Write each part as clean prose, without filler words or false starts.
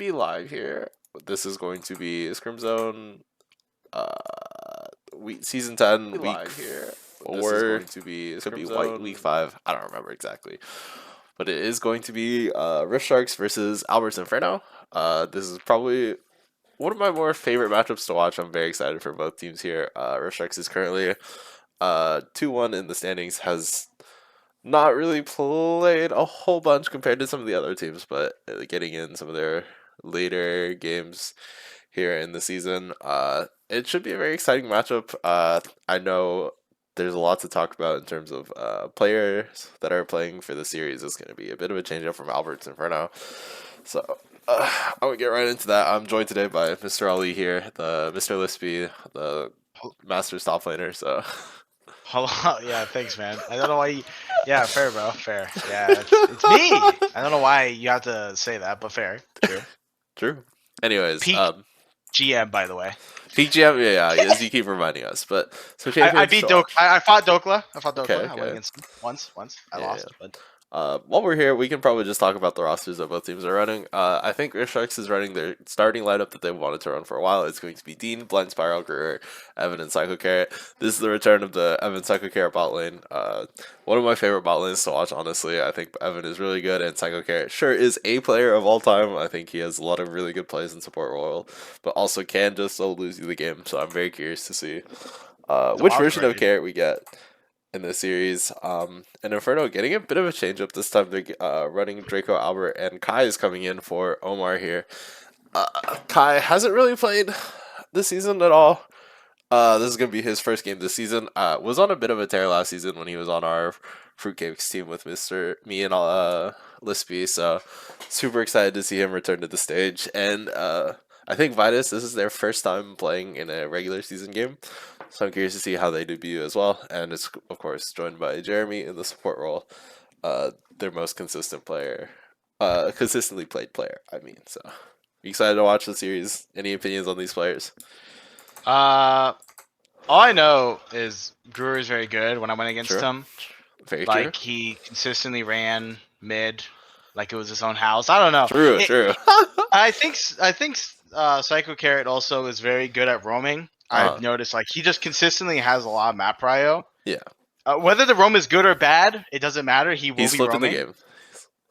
be live here. This is going to be Scrims Zone, season 10, week live here. 4. This is going to be could be White week 5. I don't remember exactly, but it is going to be Rift Sharks versus Albert's Inferno. This is probably one of my more favorite matchups to watch. I'm very excited for both teams here. Rift Sharks is currently 2-1 in the standings. Has not really played a whole bunch compared to some of the other teams, but getting in some of their later games here in the season. It should be a very exciting matchup. I know there's a lot to talk about in terms of players that are playing for the series. It's going to be a bit of a change up from Albert's Inferno. So I'm going to get right into that. I'm joined today by Mr. Ali here, the Mr. Lispy, the Masters top laner. So. Hello. Yeah, thanks, man. I don't know why you... Yeah, fair, bro. Fair. Yeah, it's me. I don't know why you have to say that, but fair. True. True. Anyways, Peak GM, by the way. Peak GM, yeah, as you keep reminding us. But so I beat Dokla. I fought Dokla. Okay. I went against him once. I lost, but. While we're here, we can probably just talk about the rosters that both teams are running. I think Rift Sharks is running their starting lineup that they've wanted to run for a while. It's going to be Dean, Blind Spiral, Greer, Evan, and Psycho Carrot. This is the return of the Evan Psycho Carrot bot lane. One of my favorite bot lanes to watch, honestly. I think Evan is really good, and Psycho Carrot sure is a player of all time. I think he has a lot of really good plays in support role, but also can just lose you the game. So I'm very curious to see which version of Carrot we get in this series. And Inferno getting a bit of a change up this time. They're running Draco, Albert, and Kai is coming in for Omar here. Kai hasn't really played this season at all. This is going to be his first game this season. Was on a bit of a tear last season when he was on our Fruitcakes team with me and Lispy, so super excited to see him return to the stage. And I think Vitus, this is their first time playing in a regular season game, so I'm curious to see how they debut as well. And it's, of course, joined by Jeremy in the support role, their most consistent player, consistently played player, I mean. So, excited to watch the series. Any opinions on these players? All I know is Brewer is very good. When I went against him, very like true. He consistently ran mid, like it was his own house. I don't know. True. I think Psycho Carrot also is very good at roaming. I've noticed, like, he just consistently has a lot of map prio. Yeah. Whether the roam is good or bad, it doesn't matter. He's be flipping roaming. The game.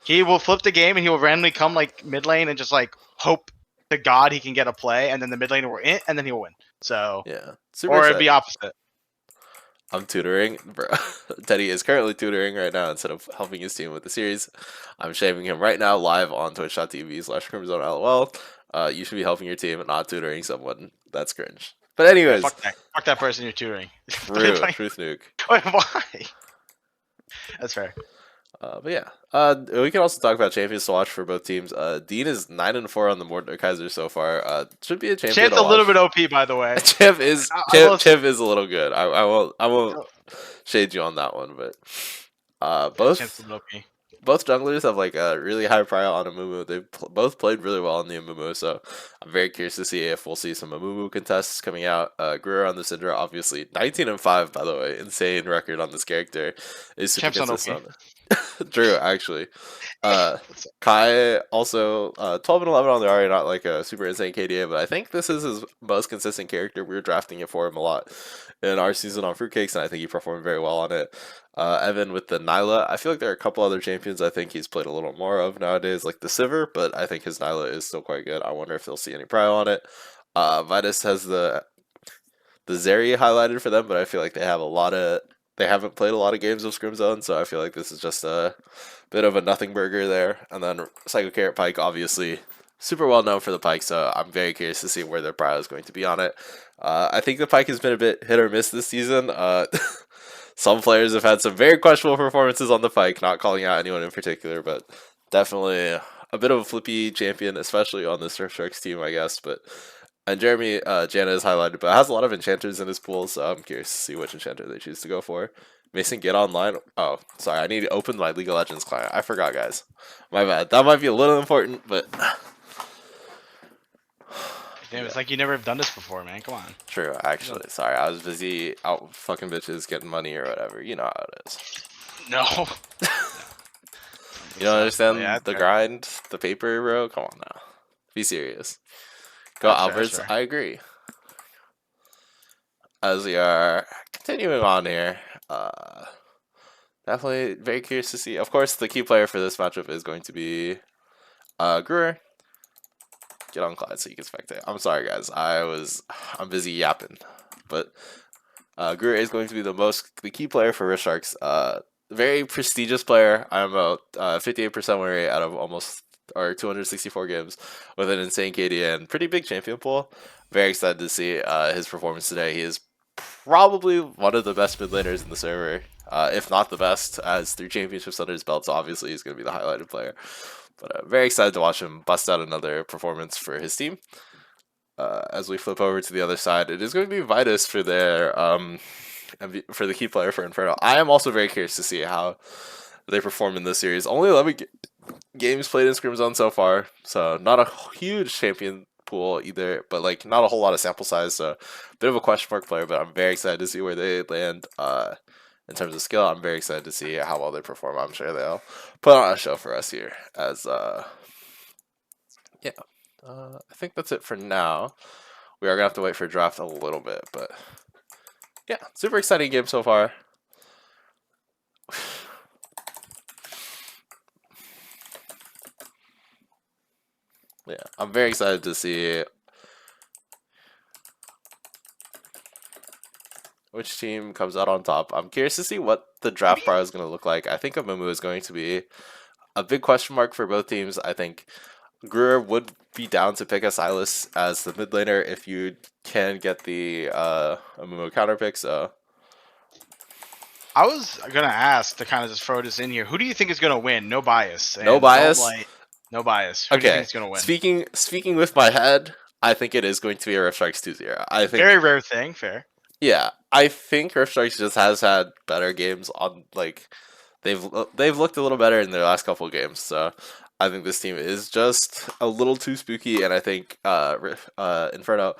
He will flip the game, and he will randomly come like mid lane and just like hope to God he can get a play, and then the mid laner will in, and then he will win. So yeah, or it'd be opposite. I'm tutoring. Bro. Teddy is currently tutoring right now instead of helping his team with the series. I'm shaming him right now live on twitch.tv/ScrimZoneLOL. You should be helping your team and not tutoring someone. That's cringe. But anyways. Yeah, fuck that person you're tutoring. Truth nuke. Wait, why? That's fair. But yeah, we can also talk about champions to watch for both teams. Dean is 9-4 on the Mordekaiser so far. Should be a champion. Champ's a little bit OP, by the way. Champ is a little good. I won't shade you on that one, but both junglers have like a really high prio on Amumu. They've both played really well on the Amumu, so I'm very curious to see if we'll see some Amumu contests coming out. Greer on the Syndra, obviously 19-5, by the way, insane record on this character. Is super consistent. True, actually. Kai also 12-11 on the Ari, not like a super insane KDA, but I think this is his most consistent character. We were drafting it for him a lot in our season on Fruitcakes, and I think he performed very well on it. Evan with the Nyla. I feel like there are a couple other champions I think he's played a little more of nowadays, like the Sivir, but I think his Nyla is still quite good. I wonder if they'll see any prio on it. Vitus has the Zeri highlighted for them, but I feel like they haven't played a lot of games of Scrim Zone, so I feel like this is just a bit of a nothing burger there. And then Psycho Carrot Pyke, obviously super well known for the Pyke, so I'm very curious to see where their prio is going to be on it. I think the Pyke has been a bit hit or miss this season. Some players have had some very questionable performances on the Pyke, not calling out anyone in particular, but definitely a bit of a flippy champion, especially on this Rift Sharks team, I guess. And Jeremy, Jana is highlighted, but has a lot of enchanters in his pool, so I'm curious to see which enchanter they choose to go for. Mason, get online. Oh, sorry, I need to open my League of Legends client. I forgot, guys. My bad. That might be a little important, but... Damn, it's like you never have done this before, man. Come on. True, actually. Sorry, I was busy out fucking bitches getting money or whatever. You know how it is. No. You don't understand the grind, the paper, bro? Come on now. Be serious. Go Alberts. Fair. I agree. As we are continuing on here, definitely very curious to see. Of course, the key player for this matchup is going to be Greer. Get on Clyde so you can spectate. I'm sorry, guys. I'm busy yapping, but Greer is going to be the key player for Rift Sharks. Very prestigious player. I'm about 58% win rate out of almost 264 games with an insane KD and pretty big champion pool. Very excited to see his performance today. He is probably one of the best mid laners in the server, if not the best. As 3 championships under his belt, so obviously he's going to be the highlighted player. But very excited to watch him bust out another performance for his team. As we flip over to the other side, it is going to be Vitus for their for the key player for Inferno. I am also very curious to see how they perform in this series. Only 11 games played in Scrim Zone so far, so not a huge champion pool either, but like not a whole lot of sample size, so a bit of a question mark player, but I'm very excited to see where they land in terms of skill. I'm very excited to see how well they perform. I'm sure they'll put on a show for us here as yeah. I think that's it for now. We are gonna have to wait for draft a little bit, but yeah, super exciting game so far. Yeah, I'm very excited to see which team comes out on top. I'm curious to see what the draft bar is going to look like. I think Amumu is going to be a big question mark for both teams. I think Greer would be down to pick a Silas as the mid laner if you can get the Amumu counter pick. So I was gonna ask to kind of just throw this in here. Who do you think is gonna win? No bias. No bias. No bias. Who do you think is gonna win? Speaking with my head, I think it is going to be a Rift Sharks 2-0. I think very rare thing. Fair. Yeah, I think Rift Strikes just has had better games on like they've looked a little better in their last couple of games. So I think this team is just a little too spooky, and I think Inferno,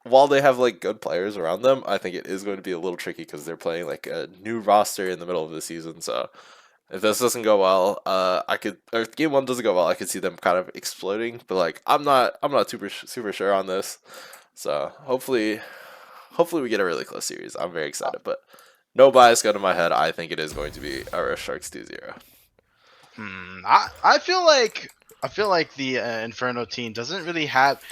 while they have like good players around them, I think it is going to be a little tricky because they're playing like a new roster in the middle of the season. So if this doesn't go well, or if game 1 doesn't go well, I could see them kind of exploding. But like I'm not super sure on this. So hopefully we get a really close series. I'm very excited, but no bias gun to my head. I think it is going to be a Rift Sharks 2-0. I feel like the Inferno team doesn't really have,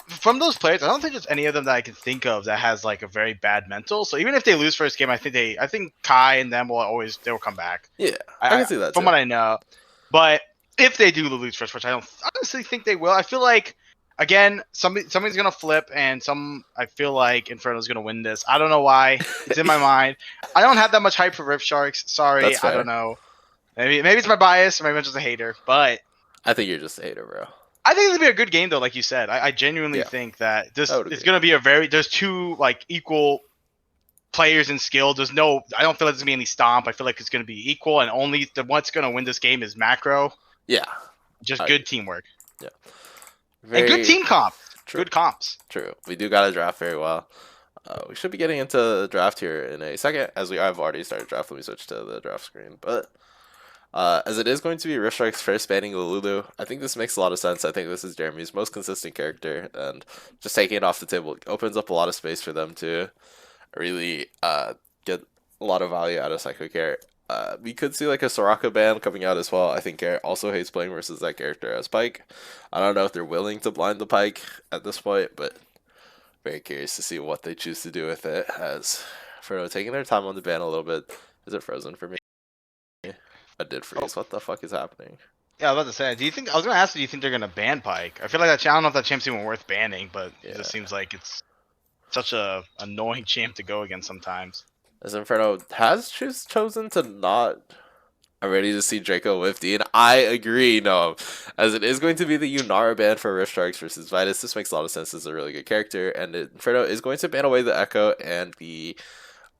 from those players, I don't think there's any of them that I can think of that has like a very bad mental. So even if they lose first game, I think Kai and them they'll come back. Yeah, I can see that from too. what I know. But if they do lose first, which I don't honestly think they will, I feel like again somebody's gonna flip, and I feel like Inferno's gonna win this. I don't know why. It's in my mind. I don't have that much hype for Rift Sharks. Sorry, I don't know. Maybe it's my bias, or maybe I'm just a hater. But I think you're just a hater, bro. I think it'll be a good game though, like you said. I genuinely think that this is gonna be there's two like equal players in skill. I don't feel like there's gonna be any stomp. I feel like it's gonna be equal, and only what's gonna win this game is macro. Yeah. Just good teamwork. Yeah. And good team comp. True. Good comps. True. We do got to draft very well. We should be getting into the draft here in a second, as I've already started draft. Let me switch to the draft screen. But as it is going to be Rift Strike's first banning Lulu, I think this makes a lot of sense. I think this is Jeremy's most consistent character, and just taking it off the table opens up a lot of space for them to really get a lot of value out of Psycho Carrot. We could see like a Soraka ban coming out as well. I think Garrett also hates playing versus that character as Pike. I don't know if they're willing to blind the Pike at this point, but very curious to see what they choose to do with it. As for taking their time on the ban a little bit. Is it frozen for me? I did freeze. What the fuck is happening? Yeah, I was about to say, I was going to ask, do you think they're going to ban Pike? I feel like I don't know if that champ's even worth banning, but it just seems like it's such a annoying champ to go against sometimes. As Inferno has chosen to not. I'm ready to see Draco with Dean. I agree, no. As it is going to be the Yunara ban for Rift Sharks versus Vitus. This makes a lot of sense. It's a really good character. And Inferno is going to ban away the Echo and the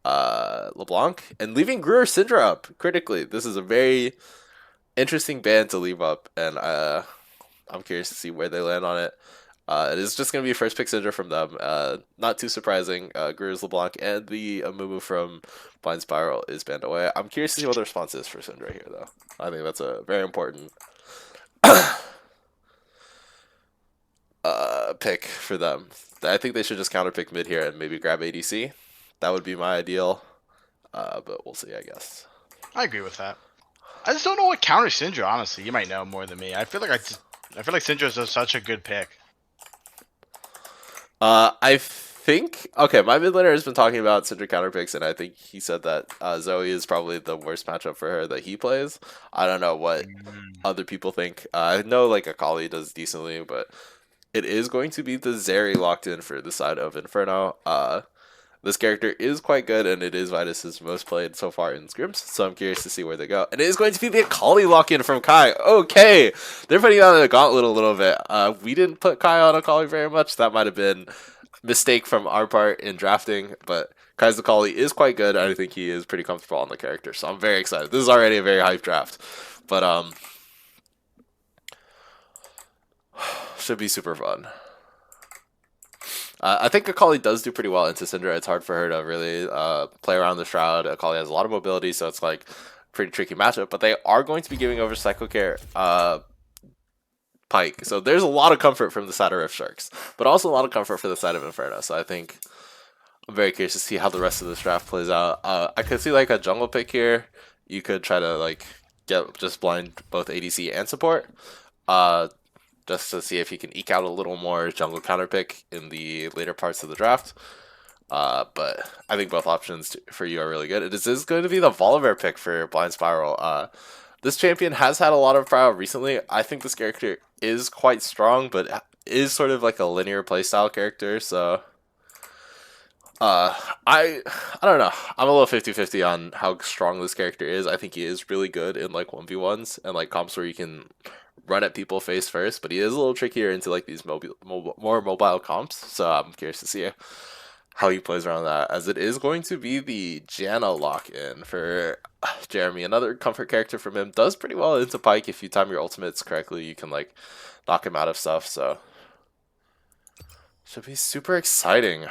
LeBlanc. And leaving Gruer Syndra up critically. This is a very interesting ban to leave up. And I'm curious to see where they land on it. It is just going to be first pick Syndra from them. Not too surprising. Gruer's LeBlanc and the Amumu from Blind Spiral is banned away. I'm curious to see what the response is for Syndra here, though. I think that's a very important pick for them. I think they should just counter pick mid here and maybe grab ADC. That would be my ideal. But we'll see, I guess. I agree with that. I just don't know what counters Syndra. Honestly, you might know more than me. I feel like Syndra's just such a good pick. I think my mid laner has been talking about Syndra counter picks, and I think he said that Zoe is probably the worst matchup for her that he plays. I don't know what other people think. I know like Akali does decently, but it is going to be the Zeri locked in for the side of Inferno. This character is quite good, and it is Vitus's most played so far in Scrims, so I'm curious to see where they go. And it is going to be the Akali lock-in from Kai. Okay, they're putting on the gauntlet a little bit. We didn't put Kai on Akali very much. That might have been a mistake from our part in drafting, but Kai's Akali is quite good, and I think he is pretty comfortable on the character, so I'm very excited. This is already a very hype draft, but should be super fun. I think Akali does do pretty well into Syndra. It's hard for her to really play around the Shroud. Akali has a lot of mobility, so it's like pretty tricky matchup. But they are going to be giving over Psycho Care Pike. So there's a lot of comfort from the side of Rift Sharks, but also a lot of comfort for the side of Inferno. So I think I'm very curious to see how the rest of this draft plays out. I could see like a jungle pick here. You could try to like just blind both ADC and support. Just to see if he can eke out a little more jungle counter pick in the later parts of the draft. But I think both options for you are really good. It is going to be the Volibear pick for Blind Spiral. This champion has had a lot of trial recently. I think this character is quite strong, but is sort of like a linear playstyle character, so I don't know. I'm a little 50-50 on how strong this character is. I think he is really good in like 1v1s and like comps where you can run at people face first, but he is a little trickier into like these more mobile comps, so I'm curious to see how he plays around that, as it is going to be the Janna lock-in for Jeremy. Another comfort character from him. Does pretty well into Pike. If you time your ultimates correctly, you can like knock him out of stuff, so should be super exciting.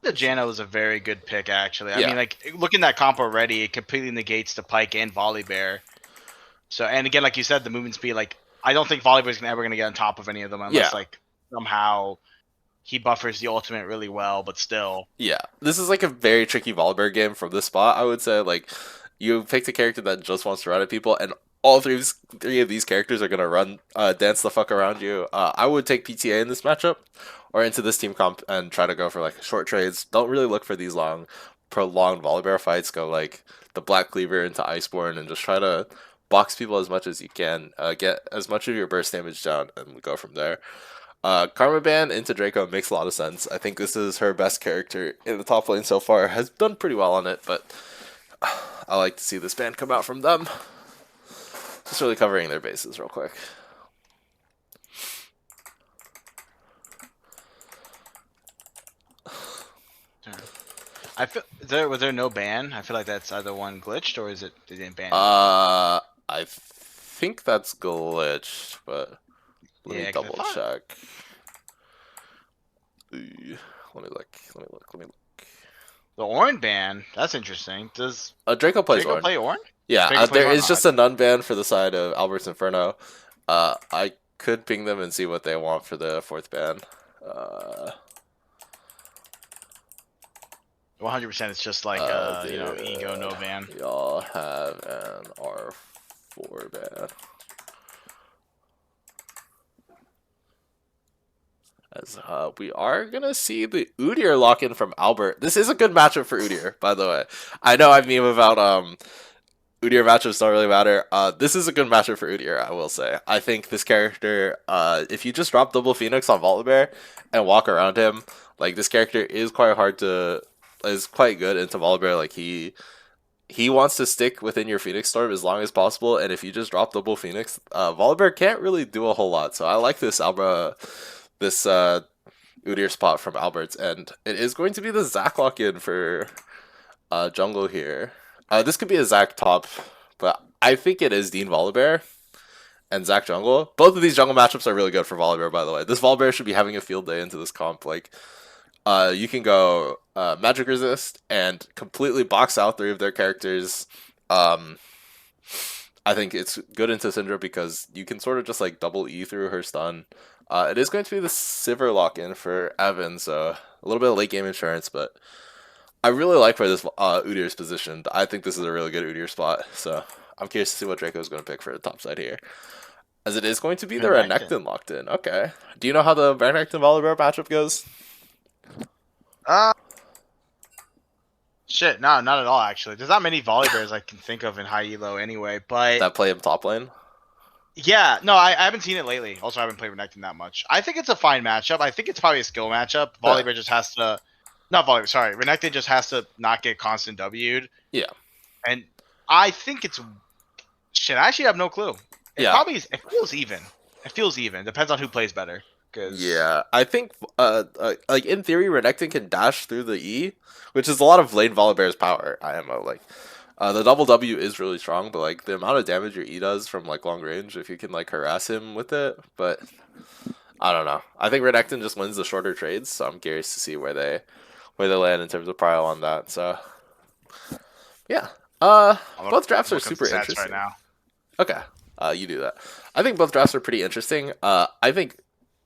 The Janna was a very good pick, actually. I mean, like, looking at that comp already, it completely negates the Pike and Volibear. So, and again, like you said, the movement speed, like, I don't think Volibear's ever going to get on top of any of them unless, like, somehow he buffers the ultimate really well, but still. Yeah, this is like a very tricky Volibear game from this spot, I would say. Like, you picked a character that just wants to run at people, and all three of these characters are going to run, dance the fuck around you. I would take PTA in this matchup, or into this team comp, and try to go for, like, short trades. Don't really look for these prolonged Volibear fights. Go, like, the Black Cleaver into Iceborne, and just try to box people as much as you can, get as much of your burst damage down, and go from there. Karma Ban into Draco makes a lot of sense. I think this is her best character in the top lane so far. Has done pretty well on it, but I like to see this ban come out from them. Just really covering their bases real quick. I feel was there no ban? I feel like that's either one glitched or is it they didn't ban? I think that's glitched, but let me double check. Let me look. The Ornn ban, that's interesting. Does Draco plays Draco play Ornn? Yeah, there is just a none ban for the side of Albert's Inferno. I could ping them and see what they want for the fourth ban. 100%. It's just like ego no ban. Y'all have an R4 ban. As we are gonna see the Udyr lock in from Albert. This is a good matchup for Udyr, by the way. I know I meme about Udyr matchups don't really matter. This is a good matchup for Udyr, I will say. I think this character, if you just drop double Phoenix on Volibear and walk around him, like this character is quite good into Volibear. Like he wants to stick within your Phoenix Storm as long as possible, and if you just drop double Phoenix, Volibear can't really do a whole lot. So I like this Udyr spot from Alberts, and it is going to be the Zac lock-in for jungle here. This could be a Zac top, but I think it is Dean Volibear and Zac jungle. Both of these jungle matchups are really good for Volibear, by the way. This Volibear should be having a field day into this comp. Like, you can go magic resist and completely box out three of their characters. I think it's good into Syndra because you can sort of just like double E through her stun. It is going to be the Sivir lock-in for Evan, so a little bit of late game insurance, but I really like where this Udyr is positioned. I think this is a really good Udyr spot, so I'm curious to see what Draco is going to pick for the top side here. As it is going to be the Renekton locked in. Okay. Do you know how the Renekton Volibear matchup goes? Shit, no, not at all, actually. There's not many Volibears I can think of in high elo anyway, but... That play him top lane? Yeah, no, I haven't seen it lately. Also, I haven't played Renekton that much. I think it's a fine matchup. I think it's probably a skill matchup. Volibear just has to... Not Volibear, sorry. Renekton just has to not get constant W'd. Yeah. And I think it's... Shit, I actually have no clue. It probably is... It feels even. It feels even. Depends on who plays better. Yeah, I think, like, in theory, Renekton can dash through the E, which is a lot of lane Volibear's power, IMO. Like, the double W is really strong, but, like, the amount of damage your E does from, like, long range, if you can, like, harass him with it, but I don't know. I think Renekton just wins the shorter trades, so I'm curious to see where they land in terms of prio on that, so yeah. Both drafts are super interesting. Right now. Okay, you do that. I think both drafts are pretty interesting. I think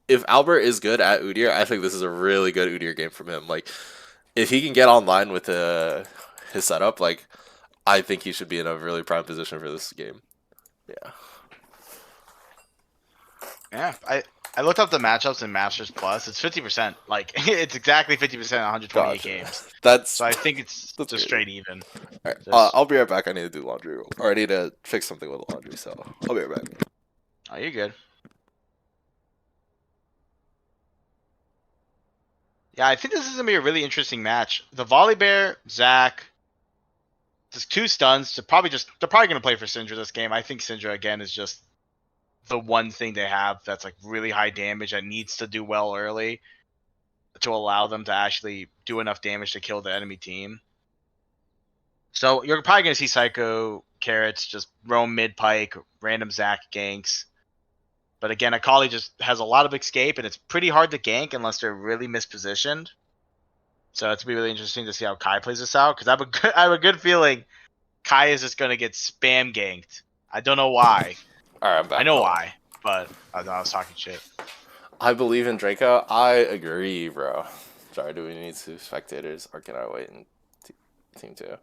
if Albert is good at Udyr, I think this is a really good Udyr game from him. Like, if he can get online with his setup, like, I think he should be in a really prime position for this game. Yeah. Yeah, I looked up the matchups in Masters Plus. It's 50%. Like, it's exactly 50% in 128 games. So I think it's just straight even. All right. I'll be right back. I need to do laundry. Or I need to fix something with laundry, so I'll be right back. Oh, you're good. Yeah, I think this is going to be a really interesting match. The Volibear, Zac, just 2 stuns. They're probably going to play for Syndra this game. I think Syndra, again, is just the one thing they have that's like really high damage that needs to do well early to allow them to actually do enough damage to kill the enemy team. So you're probably going to see Psycho, Carrots, just roam mid-pike, random Zac ganks. But again, Akali just has a lot of escape, and it's pretty hard to gank unless they're really mispositioned. So it's going to be really interesting to see how Kai plays this out, because I have a good feeling Kai is just going to get spam ganked. I don't know why. All right, I'm back. I know why, but I was talking shit. I believe in Draco. I agree, bro. Sorry, do we need 2 spectators, or can I wait in team 2?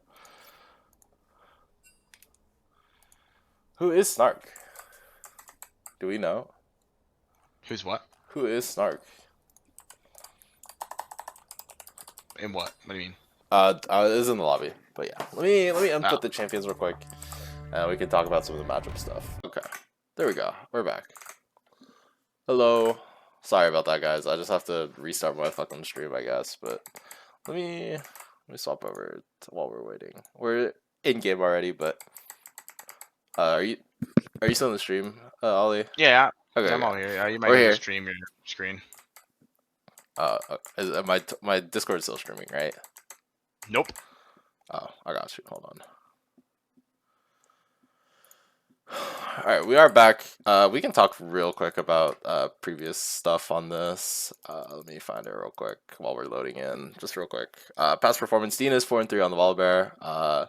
Who is Snark? Do we know? Who's what? Who is Snark? In what? What do you mean? It is in the lobby, but yeah. Let me input the champions real quick, and we can talk about some of the matchup stuff. Okay, there we go. We're back. Hello. Sorry about that, guys. I just have to restart my fucking stream, I guess. But let me swap over to while we're waiting. We're in game already, but are you still in the stream, Ollie? Yeah. Okay. I'm all here. You might need to stream your screen. My Discord still streaming, right? Nope. Oh, I got you. Hold on. Alright, we are back. We can talk real quick about previous stuff on this. Let me find it real quick while we're loading in. Just real quick. Past performance, Dean is 4-3 on the Volibear.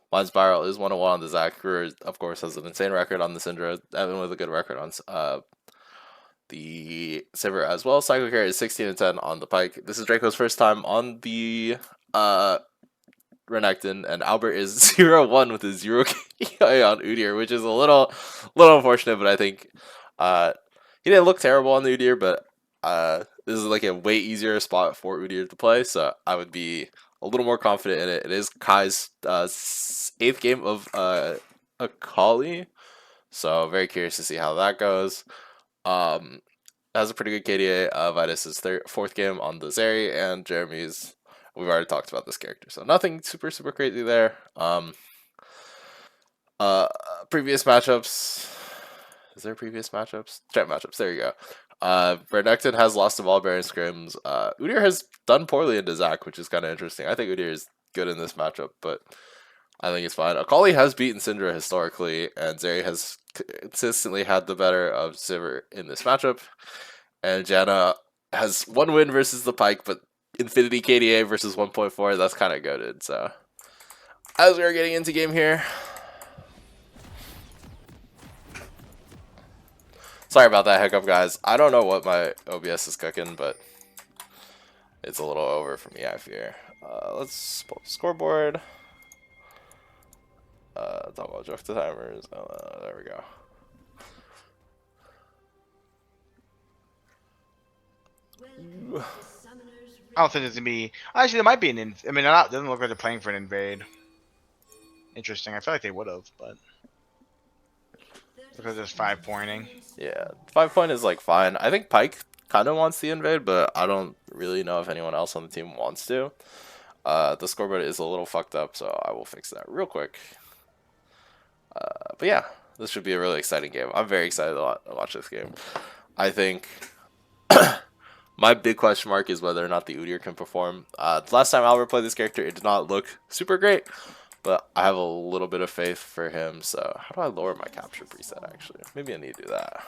Mind Spiral is 1-1 on the Zac. Crew, of course, has an insane record on the Syndra. Evan with a good record on the Sivir as well. Psycho Carry is 16-10 on the Pyke. This is Draco's first time on the Renekton, and Albert is 0-1 with his 0 KI on Udyr, which is a little unfortunate, but I think he didn't look terrible on the Udyr, but this is like a way easier spot for Udyr to play, so I would be a little more confident in it. It is Kai's 8th game of Akali, so very curious to see how that goes. Has a pretty good KDA. Vitus's 4th game on the Zeri, and Jeremy's, we've already talked about this character, so nothing super crazy there. Previous matchups. Is there previous matchups? Chat matchups. There you go. Renekton has lost to Volibear and Scrims. Udyr has done poorly into Zac, which is kind of interesting. I think Udyr is good in this matchup, but I think it's fine. Akali has beaten Syndra historically, and Zeri has consistently had the better of Sivir in this matchup. And Janna has 1 win versus the Pyke, but Infinity KDA versus 1.4, that's kind of goated. So, as we are getting into game here, Sorry about that hiccup, guys. I don't know what my OBS is cooking, but it's a little over for me, I fear. Let's pull up the scoreboard. Talk about drift timers. There we go. I don't think there's gonna be. Actually, there might be an. I mean, it doesn't look like they're playing for an invade. Interesting. I feel like they would have, but because there's 5 pointing. Yeah, 5 point is like fine. I think Pike kind of wants the invade, but I don't really know if anyone else on the team wants to. The scoreboard is a little fucked up, so I will fix that real quick. But yeah, this should be a really exciting game. I'm very excited to watch this game. I think my big question mark is whether or not the Udyr can perform. The last time Albert played this character, it did not look super great, but I have a little bit of faith for him. So how do I lower my capture preset, actually? Maybe I need to do that.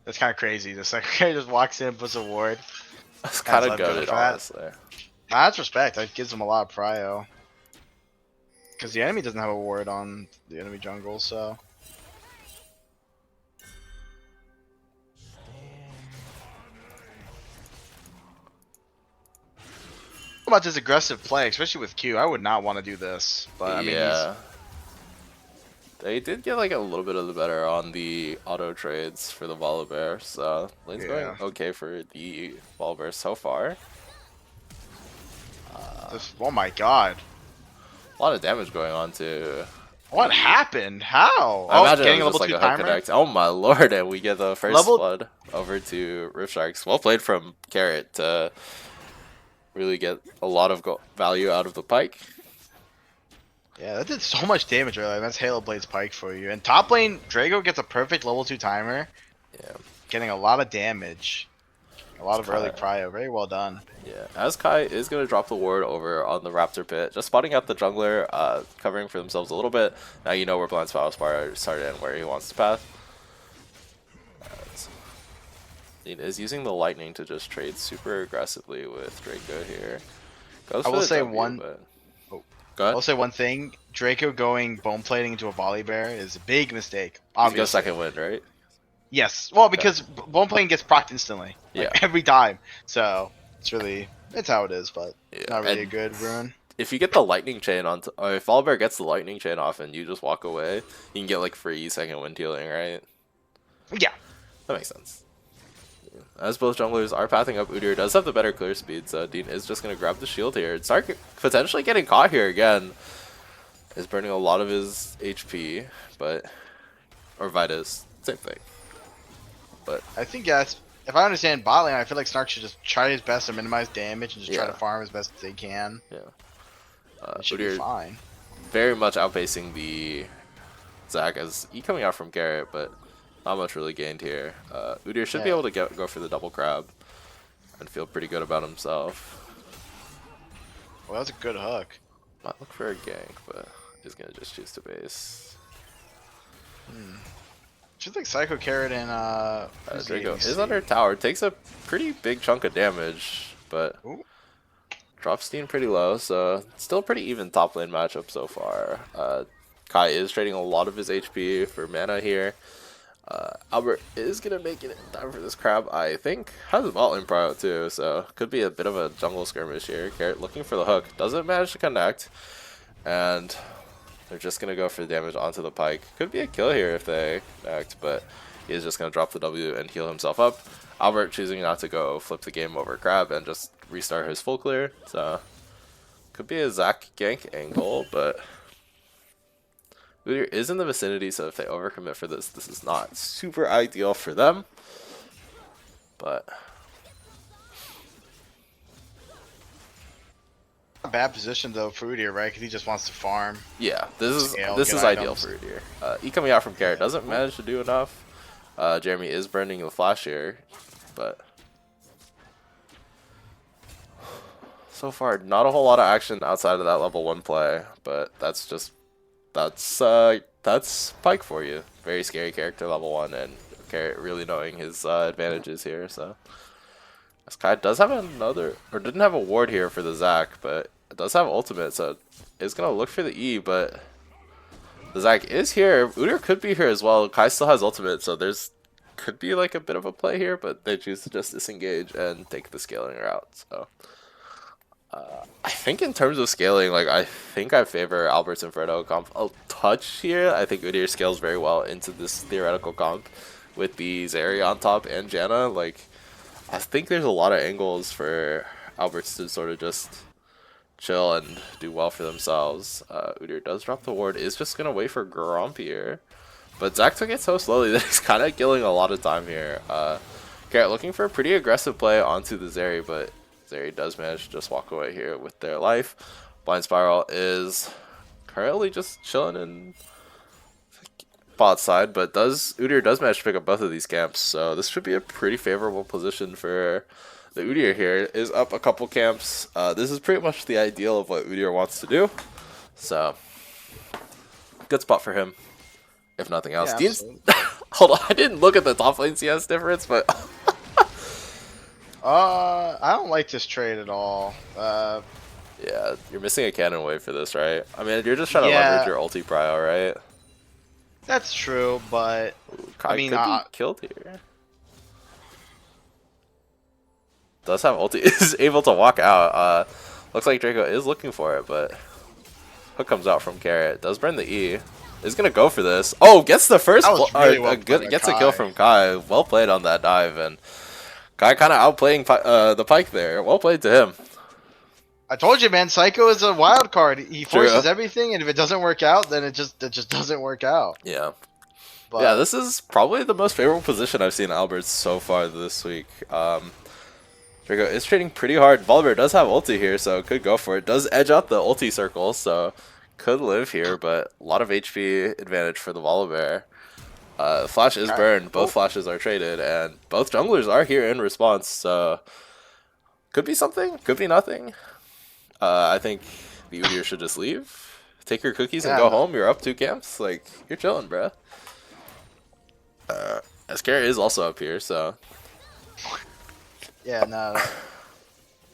That's kind of crazy. The secretary just walks in, puts a ward. That's kind of goated, honestly. That's respect. That gives him a lot of prio. Because the enemy doesn't have a ward on the enemy jungle, so. What about this aggressive play, especially with Q? I would not want to do this, but I mean, yeah. They did get like a little bit of the better on the auto trades for the Volibear, so lane's going okay for the Volibear so far. Oh my god. A lot of damage going on too. What happened? How? I imagine getting it was just like a hook connect. Oh my lord, and we get the first flood over to Rift Sharks. Well played from Carrot to really get a lot of value out of the Pike. Yeah, that did so much damage earlier. That's Halo Blade's Pike for you. And top lane, Drago gets a perfect level 2 timer. Yeah. Getting a lot of damage. A lot of early prio. Very well done. Yeah, as Kai is going to drop the ward over on the Raptor pit. Just spotting out the jungler, covering for themselves a little bit. Now you know where Blind Spot started and where he wants to path. He is using the lightning to just trade super aggressively with Draco here. I will say I will say one thing. Draco going bone plating into a Volibear is a big mistake. Obviously. Go second wind, right? Yes. Well, because bone plating gets procced instantly. Like, every time. So it's how it is, but not really a good rune. If you get the lightning chain on, or if Volibear gets the lightning chain off and you just walk away, you can get like free second wind healing, right? Yeah. That makes sense. As both junglers are pathing up, Udyr does have the better clear speed, so Dean is just going to grab the shield here. Stark potentially getting caught here again. Is burning a lot of his HP, but... Or Vitas, same thing. But I think, yes, if I understand bot lane, I feel like Snark should just try his best to minimize damage and just try to farm as best as they can. Yeah. Should be fine. Very much outpacing the Zac as he coming out from Garrett, but... Not much really gained here. Udyr should be able to go for the double crab and feel pretty good about himself. Well, that's a good hook. Might look for a gank, but he's going to just choose to base. Should think Psycho Carrot and Draco is under tower. Takes a pretty big chunk of damage, but drops Dean pretty low, so still pretty even top lane matchup so far. Kai is trading a lot of his HP for mana here. Albert is going to make it in time for this crab, I think. Has a bot lane prio too, so could be a bit of a jungle skirmish here. Carrot looking for the hook. Doesn't manage to connect. And they're just going to go for the damage onto the Pike. Could be a kill here if they connect, but he is just going to drop the W and heal himself up. Albert choosing not to go flip the game over crab and just restart his full clear. So could be a Zac gank angle, but... Udyr is in the vicinity, so if they overcommit for this, this is not super ideal for them. But a bad position though for Udyr, right? Because he just wants to farm. Yeah, this is ideal for Udyr. He coming out from Carrot doesn't manage to do enough. Jeremy is burning the flash here, but so far not a whole lot of action outside of that level 1 play. But that's just that's Pike for you. Very scary character, level 1, and really knowing his advantages here. So this guy does have another, or didn't have a ward here for the Zac, but it does have ultimate, so it's gonna look for the E, but the Zac is here. Udyr could be here as well. Kai still has ultimate, so could be like a bit of a play here, but they choose to just disengage and take the scaling route. So I think in terms of scaling, like I think I favor Albert's Inferno comp a touch here. I think Udyr scales very well into this theoretical comp with the Zeri on top and Janna. Like I think there's a lot of angles for Alberts to sort of just chill and do well for themselves. Udyr does drop the ward, is just gonna wait for Gromp here. But Zac took it so slowly that he's kind of killing a lot of time here. Garrett looking for a pretty aggressive play onto the Zeri, but Zeri does manage to just walk away here with their life. Blind Spiral is currently just chilling in bot side, but Udyr does manage to pick up both of these camps, so this should be a pretty favorable position for the Udyr here. Is up a couple camps. This is pretty much the ideal of what Udyr wants to do, so good spot for him. If nothing else, Yeah, hold on, I didn't look at the top lane CS difference, but I don't like this trade at all. yeah, you're missing a cannon wave for this, right? I mean, you're just trying to leverage your ulti prio, right? That's true, but Kai I mean, could be killed here. Does have ulti, is able to walk out. Looks like Draco is looking for it, but hook comes out from Carrot. Does burn the E. Is gonna go for this. Oh, gets the first. Really gets a kill from Kai. Well played on that dive, and Kai kind of outplaying the Pike there. Well played to him. I told you, man. Psycho is a wild card. He forces everything, and if it doesn't work out, then it just doesn't work out. Yeah. But yeah, this is probably the most favorable position I've seen Albert so far this week. Draco is trading pretty hard. Volibear does have ulti here, so could go for it. Does edge out the ulti circle, so could live here, but a lot of HP advantage for the Volibear. Flash is burned. Both flashes are traded, and both junglers are here in response, so could be something, could be nothing. I think the Udyr should just leave. Take your cookies and go home. You're up 2 camps. Like, you're chilling, bruh. Ascara is also up here, so yeah, no.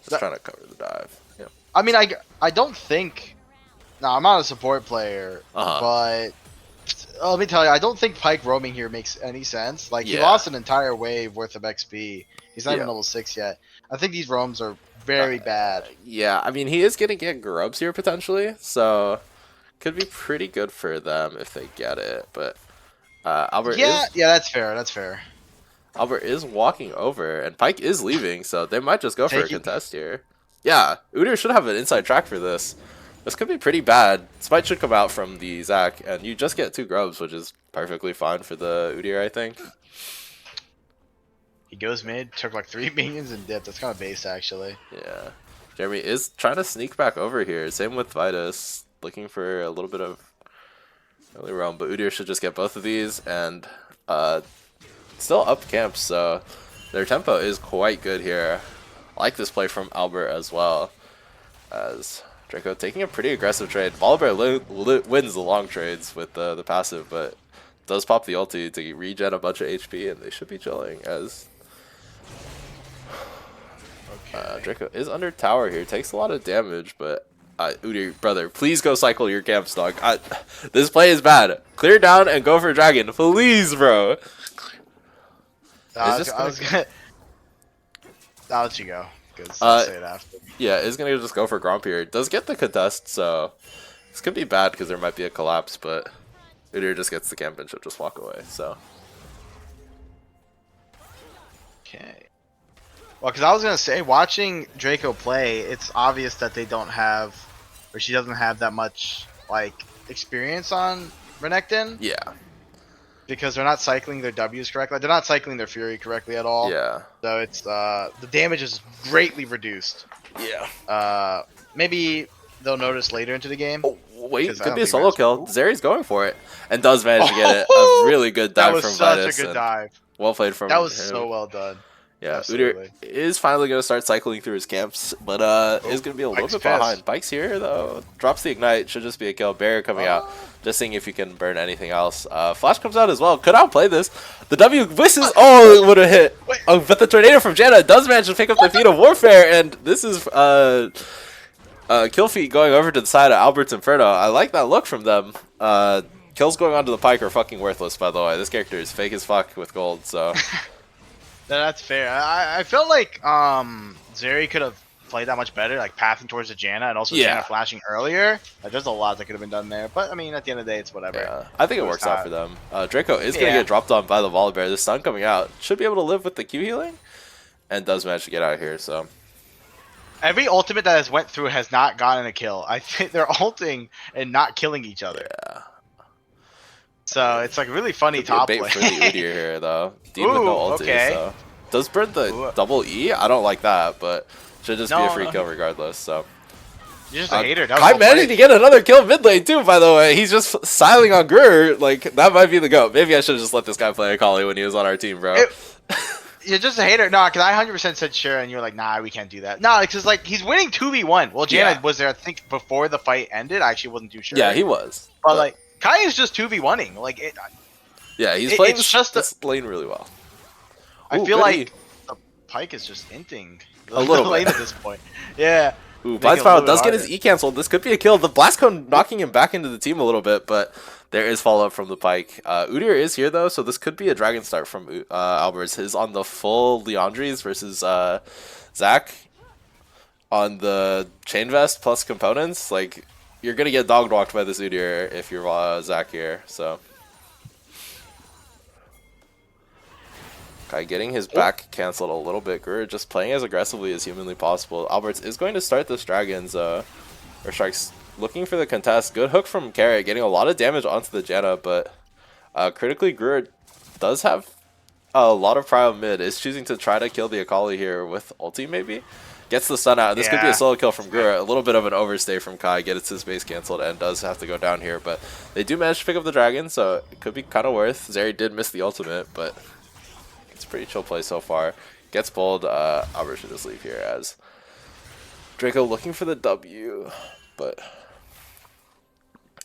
Just trying to cover the dive. Yeah. I mean, I don't think. No, I'm not a support player, but let me tell you, I don't think Pike roaming here makes any sense. Like, he lost an entire wave worth of XP. He's not even level 6 yet. I think these roams are very bad. Yeah, I mean, he is going to get grubs here potentially, so could be pretty good for them if they get it. But Albert yeah, that's fair. That's fair. Albert is walking over, and Pike is leaving, so they might just go for a contest here. Yeah, Udyr should have an inside track for this. This could be pretty bad. Smite should come out from the Zac, and you just get 2 grubs, which is perfectly fine for the Udyr, I think. He goes mid, took like 3 minions and dipped. That's kind of base, actually. Yeah. Jeremy is trying to sneak back over here. Same with Vitus, looking for a little bit of early roam, but Udyr should just get both of these, and still up camp, so their tempo is quite good here. I like this play from Albert as well, as Draco taking a pretty aggressive trade. Volibear wins the long trades with the passive, but does pop the ulti to regen a bunch of HP, and they should be chilling as Draco is under tower here. Takes a lot of damage, but Udyr, brother, please go cycle your camps, dog. This play is bad. Clear down and go for dragon, please, bro. I was gonna. I'll let you go. I'll say it after. Yeah, is gonna just go for Gromp here. Does get the contest, so this could be bad because there might be a collapse, but Udyr just gets the camp and should just walk away. So. Okay. Well, because I was gonna say, watching Draco play, it's obvious that they don't have, or she doesn't have that much like experience on Renekton. Yeah. Because they're not cycling their W's correctly. They're not cycling their Fury correctly at all. Yeah. So it's the damage is greatly reduced. Yeah. Maybe they'll notice later into the game. Oh, wait, could be a solo kill. Zeri's going for it and does manage to get it. A really good dive from Vitus. That was such a good dive. Well played from That was him. so well done. Yeah, Absolutely. Udyr is finally going to start cycling through his camps, but is going to be a little bit behind. Pike's here, though. Drops the Ignite. Should just be a kill. Barrier coming out. Just seeing if you can burn anything else. Flash comes out as well. Could outplay this. The W whistles. Oh, it would have hit. Oh, but the Tornado from Janna does manage to pick up the Feat of Warfare, and this is kill feed going over to the side of Albert's Inferno. I like that look from them. Kills going onto the Pike are fucking worthless, by the way. This character is fake as fuck with gold, so... That's fair. I felt like Zeri could have played that much better, like pathing towards the Janna and also Janna flashing earlier. Like, there's a lot that could have been done there, but I mean, at the end of the day, it's whatever. Yeah, I think it works out for them. Draco is going to get dropped on by the Volibear. The stun coming out should be able to live with the Q healing, and does manage to get out of here. So every ultimate that has went through has not gotten a kill. I think they're ulting and not killing each other. Yeah. So it's like really funny top lane. Bait for the Udyr here though. Deep with no ulti, so does burn the double E. I don't like that, but should just be a free kill regardless. So you're just a hater. I managed to get another kill mid lane too. By the way, he's just siling on Grur. Like that might be the goat. Maybe I should have just let this guy play Akali when he was on our team, bro. You're just a hater. No, because I 100% said sure, and you were like, nah, we can't do that. No, because like he's winning 2v1. Well, Janna was there, I think, before the fight ended. I actually wasn't too sure. Yeah, he was. But like Kai is just 2v1ing. Like it. Yeah, he's playing this lane really well. I feel like the Pike is just inting a little lane at this point. Yeah. Ooh, Blind Spiral does get his E canceled. This could be a kill. The Blast Cone knocking him back into the team a little bit, but there is follow-up from the Pike. Udyr is here, though, so this could be a Dragon Start from Alberts. His on the full Leandries versus Zac on the Chain Vest plus components. Like, you're going to get dog-walked by this Udyr if you're Zac here, so... Kai getting his back canceled a little bit. Grur just playing as aggressively as humanly possible. Alberts is going to start this Dragons, or Strikes looking for the contest. Good hook from Carrot, getting a lot of damage onto the Janna, but critically Grur does have a lot of prio mid. Is choosing to try to kill the Akali here with ulti maybe. Gets the stun out. This could be a solo kill from Grur. A little bit of an overstay from Kai. Gets his base canceled and does have to go down here, but they do manage to pick up the Dragon, so it could be kind of worth. Zeri did miss the ultimate, but... It's pretty chill play so far. Gets pulled. Albert should just leave here as Draco looking for the W, but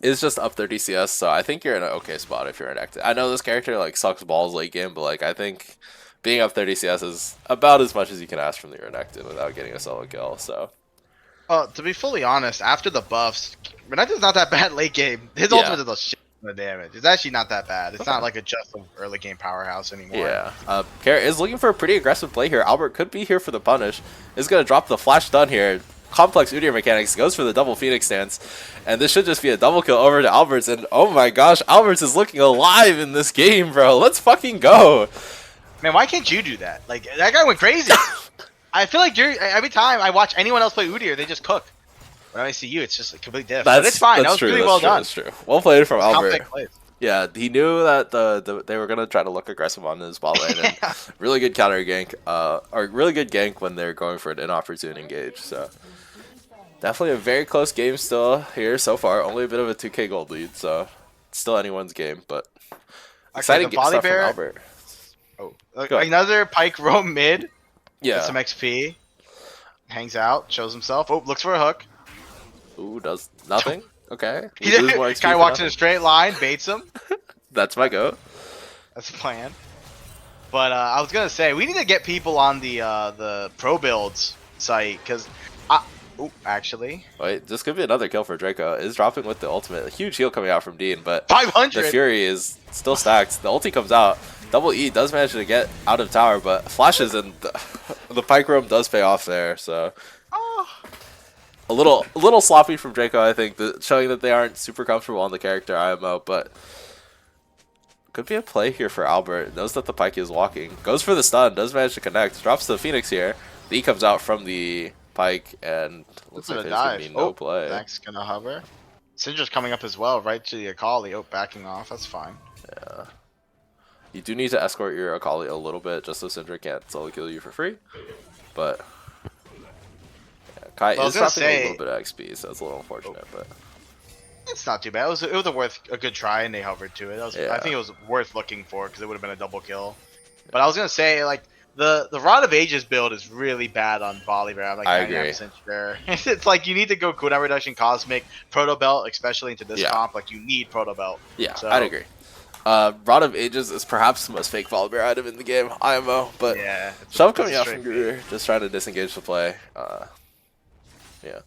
is just up 30 CS. So I think you're in an okay spot if you're inactive. I know this character like sucks balls late game, but like I think being up 30 CS is about as much as you can ask from the inactive without getting a solo kill. So. To be fully honest, after the buffs, Renekton's not that bad late game. His ultimate is a shit. The damage. It's actually not that bad. It's not like a just early game powerhouse anymore. Yeah. Carrot is looking for a pretty aggressive play here. Albert could be here for the punish. Is going to drop the flash stun here. Complex Udyr mechanics, goes for the double Phoenix stance. And this should just be a double kill over to Alberts. And oh my gosh, Alberts is looking alive in this game, bro. Let's fucking go. Man, why can't you do that? Like, that guy went crazy. I feel like every time I watch anyone else play Udyr, they just cook. When I see you, it's just a complete diff. But it's fine. That was really well done. That's true. Well played from Albert. Yeah, he knew that they were gonna try to look aggressive on his bot lane. And really good counter gank, or really good gank when they're going for an inopportune engage. So definitely a very close game still here so far. Only a bit of a 2K gold lead, so it's still anyone's game. But exciting stuff from Albert. Oh, another Pike roam mid. Yeah. Gets some XP. Hangs out, shows himself. Oh, looks for a hook. Ooh, does nothing? Okay. Guy walks in a straight line, baits him. That's my go. That's the plan. But I was gonna say we need to get people on the pro builds site because, actually. Wait, this could be another kill for Draco. Is dropping with the ultimate. A huge heal coming out from Dean, but 500. The Fury is still stacked. The ulti comes out. Double E does manage to get out of tower, but flashes and the Pike roam does pay off there. So. A little sloppy from Draco, I think, showing that they aren't super comfortable on the character IMO, but could be a play here for Albert. Knows that the Pike is walking. Goes for the stun, does manage to connect, drops the Phoenix here. The E comes out from the Pike, and looks like there's going to be no play. Zack's going to hover. Syndra's coming up as well, right to the Akali. Oh, backing off. That's fine. Yeah. You do need to escort your Akali a little bit, just so Syndra can't solo kill you for free, but... Kai is dropping a little bit of XP, so it's a little unfortunate, but it's not too bad. It was worth a good try, and they hovered to it. I think it was worth looking for because it would have been a double kill. But I was gonna say, like, The Rod of Ages build is really bad on Volibear. I'm like I agree. 99% sure. It's like you need to go cooldown reduction, Cosmic, Proto Belt, especially into this comp. Like you need Proto Belt. Yeah, so, I'd agree. Rod of Ages is perhaps the most fake Volibear item in the game, IMO, but yeah, Shove coming out from Guru, just trying to disengage the play. Yeah.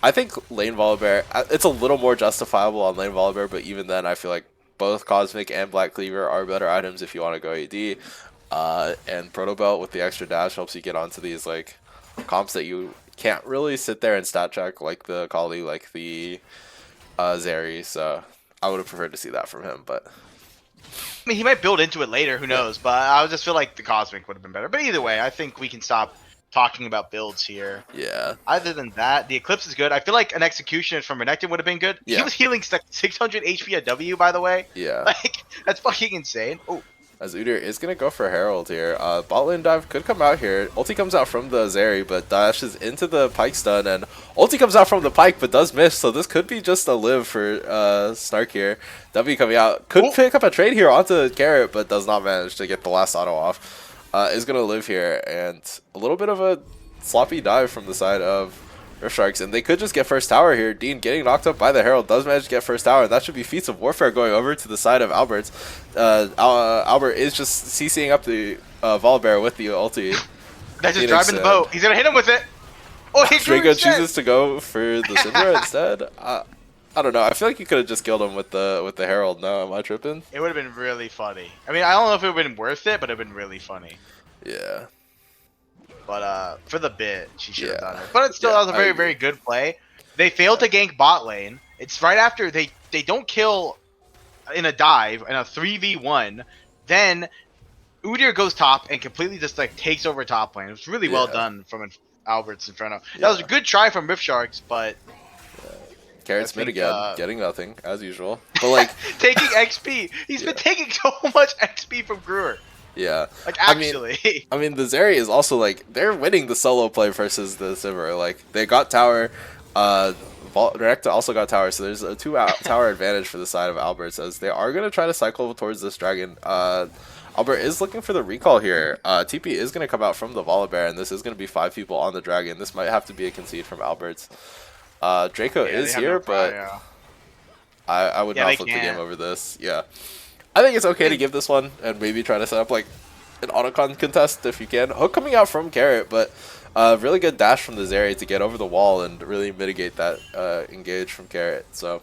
I think lane Volibear, it's a little more justifiable on lane Volibear, but even then I feel like both Cosmic and Black Cleaver are better items if you want to go AD. And Proto Belt with the extra dash helps you get onto these like comps that you can't really sit there and stat check, like the Kali, like the Zeri. So I would have preferred to see that from him, but I mean, he might build into it later, who knows, but I would just feel like the Cosmic would have been better. But either way, I think we can stop talking about builds here. Yeah. Other than that, the Eclipse is good. I feel like an Executioner from Renekton would have been good. Yeah. He was healing 600 HP at W, by the way. Yeah. Like, that's fucking insane. Oh. As Udyr is going to go for Herald here. Bot lane dive could come out here. Ulti comes out from the Zeri, but dashes into the Pike stun. And ulti comes out from the Pike, but does miss. So this could be just a live for Snark here. W coming out. Could pick up a trade here onto Carrot, but does not manage to get the last auto off. Is going to live here. And a little bit of a sloppy dive from the side of Sharks, and they could just get first tower here. Dean getting knocked up by the Herald does manage to get first tower, and that should be Feats of Warfare going over to the side of Albert's. Albert is just CCing up the Volibear with the ulti. That's just driving the boat. He's gonna hit him with it. Oh, he Draco chooses to go for the Syndra instead. I don't know. I feel like you could have just killed him with the Herald. No, am I tripping? It would have been really funny. I mean, I don't know if it would have been worth it, but it would have been really funny. Yeah. But for the bit, she should have done it. But it still was a very, very good play. They failed to gank bot lane. It's right after they don't kill in a dive in a 3v1. Then Udyr goes top and completely just like takes over top lane. It was really well done from Albert's Inferno. That was a good try from Rift Sharks, but Carrot's mid again, getting nothing as usual. But like taking XP. He's been taking so much XP from Brewer. Yeah. Like, actually. I mean, the Zeri is also, like, they're winning the solo play versus the Sivir. Like, they got tower. Renekton also got tower, so there's a 2-tower advantage for the side of Alberts, as they are going to try to cycle towards this dragon. Albert is looking for the recall here. TP is going to come out from the Volibear, and this is going to be 5 people on the dragon. This might have to be a concede from Alberts. Draco is here, but I would not flip the game over this. Yeah. I think it's okay to give this one and maybe try to set up like an autocon contest if you can. Hook coming out from Carrot, but really good dash from the Zeri to get over the wall and really mitigate that engage from Carrot. So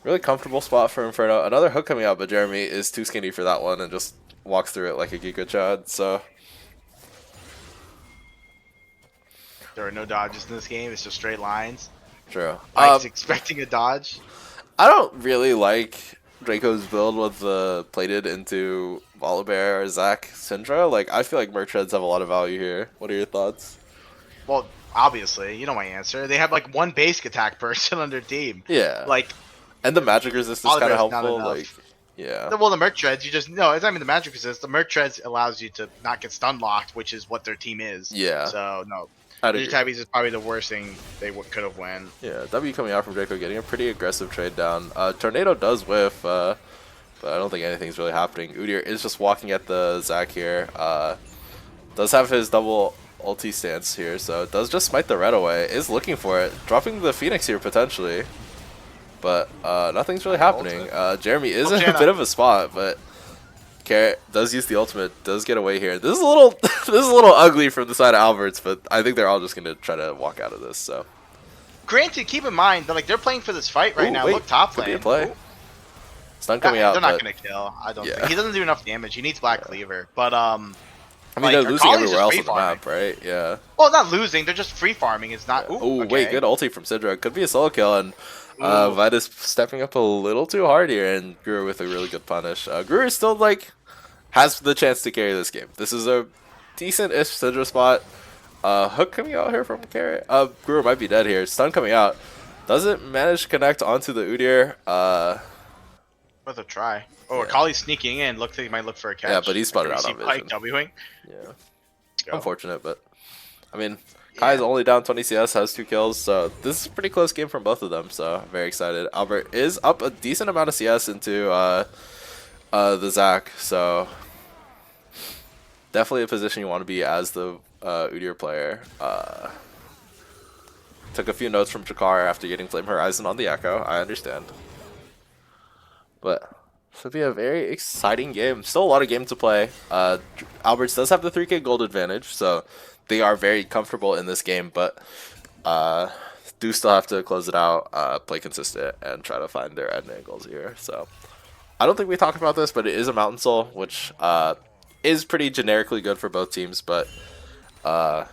really comfortable spot for Inferno. Another hook coming out, but Jeremy is too skinny for that one and just walks through it like a Giga Chad. So there are no dodges in this game. It's just straight lines. True. Mike's expecting a dodge. I don't really like Draco's build with the plated into Volibear or Zac Syndra. Like, I feel like Merc Treads have a lot of value here. What are your thoughts? Well, obviously, you know my answer. They have like one basic attack person on their team. Yeah. Like, and the magic resistance kind of helpful. Like, yeah. Well, the Merc Treads, you just no. It's not even the magic resistance. The Merc Treads allows you to not get stun locked, which is what their team is. Yeah. So no. Tabbies is probably the worst thing they could have won. Yeah, W coming out from Draco getting a pretty aggressive trade down. Tornado does whiff, but I don't think anything's really happening. Udyr is just walking at the Zac here. Does have his double ulti stance here, so does just smite the red away. Is looking for it. Dropping the Phoenix here potentially. But nothing's really happening. Jeremy is in a bit of a spot, but Carrot does use the ultimate, does get away here. This is a little ugly from the side of Alberts, but I think they're all just gonna try to walk out of this. So, granted, keep in mind that like they're playing for this fight right now. Look, top lane. Could be a play. Stun coming out. They're not gonna kill. I don't think he doesn't do enough damage. He needs Black Cleaver, but I mean, they're losing everywhere else on the map, right? Yeah. Well, not losing. They're just free farming. It's not. Yeah. Wait, good ulti from Syndra. Could be a solo kill, and Vitus stepping up a little too hard here, and Greer with a really good punish. Greer still like has the chance to carry this game. This is a decent-ish Syndra spot. Hook coming out here from Carrot. Greer might be dead here. Stun coming out. Doesn't manage to connect onto the Udyr. Worth a try. Oh, Akali's sneaking in. Looks like he might look for a catch. Yeah, but he's spotted out on vision. W-wing. Yeah. Unfortunate, but I mean, Kai's only down 20 CS, has 2 kills, so this is a pretty close game from both of them, so I'm very excited. Albert is up a decent amount of CS into the Zac, so definitely a position you want to be as the Udyr player. Took a few notes from Jakar after getting Flame Horizon on the Echo. I understand. But this will be a very exciting game. Still a lot of game to play. Alberts does have the 3K gold advantage, so they are very comfortable in this game, but do still have to close it out, play consistent, and try to find their end angles here. So I don't think we talked about this, but it is a Mountain Soul, which is pretty generically good for both teams, but yeah,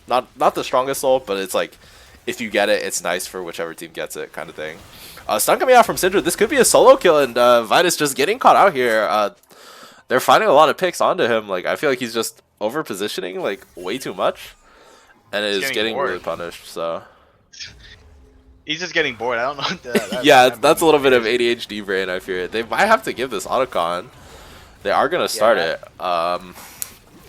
not the strongest soul, but it's like if you get it, it's nice for whichever team gets it, kind of thing. Stun coming out from Syndra. This could be a solo kill, and Vitus just getting caught out here. They're finding a lot of picks onto him. Like, I feel like he's just over positioning like way too much, and is getting really punished. So he's just getting bored. I don't know. What yeah, that's a little bit of ADHD brain. I fear they might have to give this Otacon. They are gonna start it.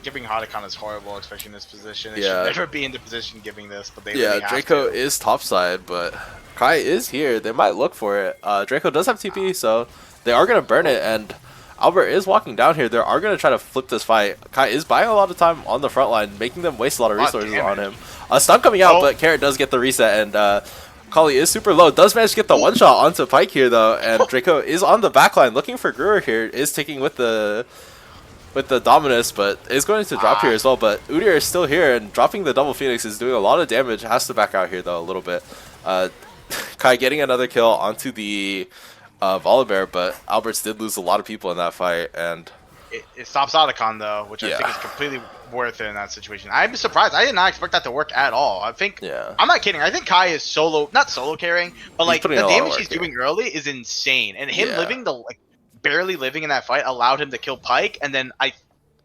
Giving Otacon is horrible, especially in this position. They should never be in the position giving this, but they yeah, really have Draco to. is topside, but Kai is here. They might look for it. Draco does have TP, so they are gonna burn it, and Albert is walking down here. They are gonna try to flip this fight. Kai is buying a lot of time on the front line, making them waste a lot of resources on him. A stun coming out, but Carrot does get the reset, and Kali is super low. Does manage to get the one shot onto Pyke here though, and Draco is on the backline looking for Gruer here. Is taking with the Dominus, but is going to drop here as well. But Udyr is still here, and dropping the double Phoenix is doing a lot of damage. Has to back out here though a little bit. Kai getting another kill onto the Volibear, but Alberts did lose a lot of people in that fight, and it stops Otacon though, which I think is completely worth it in that situation. I'm surprised. I did not expect that to work at all. I think I'm not kidding. I think Kai is not solo carrying, but like the damage he's doing early is insane, and him living the barely living in that fight allowed him to kill Pyke, and then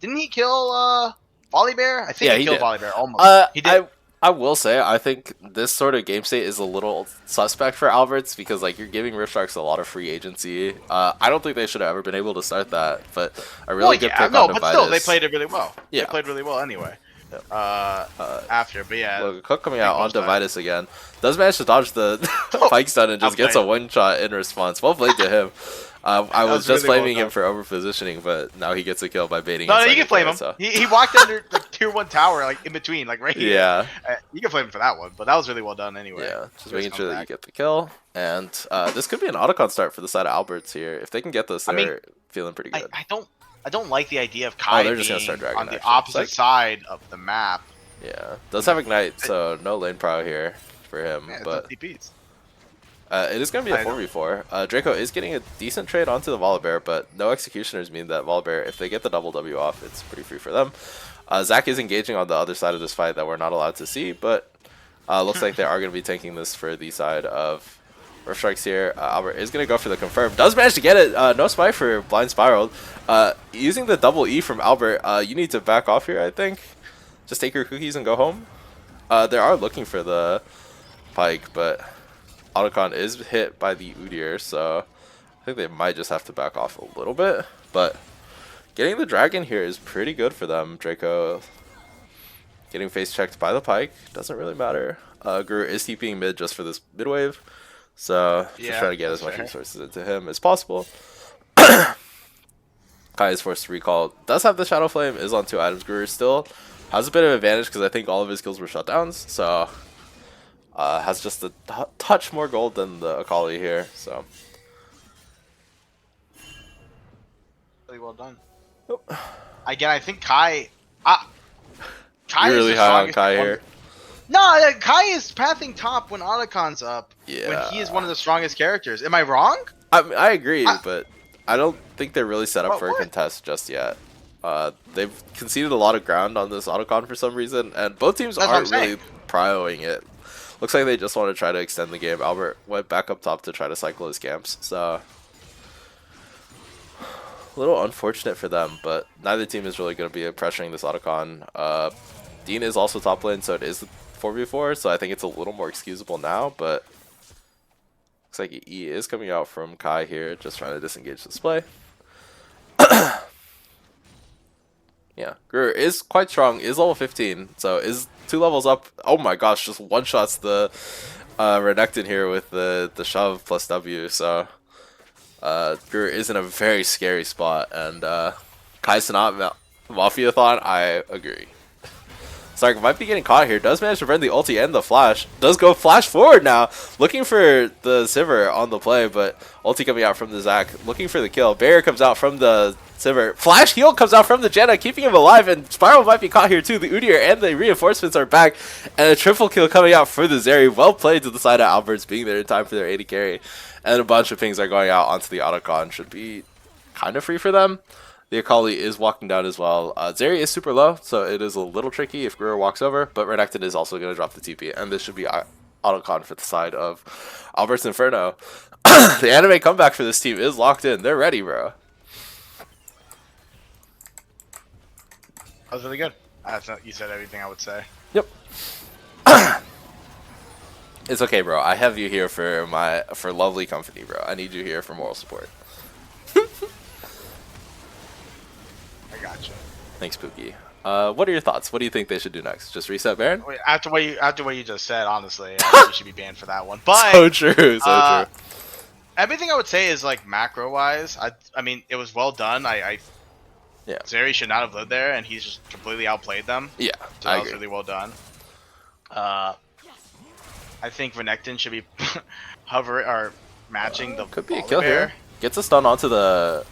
didn't he kill Volibear? I think he killed Volibear almost. He did. I will say, I think this sort of game state is a little suspect for Alberts because like you're giving Rift a lot of free agency. I don't think they should have ever been able to start that, but a really good pick on but still, they played it really well. Yeah, they played really well anyway. Yep. After, but yeah, look, Cook coming out onto Vitus again. Does manage to dodge the Pyke stun and just gets a one shot in response. Well played to him. I was just really blaming him for over positioning, but now he gets a kill by baiting. No, you can blame him. So. He walked under like tier 1 tower, like in between, like right here. Yeah, you can blame him for that one, but that was really well done anyway. Yeah, just making sure that you get the kill, and this could be an Otacon start for the side of Alberts here. If they can get this, they're feeling pretty good. I don't like the idea of Kai just gonna start dragging on the opposite side of the map. Yeah, does have Ignite, so no lane pro here for him, but it is going to be a 4v4. Draco is getting a decent trade onto the Volibear, but no Executioners mean that Volibear, if they get the double W off, it's pretty free for them. Zach is engaging on the other side of this fight that we're not allowed to see, but looks like they are going to be taking this for the side of Rift Strikes here. Albert is going to go for the confirm. Does manage to get it. No spy for Blind Spiral. Using the double E from Albert, you need to back off here, I think. Just take your cookies and go home. They are looking for the Pyke, but Otacon is hit by the Udyr, so I think they might just have to back off a little bit. But getting the dragon here is pretty good for them. Draco getting face checked by the Pyke doesn't really matter. Guru is TPing mid just for this mid wave, so just try to get as much resources into him as possible. Kai is forced to recall. Does have the Shadow Flame, is on 2 items. Guru still has a bit of advantage because I think all of his kills were shutdowns, so has just a touch more gold than the Akali here, so really well done. Oh. Again, I think Kai You're really high on Kai here. No, Kai is pathing top when Otacon's up. Yeah. When he is one of the strongest characters. Am I wrong? I agree, but I don't think they're really set up for a contest just yet. They've conceded a lot of ground on this Otacon for some reason, and both teams aren't really prioing it. Looks like they just want to try to extend the game. Albert went back up top to try to cycle his camps, so a little unfortunate for them, but neither team is really going to be pressuring this Otacon. Dean is also top lane, so it is 4v4, so I think it's a little more excusable now, but looks like E is coming out from Kai here, just trying to disengage this play. Yeah, Gruer is quite strong, is level 15, so is 2 levels up. Oh my gosh, just one-shots the Renekton here with the shove plus W, so Gruer is in a very scary spot, and Kai's not Mafia-thon, I agree. Sark might be getting caught here. Does manage to burn the ulti and the flash. Does go flash forward now. Looking for the Sivir on the play, but ulti coming out from the Zac. Looking for the kill. Barrier comes out from the Sivir. Flash heal comes out from the Janna, keeping him alive. And Spiral might be caught here too. The Udyr and the reinforcements are back. And a triple kill coming out for the Zeri. Well played to the side of Alberts, being there in time for their 80 carry. And a bunch of pings are going out onto the Autocon. Should be kind of free for them. The Akali is walking down as well. Zeri is super low, so it is a little tricky if Greer walks over, but Renekton is also going to drop the TP, and this should be autocon for the side of Albert's Inferno. The anime comeback for this team is locked in. They're ready, bro. That was really good. You said everything I would say. Yep. It's okay, bro. I have you here for lovely company, bro. I need you here for moral support. Gotcha. Thanks, Pookie. What are your thoughts? What do you think they should do next? Just reset Baron? Wait, after what you just said, honestly, I think you should be banned for that one. But so true, so true. Everything I would say is like macro wise. I mean, it was well done. Yeah. Zeri should not have lived there, and he's just completely outplayed them. Yeah, so that was really well done. I think Renekton should be hovering or matching the. Could be a kill here. Gets a stun onto the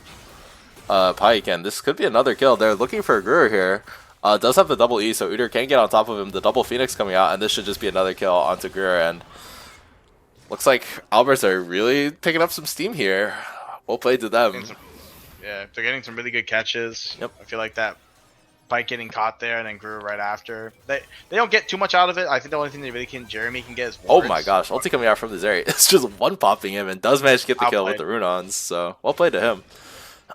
Pike, and this could be another kill. They're looking for a Gruer here. Does have the double E, so Udyr can get on top of him. The double Phoenix coming out, and this should just be another kill onto Gruer. And looks like Alberts are really picking up some steam here. Well played to them. Yeah, they're getting some really good catches. Yep. I feel like that Pike getting caught there and then Gruer right after. They don't get too much out of it. I think the only thing they really Jeremy can get is wards. Oh my gosh, ulti coming out from the Zeri. It's just one popping him and does manage to get the kill with the Runons. So well played to him.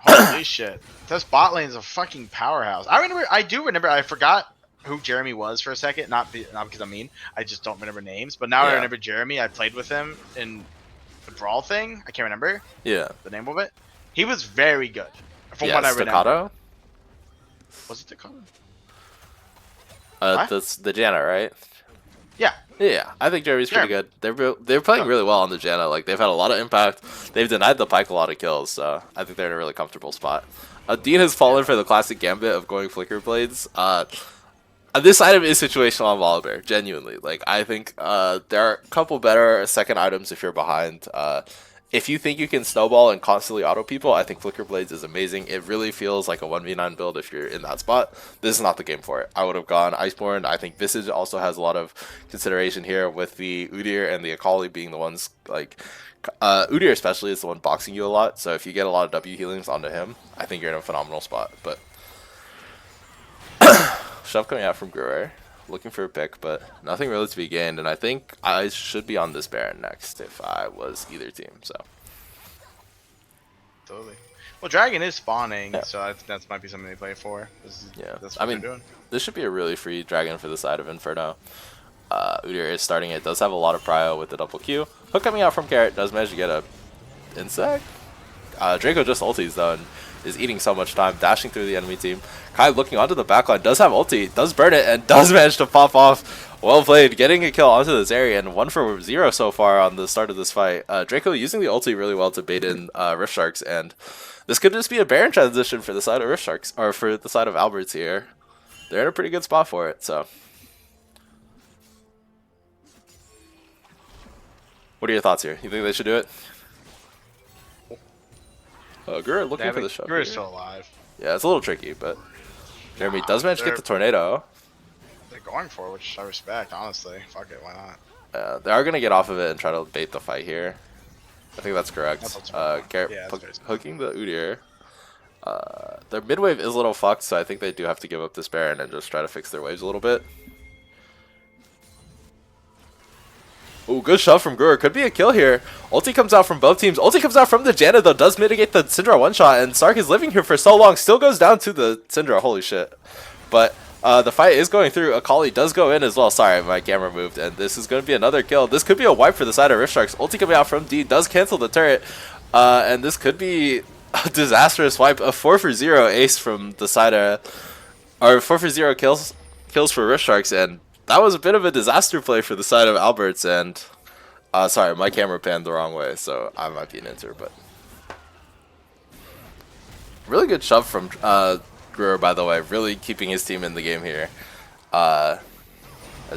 Holy shit. This bot lane is a fucking powerhouse. I do remember, I forgot who Jeremy was for a second. Not because I'm mean. I just don't remember names. But now I remember Jeremy. I played with him in the Brawl thing. I can't remember. Yeah. The name of it. He was very good. From what I remember. Was it Staccato? That's the Janna, right? Yeah. Yeah, I think Jeremy's pretty good. They're playing really well on the Janna. Like, they've had a lot of impact. They've denied the Pike a lot of kills, so I think they're in a really comfortable spot. Dean has fallen for the classic gambit of going Flicker Blades. This item is situational on Volibear, genuinely. Like, I think there are a couple better second items if you're behind. If you think you can snowball and constantly auto people, I think Flicker Blades is amazing. It really feels like a 1v9 build if you're in that spot. This is not the game for it. I would have gone Iceborne. I think Visage also has a lot of consideration here with the Udyr and the Akali being the ones, like, Udyr especially is the one boxing you a lot. So if you get a lot of W healings onto him, I think you're in a phenomenal spot. But shove coming out from Gruer. Looking for a pick, but nothing really to be gained, and I think I should be on this Baron next if I was either team. So totally. Well, Dragon is spawning, so I think that might be something they play for. That's what I mean, this should be a really free Dragon for the side of Inferno. Udyr is starting it. Does have a lot of prio with the double Q. Hook coming out from Carrot. Does manage to get a insect. Draco just ultis though, and is eating so much time, dashing through the enemy team. Kai looking onto the backline, does have ulti, does burn it, and does manage to pop off. Well played, getting a kill onto this area, and 1 for 0 so far on the start of this fight. Draco using the ulti really well to bait in Rift Sharks, and this could just be a Baron transition for the side of Rift Sharks, or for the side of Alberts here. They're in a pretty good spot for it, so. What are your thoughts here? You think they should do it? Gruer looking for the shove. Gruer's still alive. Yeah, it's a little tricky, but Jeremy does manage to get the tornado. They're going for it, which I respect, honestly. Fuck it, why not? They are going to get off of it and try to bait the fight here. I think that's correct. Garrett hooking the Udyr. Their mid wave is a little fucked, so I think they do have to give up this Baron and just try to fix their waves a little bit. Ooh, good shove from Gruer. Could be a kill here. Ulti comes out from both teams. Ulti comes out from the Janna, though. Does mitigate the Syndra one-shot. And Sark is living here for so long. Still goes down to the Syndra. Holy shit. But the fight is going through. Akali does go in as well. Sorry, my camera moved. And this is going to be another kill. This could be a wipe for the side of Rift Sharks. Ulti coming out from D. Does cancel the turret. And this could be a disastrous wipe. A 4 for 0 ace from the side of... Or 4 for 0 kills for Rift Sharks. And that was a bit of a disaster play for the side of Alberts, and sorry, my camera panned the wrong way, so I might be an inter, but really good shove from Gruer Gruer, by the way, really keeping his team in the game here. As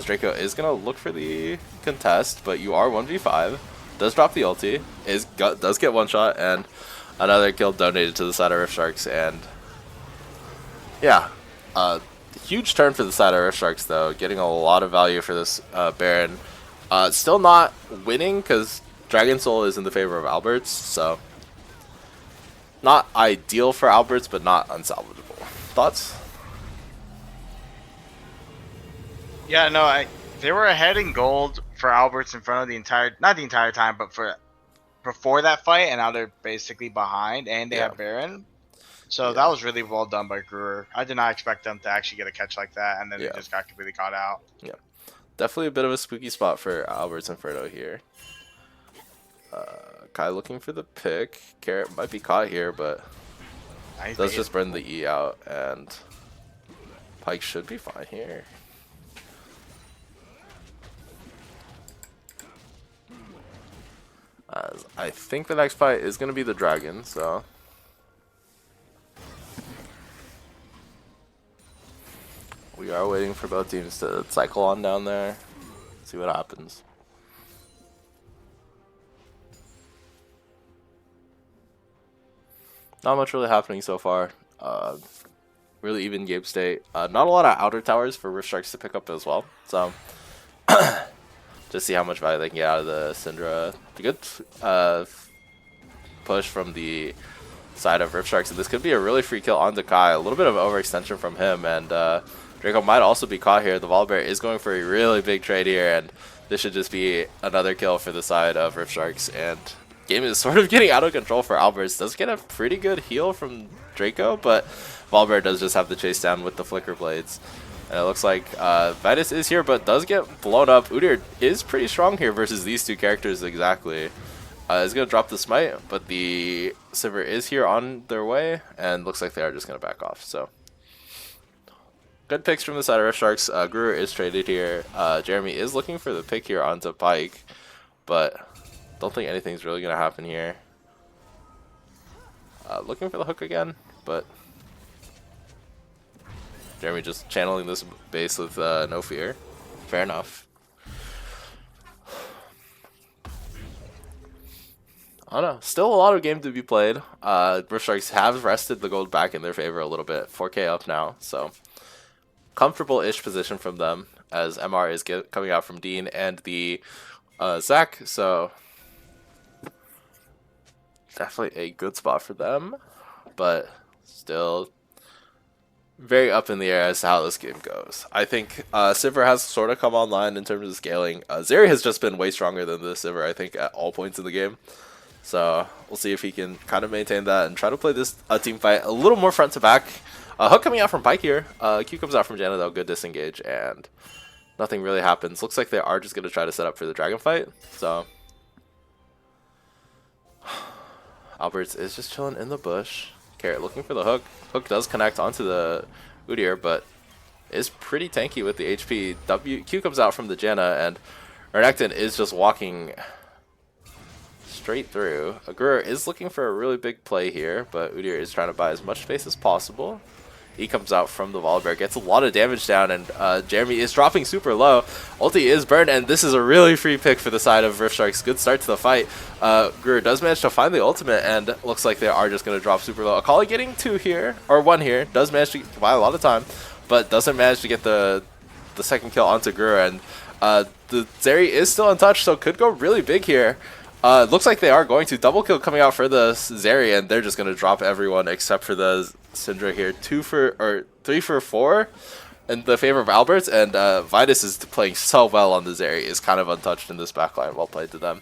Draco is going to look for the contest, but you are 1v5. Does drop the ulti, does get one shot, and another kill donated to the side of Rift Sharks. And yeah, huge turn for the side of Rift Sharks, though, getting a lot of value for this Baron. Still not winning because Dragon Soul is in the favor of Alberts, so not ideal for Alberts, but not unsalvageable. Thoughts? Yeah, no, they were ahead in gold for Alberts in front of not the entire time, but before that fight, and now they're basically behind, and they have Baron. So that was really well done by Gruer. I did not expect them to actually get a catch like that, and then they just got completely caught out. Yeah, definitely a bit of a spooky spot for Alberts Inferno here. Kai looking for the pick. Carrot might be caught here, but does just burn the E out, and Pyke should be fine here. I think the next fight is going to be the dragon, so we are waiting for both teams to cycle on down there, see what happens. Not much really happening so far. Really even game state. Not a lot of outer towers for Rift Sharks to pick up as well, so just see how much value they can get out of the Syndra. A good push from the side of Rift Sharks, and this could be a really free kill onto Kai. A little bit of overextension from him, and Draco might also be caught here. The Volibear is going for a really big trade here, and this should just be another kill for the side of Rift Sharks. And game is sort of getting out of control for Alberts. Does get a pretty good heal from Draco, but Volibear does just have the chase down with the Flicker Blades. And it looks like Vitus is here, but does get blown up. Udyr is pretty strong here versus these two characters exactly. Is going to drop the smite, but the Sivir is here on their way, and looks like they are just going to back off. So good picks from the side of Rift Sharks. Gruer is traded here. Jeremy is looking for the pick here onto Pyke, but don't think anything's really going to happen here. Looking for the hook again, but Jeremy just channeling this base with no fear. Fair enough. I don't know. Still a lot of game to be played. Rift Sharks have rested the gold back in their favor a little bit. 4K up now, so comfortable-ish position from them as MR is coming out from Dean and the Zac. So definitely a good spot for them, but still very up in the air as to how this game goes. I think Sivir has sort of come online in terms of scaling. Zeri has just been way stronger than the Sivir, I think, at all points in the game. So we'll see if he can kind of maintain that and try to play this team fight a little more front to back. Hook coming out from Pyke here. Q comes out from Janna though. Good disengage, and nothing really happens. Looks like they are just going to try to set up for the dragon fight. So Alberts is just chilling in the bush. Carrot looking for the hook. Hook does connect onto the Udyr, but is pretty tanky with the HP. Q comes out from the Janna, and Renekton is just walking straight through. Gruer is looking for a really big play here, but Udyr is trying to buy as much space as possible. He comes out from the Volibear, gets a lot of damage down, and Jeremy is dropping super low. Ulti is burned, and this is a really free pick for the side of Rift Sharks. Good start to the fight. Gruer does manage to find the ultimate, and looks like they are just going to drop super low. Akali getting 2 here, or 1 here, does manage to buy a lot of time, but doesn't manage to get the second kill onto Gruer, and the Zeri is still untouched, so could go really big here. Looks like they are going to double kill coming out for the Zeri, and they're just going to drop everyone except for the Syndra here. 3 for 4 in the favor of Alberts, and Vitus is playing so well on the Zeri, is kind of untouched in this backline. Well played to them.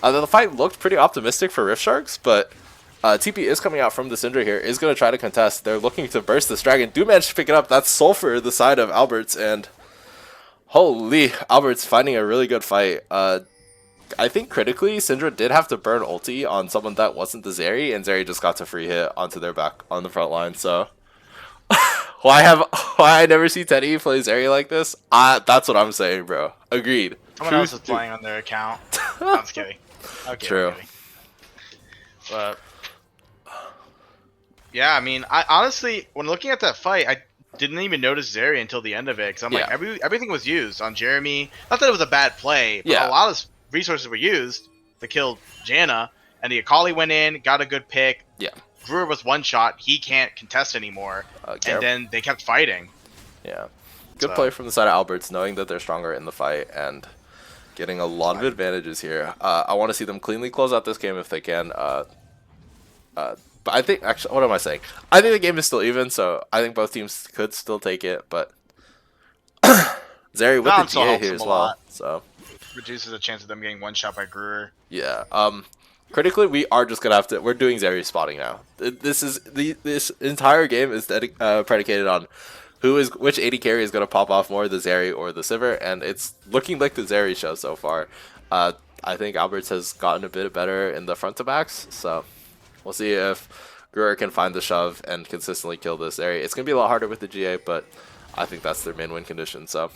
The fight looked pretty optimistic for Rift Sharks, but TP is coming out from the Syndra here, is going to try to contest. They're looking to burst this dragon. Do manage to pick it up. That's Sulfur, the side of Alberts, and holy, Alberts finding a really good fight. I think critically, Syndra did have to burn ulti on someone that wasn't the Zeri, and Zeri just got to free hit onto their back on the front line. So why I never see Teddy play Zeri like this? That's what I'm saying, bro. Agreed. Someone else is playing on their account. I'm just kidding. Okay, true. I'm kidding. But Yeah, I mean, I honestly, when looking at that fight, I didn't even notice Zeri until the end of it because I'm like, everything was used on Jeremy. Not that it was a bad play, but a lot of resources were used to kill Janna, and the Akali went in, got a good pick. Yeah. Brewer was one shot; he can't contest anymore, and then they kept fighting. Yeah, good play from the side of Alberts, knowing that they're stronger in the fight and getting a lot of advantages here. I want to see them cleanly close out this game if they can. But I think, actually, what am I saying? I think the game is still even, so I think both teams could still take it, but Zeri with the GA here as well, so reduces the chance of them getting one shot by Brewer. Yeah. Critically, we are just gonna have to. We're doing Zeri spotting now. This entire game is predicated on which AD carry is gonna pop off more, the Zeri or the Sivir, and it's looking like the Zeri show so far. I think Alberts has gotten a bit better in the front to backs, so we'll see if Brewer can find the shove and consistently kill this Zeri. It's gonna be a lot harder with the GA, but I think that's their main win condition. So.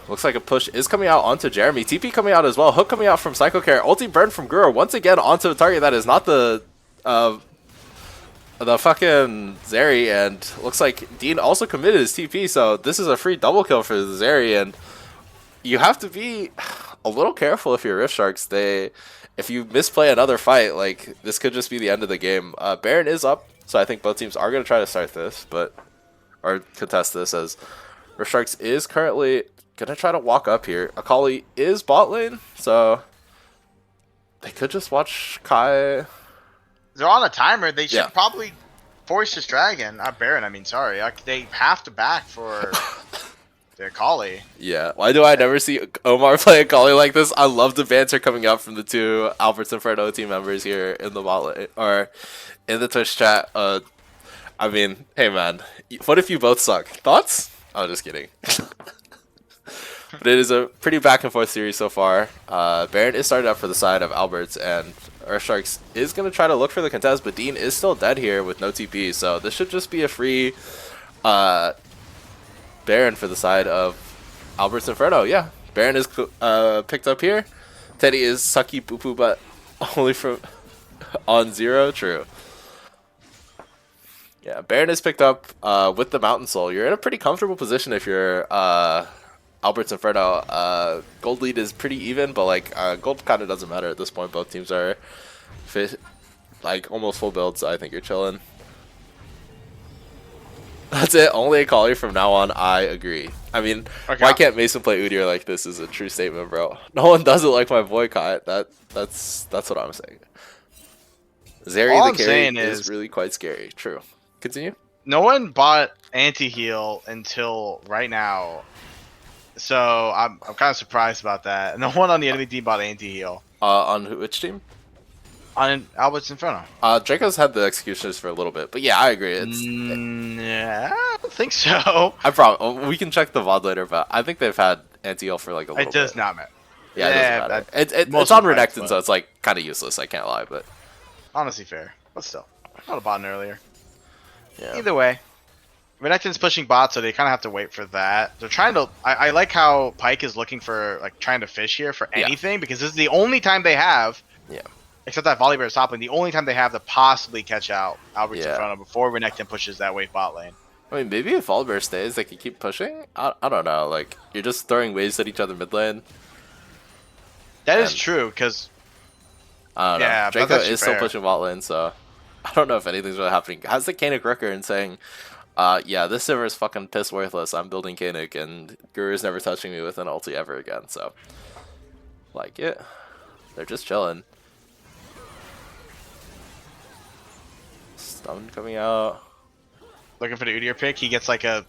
Looks like a push is coming out onto Jeremy. TP coming out as well. Hook coming out from Psycho Care. Ulti burn from Guru once again onto a target that is not the fucking Zeri, and looks like Dean also committed his TP, so this is a free double kill for the Zeri, and you have to be a little careful if you're Rift Sharks. If you misplay another fight, like, this could just be the end of the game. Baron is up, so I think both teams are going to try to start this, or contest this, as Rift Sharks is currently gonna try to walk up here. Akali is bot lane, so they could just watch Kai. They're on a timer. They should probably force this dragon. Not Baron, I mean, sorry. They have to back for the Akali. Yeah, why do I never see Omar play Akali like this? I love the banter coming out from the two Alberts Inferno team members here in the bot lane, or in the Twitch chat. I mean, hey man, what if you both suck? Thoughts? I'm just kidding. But it is a pretty back and forth series so far. Baron is started up for the side of Alberts, and Earthsharks is going to try to look for the contest, but Dean is still dead here with no TP, so this should just be a free Baron for the side of Alberts Inferno. Yeah, Baron is picked up here. Teddy is sucky poo poo, but only from on 0. True. Yeah, Baron is picked up with the Mountain Soul. You're in a pretty comfortable position if you're Alberts Inferno. Gold lead is pretty even, but like gold kind of doesn't matter at this point. Both teams are like almost full build, so I think you're chilling. That's it. Only a Akali from now on. I agree. I mean, why can't Mason play Udyr like this? Is a true statement, bro. No one does it like my boycott. That's what I'm saying. Zeri the carry is really quite scary. True. Continue. No one bought anti-heal until right now. So I'm kind of surprised about that. No one on the enemy team bought anti-heal. On which team? On Alberts Inferno. Draco's had the executioners for a little bit, but yeah, I agree. Yeah, I don't think so. We can check the VOD later, but I think they've had anti-heal for like a little bit. It does not matter. Yeah, it doesn't matter. It's on Renekton, so it's like kind of useless. I can't lie, but honestly fair. But still, I would have bought it earlier. Yeah. Either way. Renekton's pushing bot, so they kind of have to wait for that. They're trying to. I like how Pyke is looking for, like, trying to fish here for anything, because this is the only time they have. Yeah. Except that Volibear is toppling, the only time they have to possibly catch out Alberts Inferno before Renekton pushes that wave bot lane. I mean, maybe if Volibear stays, they could keep pushing. I don't know. Like, you're just throwing waves at each other mid lane. That is true, because. I don't know. Draco is still pushing bot lane, so I don't know if anything's really happening. How's the Kanik record saying? Yeah, this server is fucking piss worthless. I'm building Kanik, and Guru's never touching me with an ulti ever again, so. Like it. They're just chilling. Stun coming out. Looking for the Udyr pick. He gets like a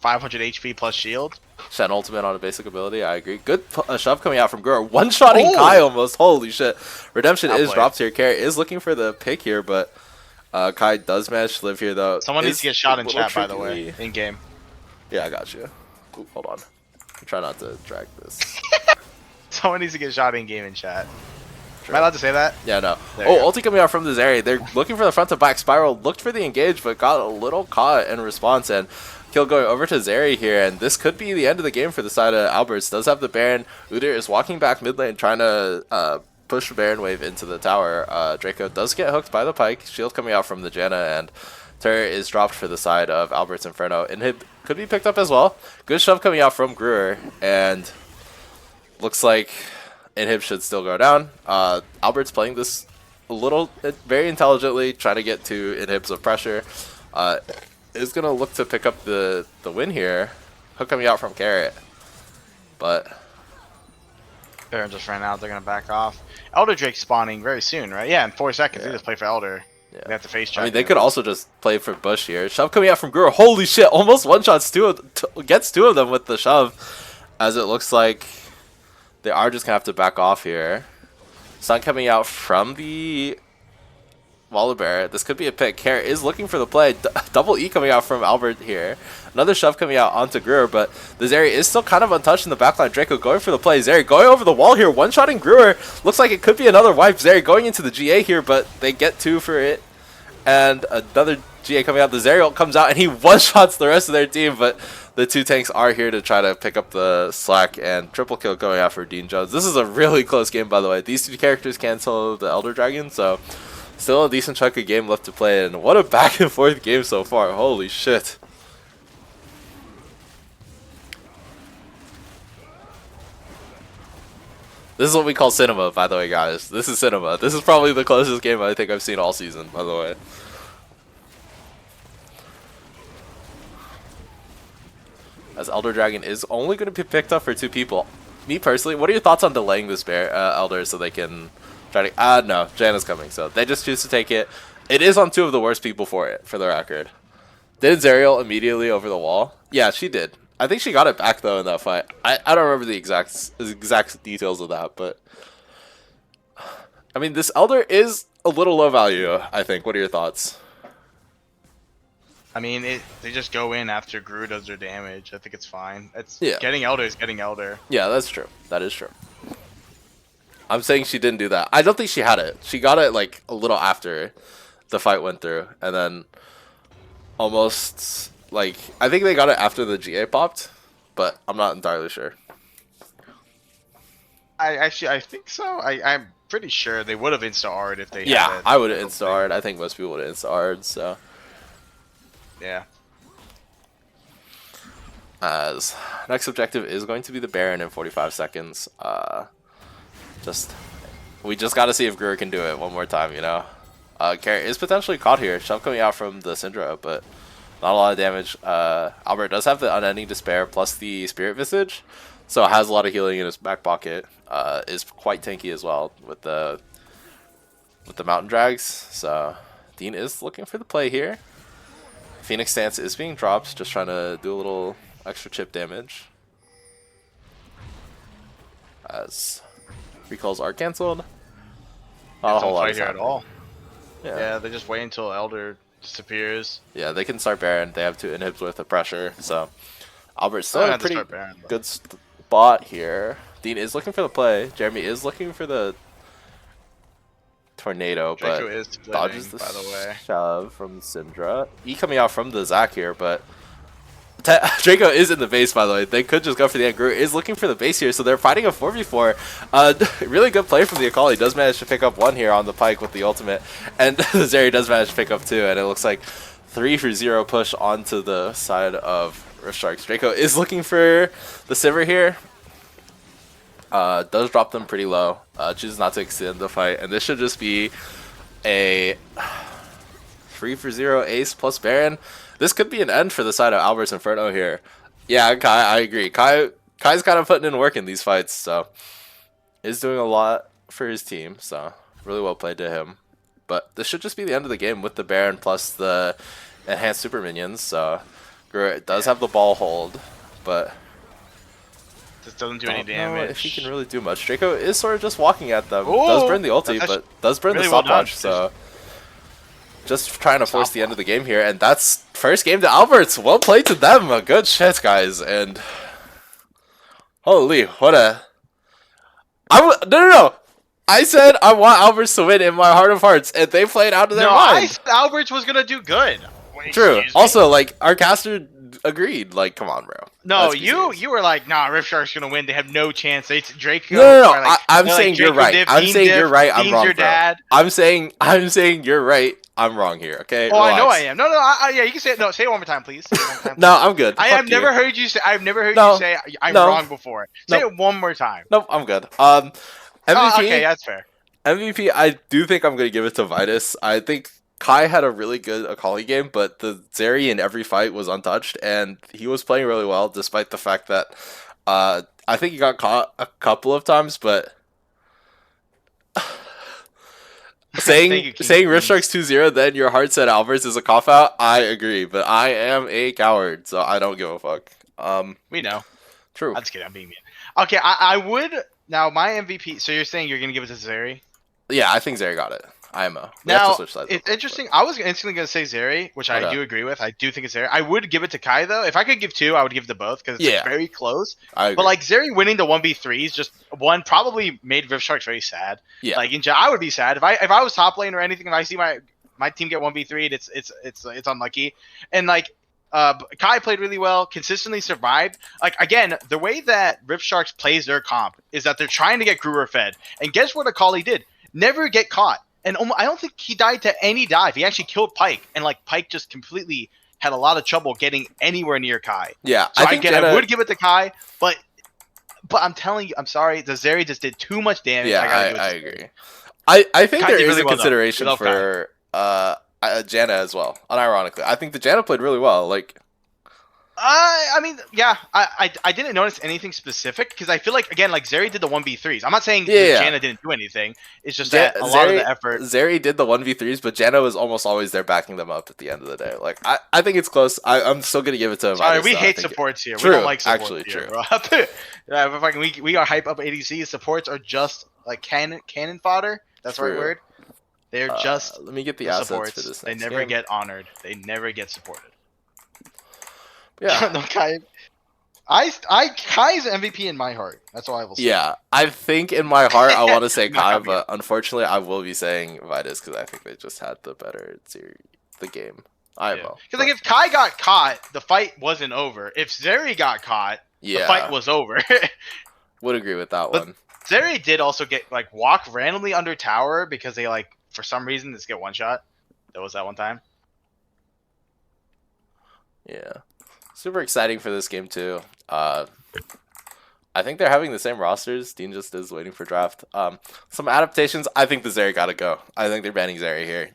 500 HP plus shield. Shen ultimate on a basic ability, I agree. Good shove coming out from Guru. One-shotting Kai almost. Holy shit. Redemption is dropped here. Carrot is looking for the pick here, but Kai does manage to live here, though. Someone needs to get shot in chat, by the way, in game. Yeah, I got you. Ooh, hold on. Try not to drag this. Someone needs to get shot in game in chat. Am I allowed to say that? Yeah, no. Ulti coming out from this area. They're looking for the front to back spiral. Looked for the engage, but got a little caught in response. And kill going over to Zeri here. And this could be the end of the game for the side of Alberts. Does have the Baron. Udyr is walking back mid lane, trying to push Baron Wave into the tower. Draco does get hooked by the Pike. Shield coming out from the Janna, and turret is dropped for the side of Albert's Inferno. Inhib could be picked up as well. Good shove coming out from Gruer, and looks like Inhib should still go down. Albert's playing this a little very intelligently, trying to get to Inhibs of pressure. Is going to look to pick up the win here. Hook coming out from Carrot. But Baron just ran out. They're going to back off. Elder Drake spawning very soon, right? Yeah, in 4 seconds. Yeah. They just play for Elder. Yeah. They have to face check. I mean, they could also just play for Bush here. Shove coming out from Gruer. Holy shit! Almost one-shots gets 2 of them with the shove. As it looks like they are just going to have to back off here. Sun coming out from the Volibear. This could be a pick. Carrot is looking for the play. Double E coming out from Albert here. Another shove coming out onto Gruer, but the Zeri is still kind of untouched in the backline. Draco going for the play. Zeri going over the wall here. One-shotting Gruer. Looks like it could be another wipe. Zeri going into the GA here, but they get 2 for it. And another GA coming out. The Zeri comes out, and he one-shots the rest of their team, but the 2 tanks are here to try to pick up the slack, and triple kill going out for Dean Jones. This is a really close game, by the way. These 2 characters cancel the Elder Dragon, so still a decent chunk of game left to play, and what a back and forth game so far. Holy shit. This is what we call cinema, by the way, guys. This is cinema. This is probably the closest game I think I've seen all season, by the way. As Elder Dragon is only going to be picked up for 2 people. Me personally, what are your thoughts on delaying this Elder so they can try to... no, Janna's coming, so they just choose to take it. It is on 2 of the worst people for it, for the record. Did Zerial immediately over the wall? Yeah, she did. I think she got it back, though, in that fight. I don't remember the exact details of that, but... I mean, this Elder is a little low value, I think. What are your thoughts? I mean, they just go in after Gru does their damage. I think it's fine. Yeah. Getting Elder is getting Elder. Yeah, that's true. That is true. I'm saying she didn't do that. I don't think she had it. She got it, like, a little after the fight went through. And then almost... Like, I think they got it after the GA popped, but I'm not entirely sure. I think so. I'm pretty sure they would have insta-R'd if they yeah, had it. I would have insta-R'd. I think most people would have insta-R'd, so. Yeah. As next objective is going to be the Baron in 45 seconds. We just got to see if Gruer can do it one more time, you know. Carrot is potentially caught here. Shove coming out from the Syndra, but not a lot of damage. Albert does have the Unending Despair plus the Spirit Visage, so has a lot of healing in his back pocket. Is quite tanky as well with the Mountain Drags. So Dean is looking for the play here. Phoenix Stance is being dropped, just trying to do a little extra chip damage. As recalls are cancelled. Not a whole lot here at all. Yeah, they just wait until Elder disappears. Yeah, they can start Baron. They have 2 inhibs with the pressure, so Albert's still in a pretty good spot here. Dean is looking for the play. Jeremy is looking for the tornado, Draco but is splitting, dodges the, by the way. Shove from Syndra. E coming out from the Zac here, but Draco is in the base, by the way. They could just go for the end. Gru is looking for the base here, so they're fighting a 4v4. Really good play from the Akali. Does manage to pick up 1 here on the Pike with the ultimate, and the Zeri does manage to pick up 2, and it looks like 3-for-0 push onto the side of Rift Sharks. Draco is looking for the Sivir here. Does drop them pretty low. Chooses not to extend the fight, and this should just be a 3-for-0 ace plus Baron. This could be an end for the side of Albert's Inferno here. Yeah, Kai, I agree. Kai's kind of putting in work in these fights, so is doing a lot for his team, so really well played to him. But this should just be the end of the game with the Baron plus the enhanced super minions, so Gruer does have the ball hold, but this doesn't do any damage. If he can really do much. Draco is sort of just walking at them. Ooh, does burn the ulti, but does burn really the stopwatch, so just trying to force the end of the game here, and that's first game to Alberts. Well played to them. Good shit, guys. And holy, what a... No. I said I want Alberts to win in my heart of hearts, and they played out of their mind. I said Alberts was gonna do good. True. Also, like, our caster agreed. Like, come on, bro. No, you were like, nah, Rift Shark's gonna win. They have no chance. Draco. No. Like, I'm saying you're right. I'm saying you're right. I'm wrong, your bro. dad. I'm saying you're right. I'm wrong here. Okay. Oh, Relax. I know I am. No. Yeah, you can say it. No, say it one more time, please. No, I'm good. I have never heard you say. I've never heard you say I'm wrong before. Say it one more time. Nope, I'm good. MVP. Okay, that's fair. MVP. I do think I'm gonna give it to Vitus. I think Kai had a really good Akali game, but the Zeri in every fight was untouched, and he was playing really well, despite the fact that I think he got caught a couple of times, but saying Rift Sharks 2-0, then your heart said Alvarez is a cop out. I agree, but I am a coward, so I don't give a fuck. We know. True. I'm just kidding. I'm being mean. Okay, I would now my MVP. So you're saying you're gonna give it to Zeri? Yeah, I think Zeri got it. IMO. Now, it's interesting. I was instantly going to say Zeri, which I do agree with. I do think it's Zeri. I would give it to Kai, though. If I could give two, I would give to both because it's very close. But, like, Zeri winning the 1v3s, just one probably made Rift Sharks very sad. Yeah. Like, I would be sad. If I was top lane or anything, if I see my team get 1v3'd, it's unlucky. And, like, Kai played really well, consistently survived. Like, again, the way that Rift Sharks plays their comp is that they're trying to get Gruber fed. And guess what Akali did? Never get caught. And I don't think he died to any dive. He actually killed Pyke, and like Pyke just completely had a lot of trouble getting anywhere near Kai. Yeah, so I would give it to Kai, but I'm telling you, I'm sorry, the Zeri just did too much damage. Yeah, I agree. I think there is a consideration for Janna as well. Unironically, I think the Janna played really well. Like, I mean, yeah, I didn't notice anything specific because I feel like, again, like Zeri did the 1v3s. I'm not saying Janna didn't do anything. It's just that a lot of the effort. Zeri did the 1v3s, but Janna was almost always there backing them up at the end of the day. Like, I think it's close. I'm still going to give it to him. Sorry, we hate supports here. True, we don't like supports actually, here, true. Bro. Yeah, we got hype up ADC. Supports are just like cannon fodder. That's the right word. They're just let me get the assets supports. For this they never get honored. They never get supported. Yeah. No, Kai's MVP in my heart. That's all I will say. Yeah, I think in my heart I want to say Kai, but unfortunately I will be saying Vitus because I think they just had the better series, the game. I will. Because like if Kai got caught, the fight wasn't over. If Zeri got caught, the fight was over. Would agree with that one. Zeri did also get like walk randomly under tower because they like for some reason just get one shot. That was that one time. Yeah. Super exciting for this game too. I think they're having the same rosters. Dean just is waiting for draft. Some adaptations. I think the Zeri gotta go. I think they're banning Zeri here.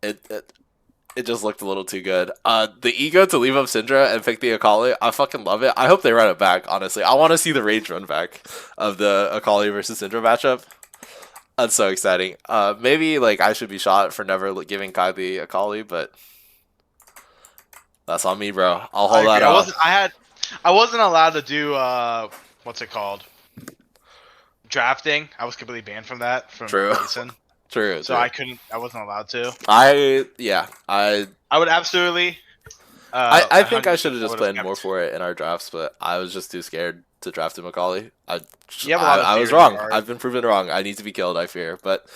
It just looked a little too good. The ego to leave up Syndra and pick the Akali, I fucking love it. I hope they run it back, honestly. I want to see the rage run back of the Akali versus Syndra matchup. That's so exciting. Maybe like I should be shot for never giving Kai the Akali, but that's on me, bro. I'll hold that out. I wasn't allowed to do what's it called? Drafting. I was completely banned from that from Jason. True. So I wasn't allowed to. I would absolutely. I think I should have just planned more for it in our drafts, but I was just too scared to draft him Akali. I was wrong. I've been proven wrong. I need to be killed, I fear. But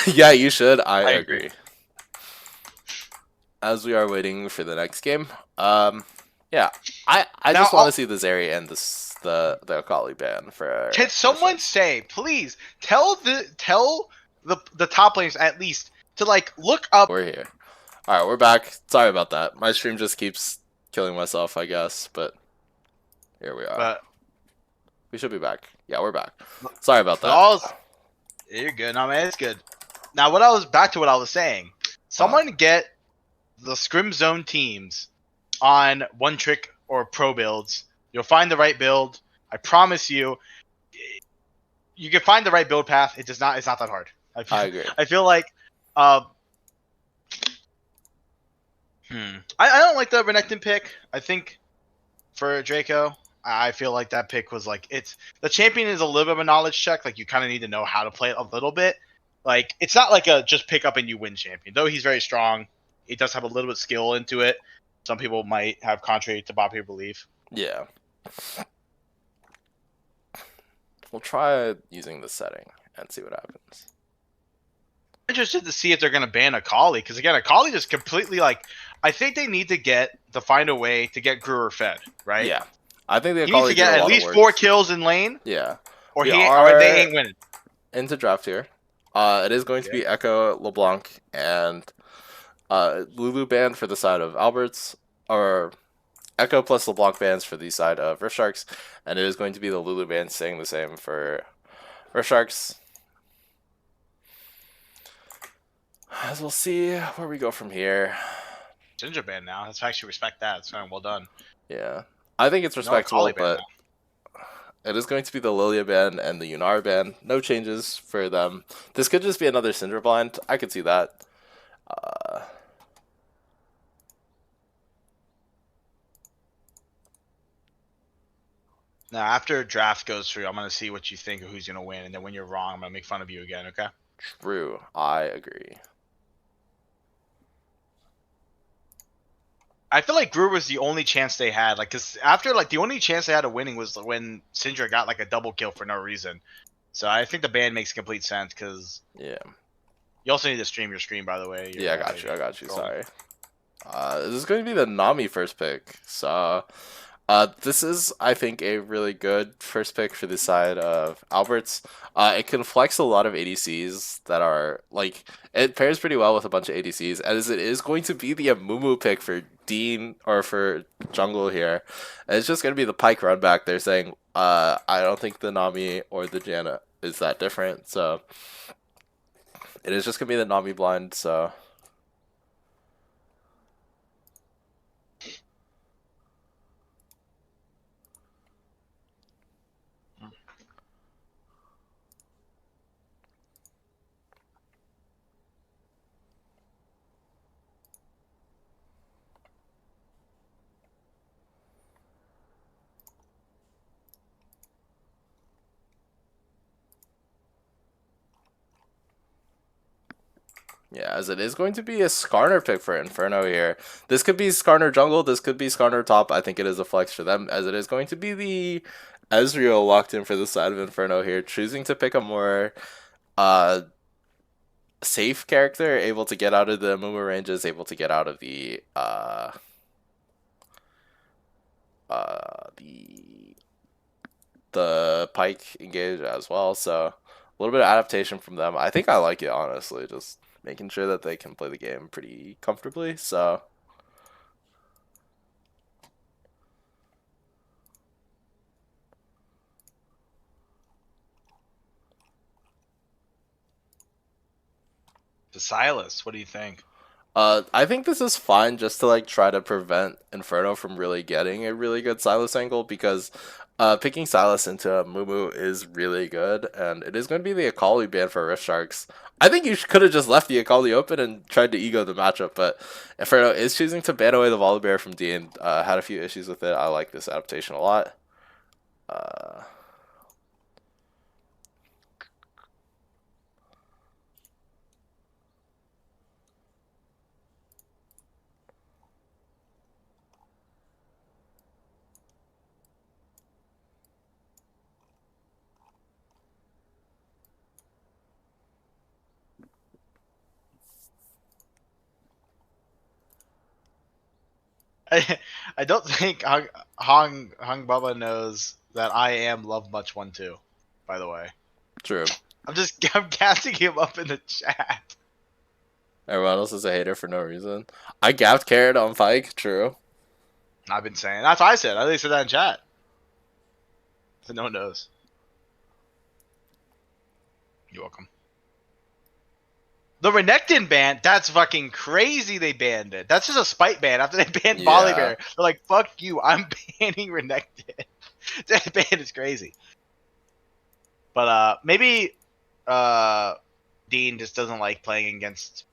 yeah, you should. I agree. As we are waiting for the next game, yeah, I just want to see the Zeri and the Akali ban for. Can someone say, please tell the top laners at least to like look up. We're here. All right, we're back. Sorry about that. My stream just keeps killing myself, I guess, but here we are. But we should be back. Yeah, we're back. Sorry about that. You're good. No, man, it's good. Now, back to what I was saying. Someone get the Scrim Zone teams on one trick or pro builds. You'll find the right build. I promise you. You can find the right build path. It's not that hard. I agree. I feel like I don't like the Renekton pick. I think for Draco, I feel like that pick was like the champion is a little bit of a knowledge check. Like you kind of need to know how to play it a little bit. Like it's not like a just pick up and you win champion. Though he's very strong, he does have a little bit of skill into it. Some people might have contrary to popular belief. Yeah. We'll try using the setting and see what happens. Interested to see if they're going to ban Akali because again Akali just completely like I think they need to find a way to get Brewer fed, right? Yeah. I think the He needs to get at least 4 kills in lane. Yeah. Or they ain't winning. Into draft here. It is going to be Echo, LeBlanc, and Lulu band for the side of Alberts, or Echo plus LeBlanc bands for the side of Rift Sharks, and it is going to be the Lulu band staying the same for Rift Sharks. As we'll see where we go from here. Ginger band now. Let's actually respect that. It's fine. Well done. Yeah. I think it's respectable, but it is going to be the Lilia band and the Yunara band. No changes for them. This could just be another Cinder blind. I could see that. Now, after draft goes through, I'm going to see what you think of who's going to win. And then when you're wrong, I'm going to make fun of you again, okay? True. I agree. I feel like Brewer was the only chance they had. Like, because after, like, the only chance they had of winning was when Syndra got, like, a double kill for no reason. So I think the ban makes complete sense because... Yeah. You also need to stream your screen, by the way. Yeah, I got you. Sorry. This is going to be the Nami first pick. So... this is, I think, a really good first pick for the side of Alberts. It can flex a lot of ADCs that are, like, it pairs pretty well with a bunch of ADCs, as it is going to be the Amumu pick for Dean, or for jungle here. And it's just going to be the Pyke run back. They're saying, I don't think the Nami or the Janna is that different, so it is just going to be the Nami blind, so... Yeah, as it is going to be a Skarner pick for Inferno here. This could be Skarner jungle, this could be Skarner top. I think it is a flex for them, as it is going to be the Ezreal locked in for the side of Inferno here, choosing to pick a more safe character, able to get out of the Mumu ranges, able to get out of the Pyke engage as well. So a little bit of adaptation from them. I think I like it, honestly, just making sure that they can play the game pretty comfortably. So The Silas, what do you think? I think this is fine just to like try to prevent Inferno from really getting a really good Silas angle, because picking Silas into Mumu is really good, and it is going to be the Akali ban for Rift Sharks. I think you could have just left the Akali open and tried to ego the matchup, but Inferno is choosing to ban away the Volibear from Dean. Had a few issues with it. I like this adaptation a lot. I don't think Hong Bubba knows that I am Love Much 1-2, by the way. True. I'm casting him up in the chat. Everyone else is a hater for no reason. I gapped Carrot on Pyke, true. I've been saying. That's what I said. I think said that in chat. So no one knows. You're welcome. The Renekton ban, that's fucking crazy they banned it. That's just a spite ban after they banned Volibear. They're like, fuck you, I'm banning Renekton. That ban is crazy. But maybe Dean just doesn't like playing against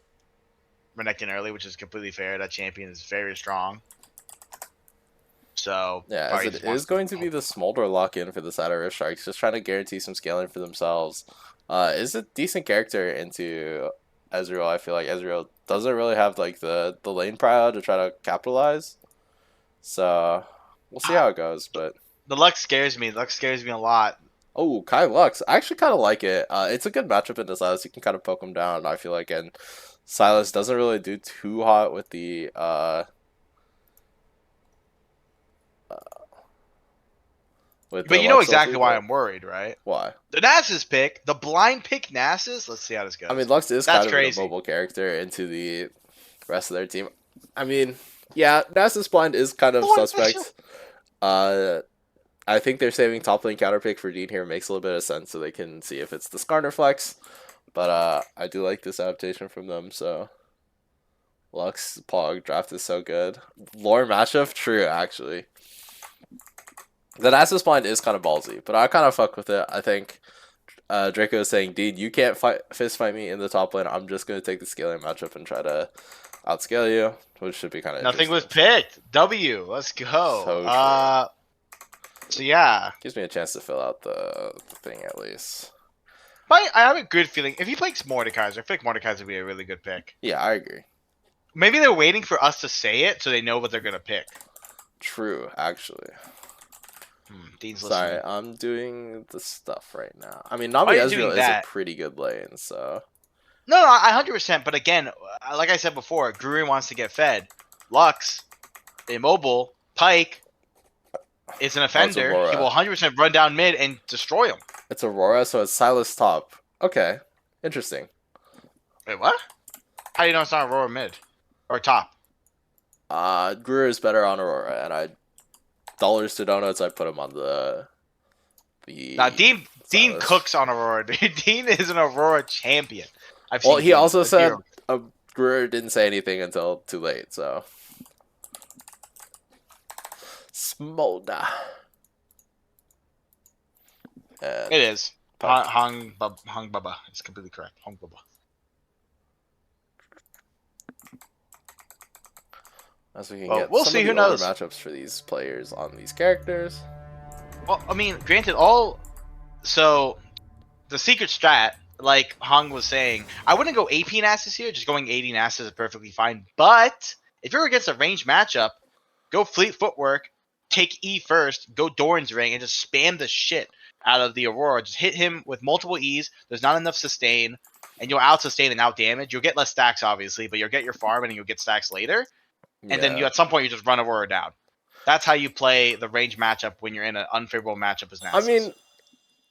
Renekton early, which is completely fair. That champion is very strong. So yeah, as it is going to be the Smolder lock-in for the side of Rift Sharks, just trying to guarantee some scaling for themselves. Is a decent character into Ezreal. I feel like Ezreal doesn't really have like the lane prio to try to capitalize. So we'll see how it goes. But the Lux scares me. Lux scares me a lot. Oh, Kai Lux. I actually kind of like it. It's a good matchup in this house. You can kind of poke him down, I feel like, and Silas doesn't really do too hot with the But you know Lux exactly ulti, why but I'm worried, right? why? The Nasus pick, the blind pick Nasus. Let's see how this goes. I mean, Lux is That's kind of an crazy. immobile character into the rest of their team. I mean, yeah, Nasus blind is kind of suspect. I think they're saving top lane counter pick for Dean here. Makes a little bit of sense so they can see if it's the Skarner flex. But I do like this adaptation from them, so Lux Pog draft is so good. Lore matchup, true actually. The Nasus blind is kind of ballsy, but I kind of fuck with it. I think Draco is saying, Dean, you can't fist fight me in the top lane. I'm just gonna take the scaling matchup and try to outscale you, which should be kind of nothing was picked. W, let's go. So yeah, gives me a chance to fill out the thing at least. But I have a good feeling if he picks Mordekaiser, I think Mordekaiser would be a really good pick. Yeah, I agree. Maybe they're waiting for us to say it so they know what they're gonna pick. True, actually. Dean's Sorry, listening. I'm doing the stuff right now. I mean, Nami Ezreal is a pretty good lane, so. No, I 100%. But again, like I said before, Grury wants to get fed. Lux, immobile, Pike is an offender. He will 100% run down mid and destroy him. It's Aurora, so it's Silas top. Okay, interesting. Wait, what? How do you know it's not Aurora mid or top? Gruer is better on Aurora, and dollars to donuts, I put him on the. Now Dean cooks on Aurora. Dean is an Aurora champion. Well, he also said Gruer didn't say anything until too late, so. Smolder. It is. Hung Baba. It's completely correct. Hung Baba. As we can get we'll see who knows matchups for these players on these characters. Well, I mean, granted, so the secret strat, like Hung was saying, I wouldn't go AP Nasus here. Just going 80 Nasus is perfectly fine. But if you're against a ranged matchup, go Fleet Footwork, take E first, go Doran's Ring, and just spam the shit out of the Aurora. Just hit him with multiple E's. There's not enough sustain, and you'll out sustain and out damage. You'll get less stacks, obviously, but you'll get your farm and you'll get stacks later. And then at some point you just run Aurora down. That's how you play the range matchup when you're in an unfavorable matchup as Nasus. I mean,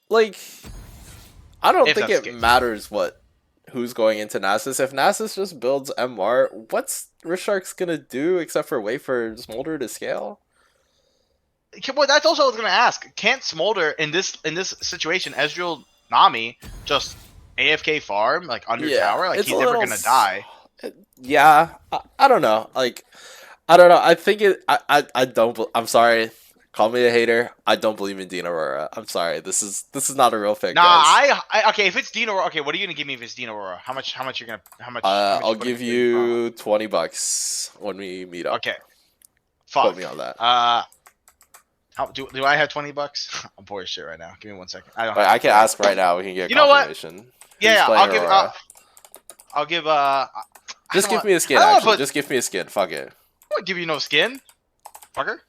like, I don't think it matters who's going into Nasus. If Nasus just builds MR, what's Rishark's gonna do except for wait for Smolder to scale? Well, that's also what I was gonna ask. Can't Smolder in this situation, Ezreal Nami, just AFK farm like under tower? Like he's never gonna die. Yeah, I don't know. Like, I don't know. I think I don't. I'm sorry. Call me a hater. I don't believe in Dean Aurora. I'm sorry. This is not a real pick. Nah, okay. If it's Dean Aurora, okay. What are you gonna give me if it's Dean Aurora? How much you're gonna? How much? I'll give you $20 when we meet up. Okay. Fuck. Quote me on that. Do I have $20? I'm poor as shit right now. Give me 1 second. I can ask right now. We can get confirmation. You know what? Yeah, I'll give. Just give me a skin. Actually, just give me a skin. Fuck it. I won't give you no skin, fucker.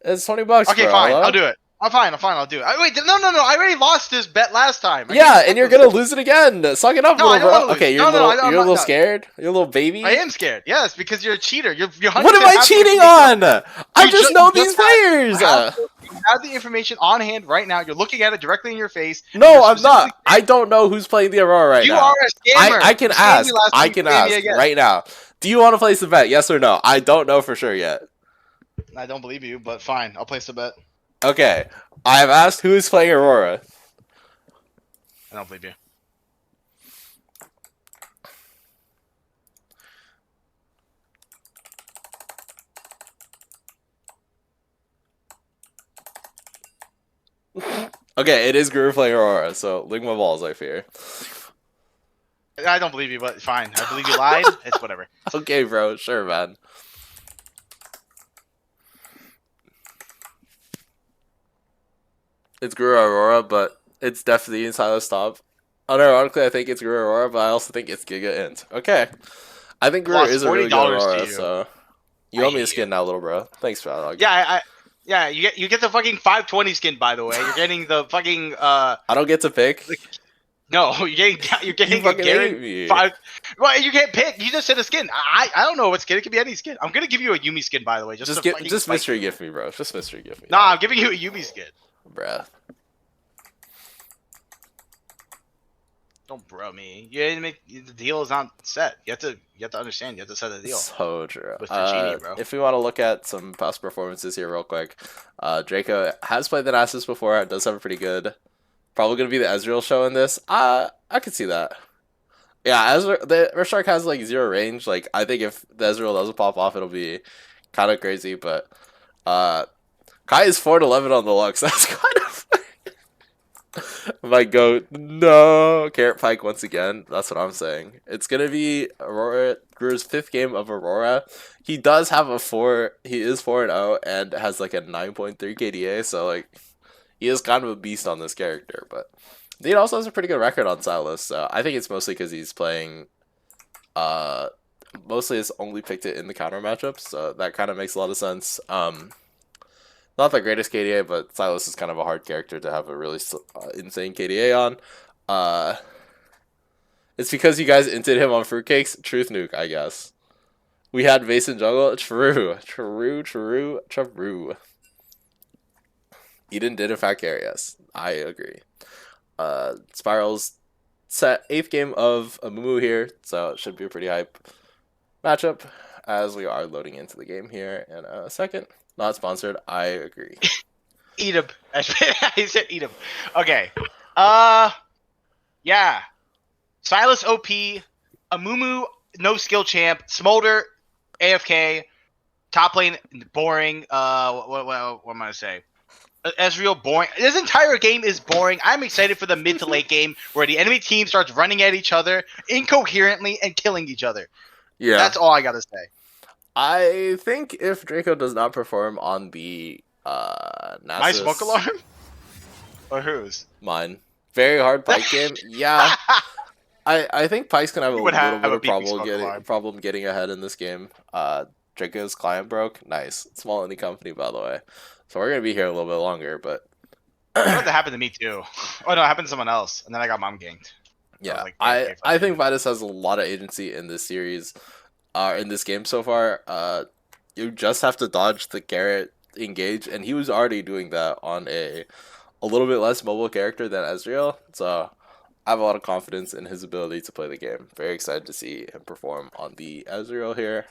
It's $20. Okay, bro. Fine. I'll do it. I'm fine. I'll do it. Wait, no. I already lost this bet last time. And you're gonna lose it again. Suck it up, little bro. Okay, you're a little scared. You're a little baby. I am scared. Yes, because you're a cheater. You're what am I cheating on? I just know these players. You have the information on hand right now. You're looking at it directly in your face. No, I'm not. I don't know who's playing the Aurora right now. You are a scammer. I can ask. I can ask right now. Do you want to place the bet? Yes or no? I don't know for sure yet. I don't believe you, but fine. I'll place the bet. Okay. I have asked who is playing Aurora. I don't believe you. Okay, it is Guru playing Aurora, so lick my balls, I fear. I don't believe you, but fine. I believe you lied. It's whatever. Okay, bro. Sure, man. It's Guru Aurora, but it's definitely in Silas top. Unironically, I think it's Guru Aurora, but I also think it's Giga Int. Okay. I think Guru is a really good Aurora, so... You owe me a skin now, little bro. Thanks for that. Yeah, you get the fucking 520 skin, by the way. You're getting the fucking... I don't get to pick? No, you're getting You fucking hate me. Well, you can't pick. You just said a skin. I don't know what skin. It could be any skin. I'm gonna give you a Yumi skin, by the way. Just mystery gift me, bro. Just mystery gift me. Nah, I'm giving you a Yumi skin. Bruh. Don't bro me. You didn't make the deal is not set. You have to understand. You have to set the deal. So true. With the genie, bro. If we want to look at some past performances here real quick, Draco has played the Nasus before. Does have a pretty good. Probably gonna be the Ezreal show in this. I could see that. Yeah, the Urshark has like 0 range. Like I think if the Ezreal doesn't pop off, it'll be kind of crazy. But Kai is 4-11 on the Lux. That's kind of my goat. No, Carrot Pike once again. That's what I'm saying. It's gonna be Aurora Gru's 5th game of Aurora. He does have a 4. He is 4-0 and has like a 9.3 KDA. So like he is kind of a beast on this character. But he also has a pretty good record on Silas. So I think it's mostly because he's playing. Mostly it's only picked it in the counter matchups. So that kind of makes a lot of sense. Not the greatest KDA, but Silas is kind of a hard character to have a really insane KDA on. It's because you guys inted him on fruitcakes. Truth nuke, I guess. We had Vase in jungle. True. Eden did in fact carry us. I agree. Spiral's set 8th game of Amumu here, so it should be a pretty hype matchup as we are loading into the game here in a second. Not sponsored. I agree. Eat him. He said eat him. Okay. Yeah. Silas OP. Amumu no skill champ. Smolder AFK. Top lane boring. What am I gonna say? Ezreal boring. This entire game is boring. I'm excited for the mid to late game where the enemy team starts running at each other incoherently and killing each other. Yeah. That's all I gotta say. I think if Draco does not perform on the Nasus, my smoke alarm? Or whose? Mine. Very hard Pike game. Yeah. I think Pike's gonna have a little bit of problem getting ahead in this game. Draco's client broke. Nice. Small indie company, by the way. So we're gonna be here a little bit longer, but that happened to me too. Oh no, it happened to someone else, and then I got mom ganked. Yeah, I think Vitus has a lot of agency in this series. In this game so far, you just have to dodge the Garrett engage, and he was already doing that on a little bit less mobile character than Ezreal. So I have a lot of confidence in his ability to play the game. Very excited to see him perform on the Ezreal here.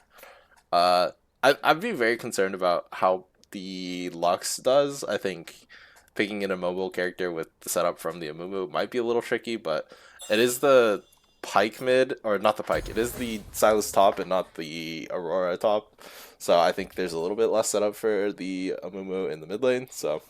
I'd be very concerned about how the Lux does. I think picking in a mobile character with the setup from the Amumu might be a little tricky, but it is the Pike mid, or not the Pike, it is the Silas top and not the Aurora top, so I think there's a little bit less setup for the Amumu in the mid lane, so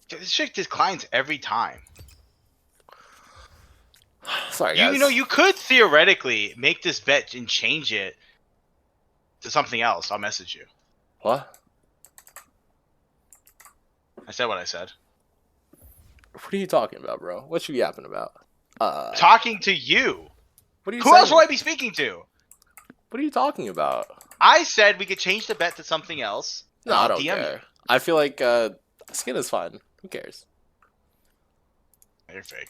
this shit declines every time. Sorry, guys. You know, you could theoretically make this bet and change it to something else. I'll message you. What? I said what I said. What are you talking about, bro? What you yapping about? Talking to you. What are you Who else will I be speaking to? What are you talking about? I said we could change the bet to something else. No, I don't care. I feel like skin is fine. Who cares? You're fake.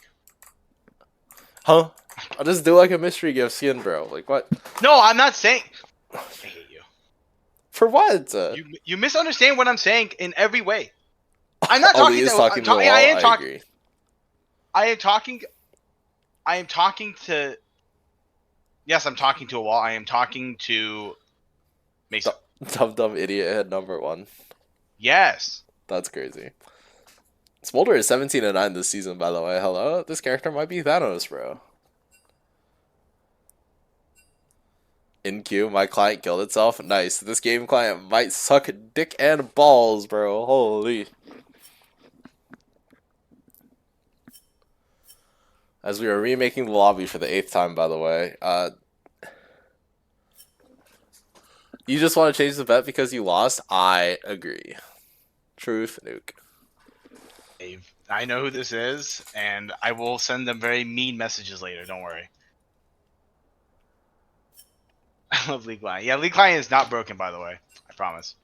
Huh? I'll just do like a mystery gift skin, bro. Like what? No, I'm not saying. I hate you. For what? You misunderstand what I'm saying in every way. I'm not talking. I am talking to. Yes, I'm talking to a wall. I am talking to. Mason. Dumb idiot head number 1. Yes. That's crazy. Smolder is 17-9 this season, by the way. Hello? This character might be Thanos, bro. In queue, my client killed itself. Nice. This game client might suck dick and balls, bro. Holy. As we are remaking the lobby for the 8th time, by the way. You just want to change the bet because you lost? I agree. Truth nuke. I know who this is, and I will send them very mean messages later. Don't worry. I love League Lion. Yeah, League Lion is not broken, by the way. I promise.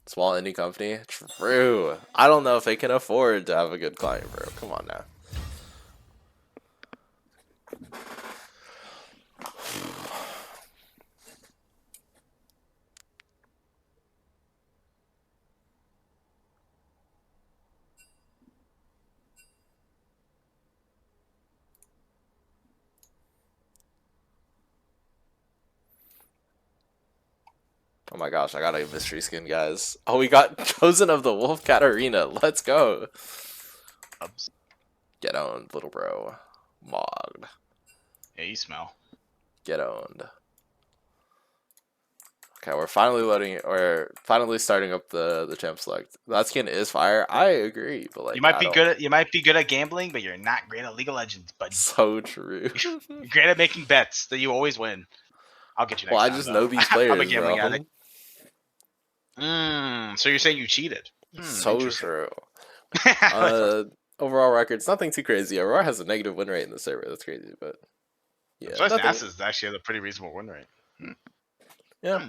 Small indie company? True. I don't know if they can afford to have a good client, bro. Come on now. Oh my gosh, I got a mystery skin, guys. Oh, we got Chosen of the Wolf Katarina. Let's go. Get owned, little bro. Mogged. Yeah, you smell. Get owned. Okay, we're finally starting up the champ select. That skin is fire. I agree, but like you might be good at gambling, but you're not great at League of Legends, bud. So true. You're great at making bets that you always win. I'll get you next time. Well, I just know these players, I'm a gambling bro. addict. So you're saying you cheated? So true. Overall records, nothing too crazy. Aurora has a negative win rate in the server. That's crazy, but yeah. So NASA's actually a pretty reasonable win rate. Yeah.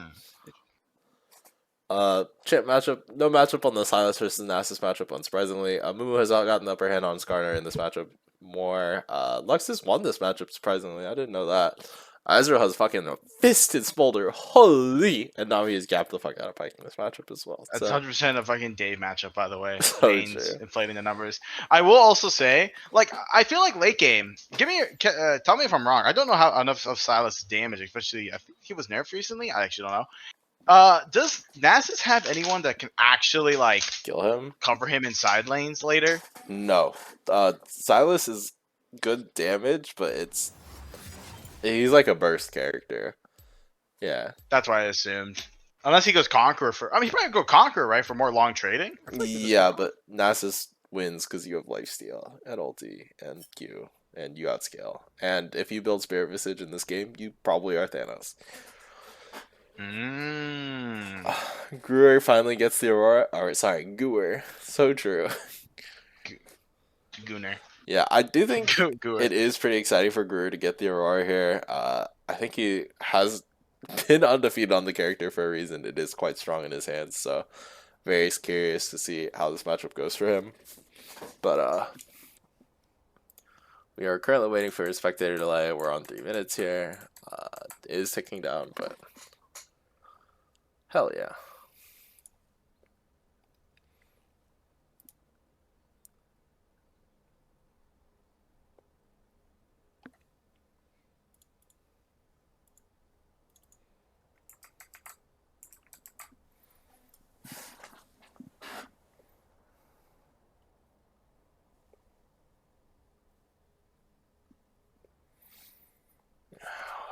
Chip matchup. No matchup on the Silas versus Nasus matchup, unsurprisingly. Mumu has gotten the upper hand on Skarner in this matchup more. Lux has won this matchup, surprisingly. I didn't know that. Ezreal has fucking fisted Smolder. Holy! And now he has gapped the fuck out of Pyke in this matchup as well. That's 100% a fucking Dave matchup, by the way. So inflating the numbers. I will also say, like, I feel like late game. Tell me if I'm wrong. I don't know how enough of Silas' damage, especially I think he was nerfed recently. I actually don't know. Does Nasus have anyone that can actually like kill him, cover him in side lanes later? No. Silas is good damage, but he's like a burst character. Yeah. That's what I assumed. Unless he goes Conqueror he probably go Conqueror, right, for more long trading? Yeah, but Nasus wins because you have lifesteal and ulti and Q and you outscale. And if you build Spirit Visage in this game, you probably are Thanos. Gruer finally gets the Aurora. Guer. So true. Gunner. Yeah, I do think it is pretty exciting for Gruer to get the Aurora here. I think he has been undefeated on the character for a reason. It is quite strong in his hands, so very curious to see how this matchup goes for him. But we are currently waiting for a spectator delay. We're on 3 minutes here. It is ticking down, but hell yeah.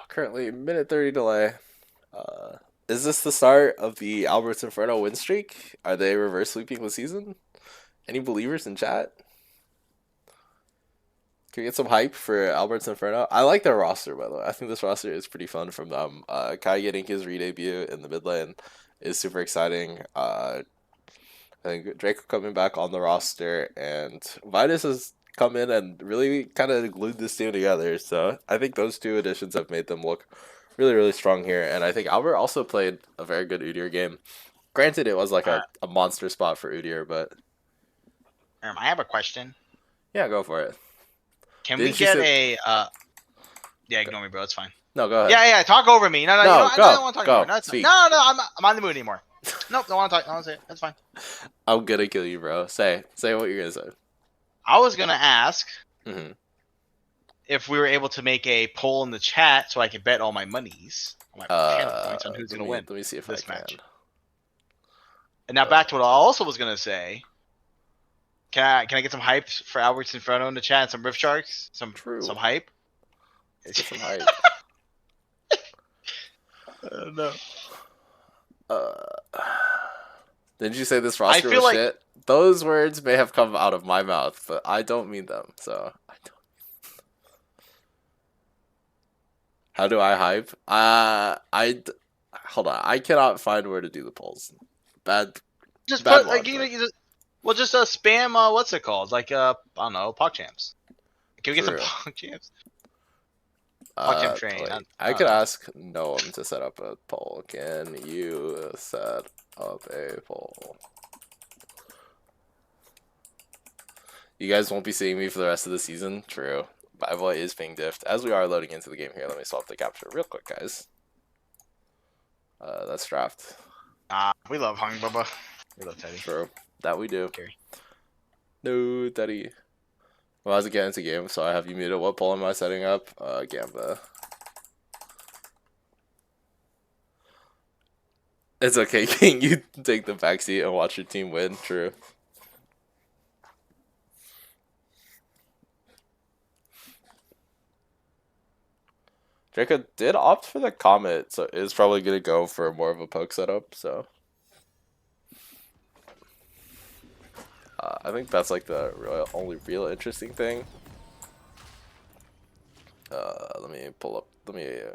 Currently, minute 30 delay. Is this the start of the Albert's Inferno win streak? Are they reverse sweeping the season? Any believers in chat? Can we get some hype for Albert's Inferno? I like their roster, by the way. I think this roster is pretty fun from them. Kai getting his re-debut in the mid lane is super exciting. I think Draco coming back on the roster, and Vitus has come in and really kind of glued this team together. So I think those two additions have made them look really, really strong here. And I think Albert also played a very good Udyr game. Granted, it was like a monster spot for Udyr, but... I have a question. Yeah, go for it. Can we get a... Yeah, ignore me, bro. It's fine. No, go ahead. Yeah, talk over me. No, go, I don't want to talk anymore. No, I'm on the mood anymore. Nope, don't want to talk. I want to say it. That's fine. I'm gonna kill you, bro. Say what you're gonna say. I was gonna ask if we were able to make a poll in the chat so I could bet all my monies, all my channel points on who's gonna win. Let me see if this I can. match. And now back to what I also was gonna say. Can I get some hype for Albert's Inferno in the chat? Some Rift Sharks, some hype. Some hype. No. Didn't you say this roster was shit? Those words may have come out of my mouth, but I don't mean them. So I don't. How do I hype? Hold on. I cannot find where to do the polls. Bad. Just bad put like just spam. What's it called? Like I don't know, PogChamps. Can we get some PogChamps? Train. I could ask Noam to set up a poll. Can you set up a poll? You guys won't be seeing me for the rest of the season. True. Bible is being diffed. As we are loading into the game here, let me swap the capture real quick, guys. That's draft. We love Hung Bubba. We love Teddy. True. That we do. Okay. No, Teddy. Well, as I get into game, so I have you muted. What poll am I setting up? Gamba. It's okay, King. You take the backseat and watch your team win. True. Draco did opt for the Comet, so is probably going to go for more of a poke setup, so. I think that's like the only real interesting thing. Let me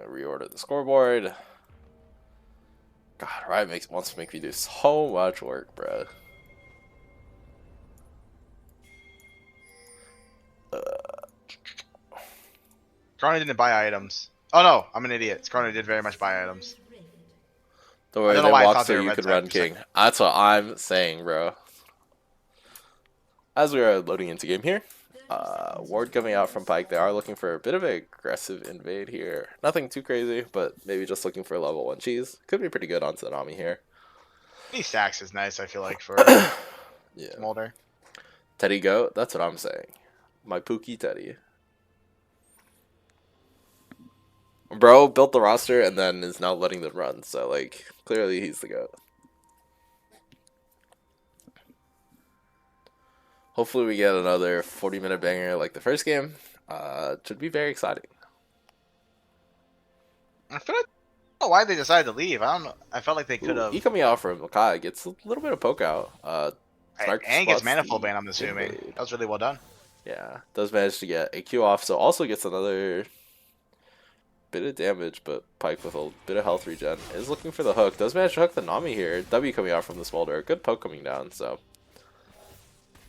reorder the scoreboard. God, Riot wants to make me do so much work, bro. Skarner didn't buy items. Oh no, I'm an idiot. Skarner did very much buy items. Don't worry, they walk so you can run King. That's what I'm saying, bro. As we are loading into game here, Ward coming out from Pyke. They are looking for a bit of an aggressive invade here. Nothing too crazy, but maybe just looking for a level 1 cheese. Could be pretty good onto the Nami here. These stacks is nice, I feel like, for yeah. Smolder. Teddy goat, that's what I'm saying. My Pookie Teddy. Bro built the roster and then is now letting them run, so like clearly he's the goat. Hopefully we get another 40-minute banger like the first game. Should be very exciting. I feel like I don't know why they decided to leave. I don't know. I felt like they could have. He coming out from Makai gets a little bit of poke out. And gets Manifold Bane, I'm assuming. That was really well done. Yeah, does manage to get a Q off, so also gets another bit of damage, but Pyke with a bit of health regen is looking for the hook. Does manage to hook the Nami here. W coming out from the Smolder. Good poke coming down, so.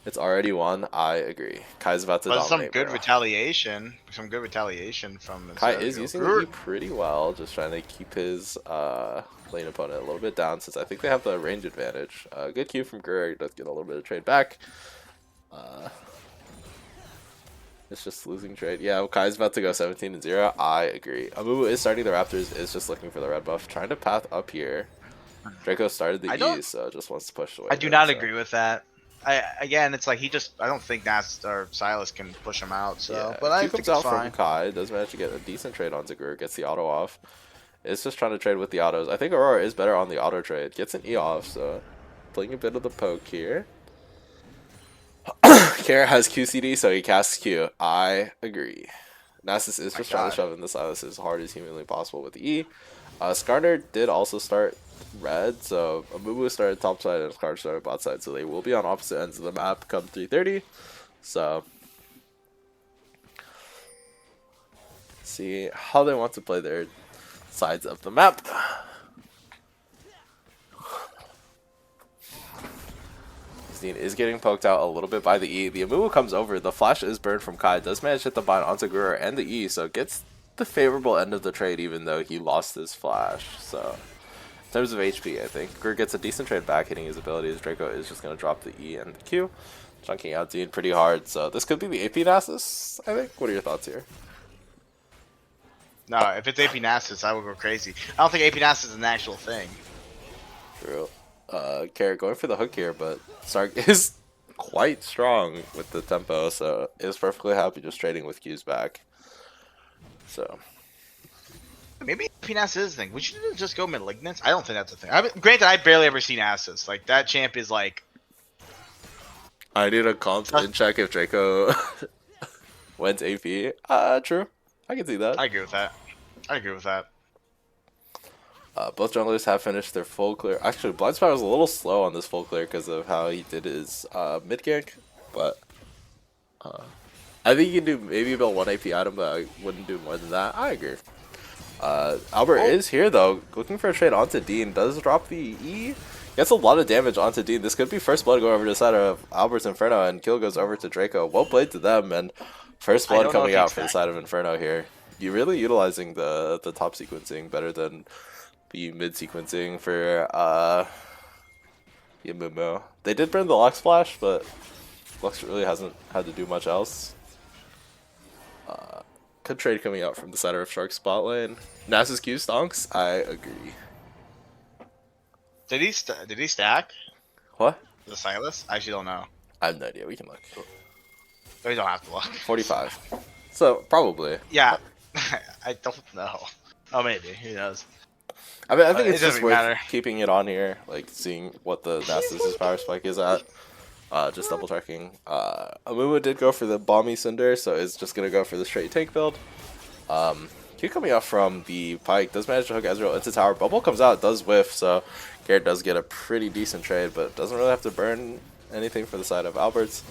It's already won. I agree. Kai's about to dominate. Some good retaliation. Some good retaliation from Kai is using the E pretty well, just trying to keep his lane opponent a little bit down since I think they have the range advantage. Good Q from Gurr. Does get a little bit of trade back. It's just losing trade. Yeah, Kai's about to go 17-0. I agree. Amumu is starting the Raptors. Is just looking for the red buff. Trying to path up here. Draco started the E, so just wants to push away. I do not agree with that. Again, it's like I don't think Nast or Silas can push him out. So, yeah, but I think it's fine. From Kai does manage to get a decent trade on Zagur. Gets the auto off. It's just trying to trade with the autos. I think Aurora is better on the auto trade. Gets an E off, so playing a bit of the poke here. Kara has QCD, so he casts Q. I agree. Nasus is just trying to shove in the Silas as hard as humanly possible with the E. Skarner did also start red, so Amumu started top side and Skarner started bot side, so they will be on opposite ends of the map come 3:30. So, see how they want to play their sides of the map. Zine is getting poked out a little bit by the E. The Amumu comes over. The flash is burned from Kai. Does manage to hit the bind onto Gurur and the E, so gets the favorable end of the trade even though he lost his flash. So, in terms of HP, I think Gurur gets a decent trade back hitting his abilities. Draco is just going to drop the E and the Q. Chunking out Zine pretty hard, so this could be the AP Nasus, I think. What are your thoughts here? No, if it's AP Nasus, I would go crazy. I don't think AP Nasus is an actual thing. True. Carrot going for the hook here, but Sark is quite strong with the tempo, so is perfectly happy just trading with Q's back. So maybe AP Nasus is a thing. We should just go Malignance. I don't think that's a thing. Granted, I barely ever seen Nasus. Like that champ is like. I need a confident check if Draco went AP. True. I can see that. I agree with that. I agree with that. Both junglers have finished their full clear. Actually, Blind Spire was a little slow on this full clear because of how he did his mid gank, but I think you can do maybe about 1 AP item, but I wouldn't do more than that. I agree. Albert is here though, looking for a trade onto Dean. Does drop the E. Gets a lot of damage onto Dean. This could be first blood going over to the side of Albert's Inferno, and kill goes over to Draco. Well played to them, and first blood coming out for the side of Inferno here. You're really utilizing the top sequencing better than the mid sequencing for Yamumo. They did burn the Lux Flash, but Lux really hasn't had to do much else. Good trade coming out from the side of Shark spot lane. Nasus Q stonks. I agree. Did he stack? What? The Silas? I actually don't know. I have no idea. We can look. We don't have to look. 45. So probably. Yeah. I don't know. Oh, maybe. Who knows? I mean, I think it's just worth keeping it on here, like seeing what the Nasus' power spike is at. Just double checking. Amumu did go for the Bomby Cinder, so it's just gonna go for the straight tank build. Q coming out from the Pyke does manage to hook Ezreal into tower. Bubble comes out, does whiff, so Garrett does get a pretty decent trade, but doesn't really have to burn anything for the side of Alberts.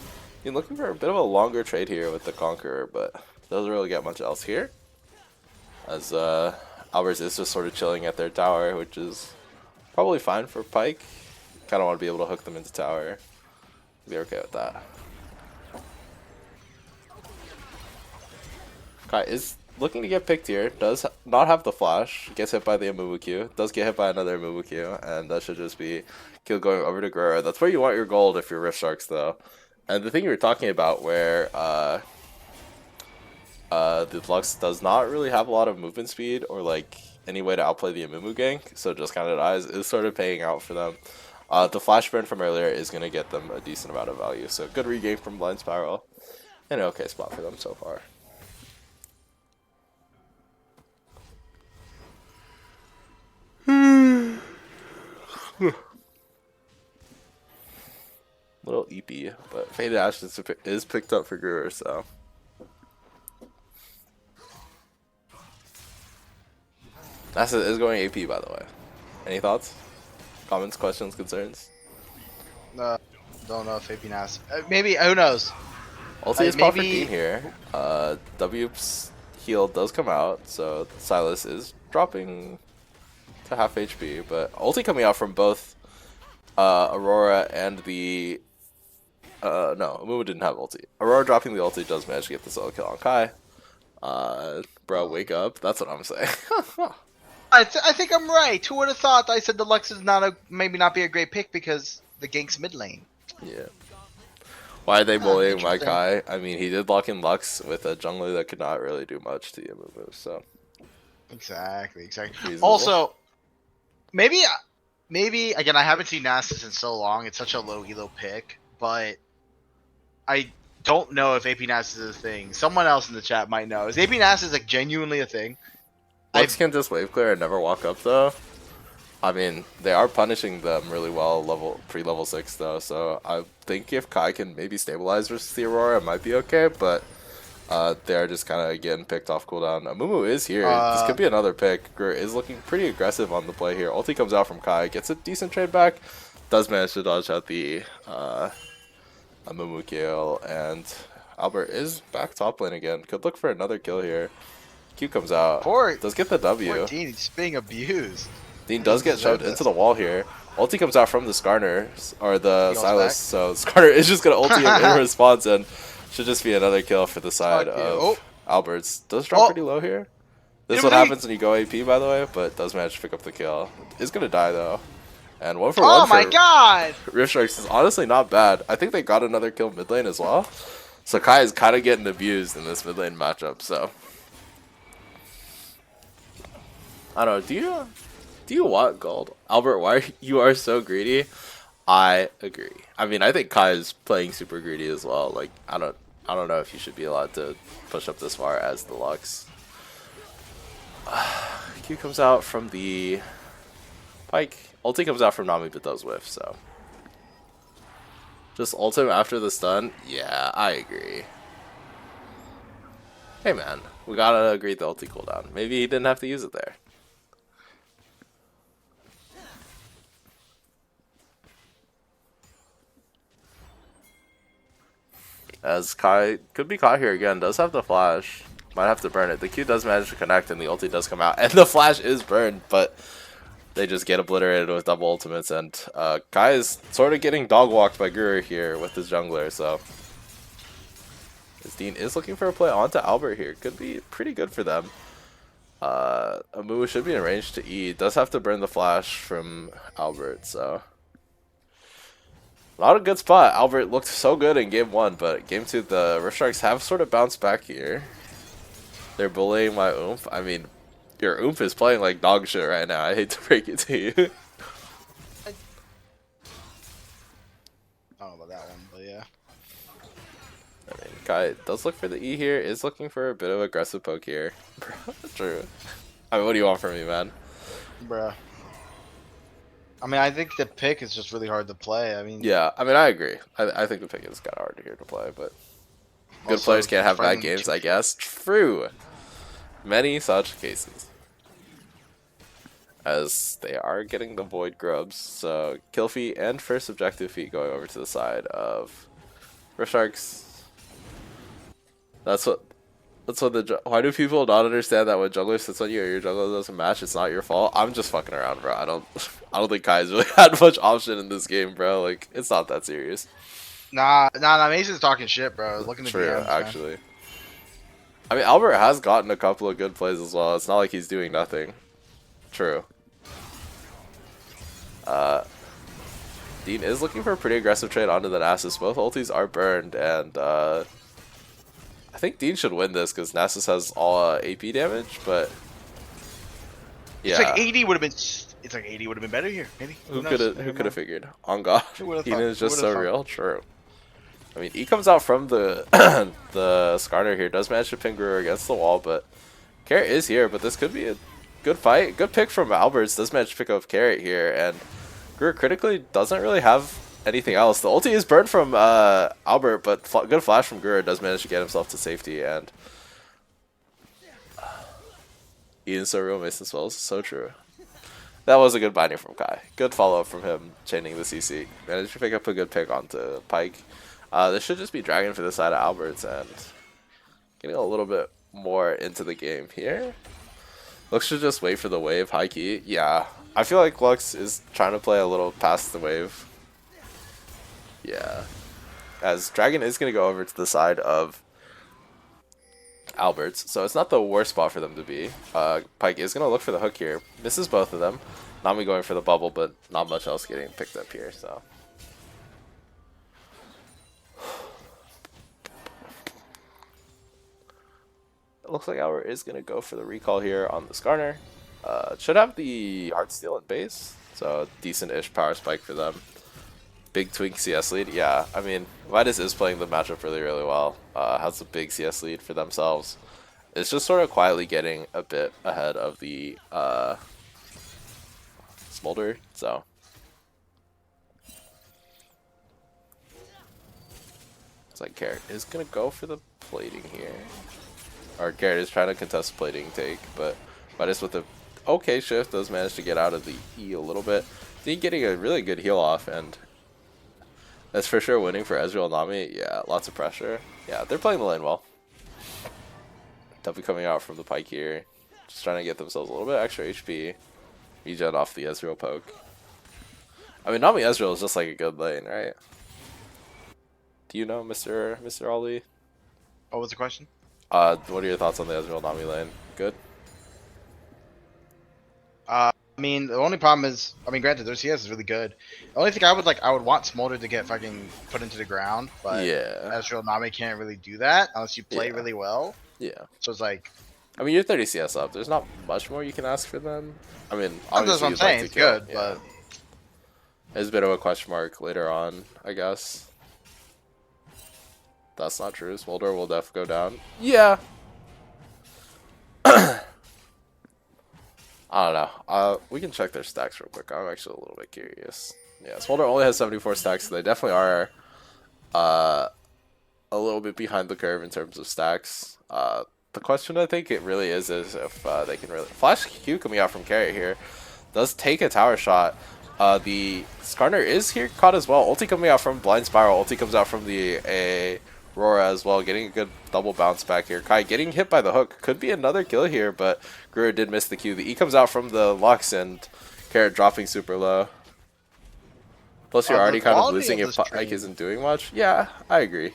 You're looking for a bit of a longer trade here with the Conqueror, but doesn't really get much else here. As Alberts is just sort of chilling at their tower, which is probably fine for Pyke. Kind of want to be able to hook them into tower. Be okay with that. Kai is looking to get picked here. Does not have the flash. Gets hit by the Amumu Q. Does get hit by another Amumu Q. And that should just be kill going over to Grura. That's where you want your gold if you're Rift Sharks, though. And the thing you were talking about where the Lux does not really have a lot of movement speed or like any way to outplay the Amumu gank, so just kind of dies, is sort of paying out for them. The flash burn from earlier is going to get them a decent amount of value, so good regain from Blind Spiral. And an okay spot for them so far. Little EP, but Faded Ash is picked up for Greer, so. Nasa is going AP, by the way. Any thoughts? Comments, questions, concerns? Don't know if AP Nas. Maybe, who knows? Ulti is spot for Dean here. W's heal does come out, so Silas is dropping to half HP, but ulti coming out from both Aurora and the... no, Amumu didn't have ulti. Aurora dropping the ulti does manage to get the solo kill on Kai. Bro, wake up. That's what I'm saying. I think I'm right. Who would have thought I said the Lux is maybe not be a great pick because the gank's mid lane. Yeah. Why are they bullying my Kai? I mean, he did lock in Lux with a jungler that could not really do much to Amumu, so. Exactly. Reasonable. Also, maybe again, I haven't seen Nasus in so long. It's such a low elo pick, but I don't know if AP Nasus is a thing. Someone else in the chat might know. Is AP Nasus like genuinely a thing? Lux can just wave clear and never walk up though. I mean, they are punishing them really well pre-level 6 though, so I think if Kai can maybe stabilize versus the Aurora, it might be okay, but they're just kind of getting picked off cooldown. Amumu is here. This could be another pick. Gur is looking pretty aggressive on the play here. Ulti comes out from Kai, gets a decent trade back, does manage to dodge out the Amumu kill, and Albert is back top lane again. Could look for another kill here. Q comes out. Does get the W. Poor Dean, he's being abused. Dean does get shoved into the wall here. Ulti comes out from the Skarner, or the Silas, so Skarner is just going to ulti him in response, and should just be another kill for the side of Alberts. Does drop pretty low here. This is what happens when you go AP, by the way, but does manage to pick up the kill. Is going to die, though. And 1 for 1 Oh my god! Rift Sharks is honestly not bad. I think they got another kill mid lane as well. So Kai is kind of getting abused in this mid lane matchup, so. I don't know, do you want gold? Albert, why you are so greedy? I agree. I mean, I think Kai is playing super greedy as well. Like, I don't know if you should be allowed to push up this far as the Lux. Q comes out from the Pyke. Ulti comes out from Nami but does whiff, so. Just ult him after the stun? Yeah, I agree. Hey man, we gotta agree the ulti cooldown. Maybe he didn't have to use it there. As Kai could be caught here again. Does have the flash. Might have to burn it. The Q does manage to connect and the ulti does come out. And the flash is burned, but they just get obliterated with double ultimates. And Kai is sort of getting dog walked by Guru here with his jungler. So Dean is looking for a play onto Albert here. Could be pretty good for them. Amu should be in range to E. Does have to burn the flash from Albert, so not a good spot. Albert looked so good in game 1, but game 2 the Rift Sharks have sort of bounced back here. They're bullying my oomph. I mean, your oomph is playing like dog shit right now. I hate to break it to you. I don't know about that one, but yeah. I mean, Kai does look for the E here. Is looking for a bit of aggressive poke here. True. I mean, what do you want from me, man? Bruh. I mean, I think the pick is just really hard to play. I mean, yeah, I mean, I agree. I think the pick is kind of hard here to play, but good players can't have bad games, I guess. True. Many such cases. As they are getting the Void Grubs, so kill feet and first objective feet going over to the side of Rift Sharks. That's what the. Why do people not understand that when jungler sits on you or your jungler doesn't match, it's not your fault? I'm just fucking around, bro. I don't think Kai's really had much option in this game, bro. Like, it's not that serious. Nah. Mason's talking shit, bro. Looking at the DMs, actually. Man. I mean, Albert has gotten a couple of good plays as well. It's not like he's doing nothing. True. Dean is looking for a pretty aggressive trade onto the Nasus. Both ultis are burned, and I think Dean should win this because Nasus has all AP damage, but yeah. It's like 80 would have been. It's like 80 would have been better here. Maybe. Who could have figured? On God, Dean is just so real. True. I mean, E comes out from the the Skarner here. Does manage to pin Guru against the wall, but Carrot is here. But this could be a good fight. Good pick from Alberts. Does manage to pick up Carrot here, and Guru critically doesn't really have anything else. The ulti is burned from Albert, but good flash from Guru does manage to get himself to safety. And Ian's so real, Mason spells. So true. That was a good binding from Kai. Good follow up from him, chaining the CC. Managed to pick up a good pick onto Pyke. This should just be Dragon for the side of Alberts and getting a little bit more into the game here. Lux should just wait for the wave. High key. Yeah. I feel like Lux is trying to play a little past the wave. Yeah. As Dragon is going to go over to the side of Alberts. So it's not the worst spot for them to be. Pyke is going to look for the hook here. Misses both of them. Nami going for the bubble, but not much else getting picked up here. So. It looks like Albert is going to go for the recall here on the Skarner. Should have the Heartsteel in base, so decent-ish power spike for them. Big twink CS lead, yeah. I mean, Midas is playing the matchup really, really well. Has a big CS lead for themselves. It's just sort of quietly getting a bit ahead of the Smolder, so. It's like Carrot is going to go for the plating here. Or Garrett is trying to contest plating take, but Midas with a okay shift does manage to get out of the E a little bit. Dean getting a really good heal off, and that's for sure winning for Ezreal and Nami. Yeah, lots of pressure. Yeah, they're playing the lane well. Duffy coming out from the Pyke here, just trying to get themselves a little bit extra HP. Regen off the Ezreal poke. I mean, Nami Ezreal is just like a good lane, right? Do you know, Mr. Ali? What was the question? What are your thoughts on the Ezreal Nami lane? Good? I mean, the only problem is, I mean, granted, their CS is really good. The only thing I would want Smolder to get fucking put into the ground, but yeah, Ezreal Nami can't really do that unless you play really well. Yeah. So it's like, I mean, you're 30 CS up. There's not much more you can ask for them. I mean, obviously, that's what I'm saying. It's good, but there's a bit of a question mark later on, I guess. That's not true. Smolder will def go down. Yeah. I don't know. We can check their stacks real quick. I'm actually a little bit curious. Yeah, Smolder only has 74 stacks, so they definitely are a little bit behind the curve in terms of stacks. The question I think it really is if they can really... Flash Q coming out from Carrot here does take a tower shot. The Skarner is here caught as well. Ulti coming out from Blind Spiral. Ulti comes out from the Aurora as well, getting a good double bounce back here. Kai getting hit by the hook. Could be another kill here, but Guru did miss the Q. The E comes out from the Lux, and Carrot dropping super low. Plus, you're already kind of losing if Pike isn't doing much. Yeah, I agree.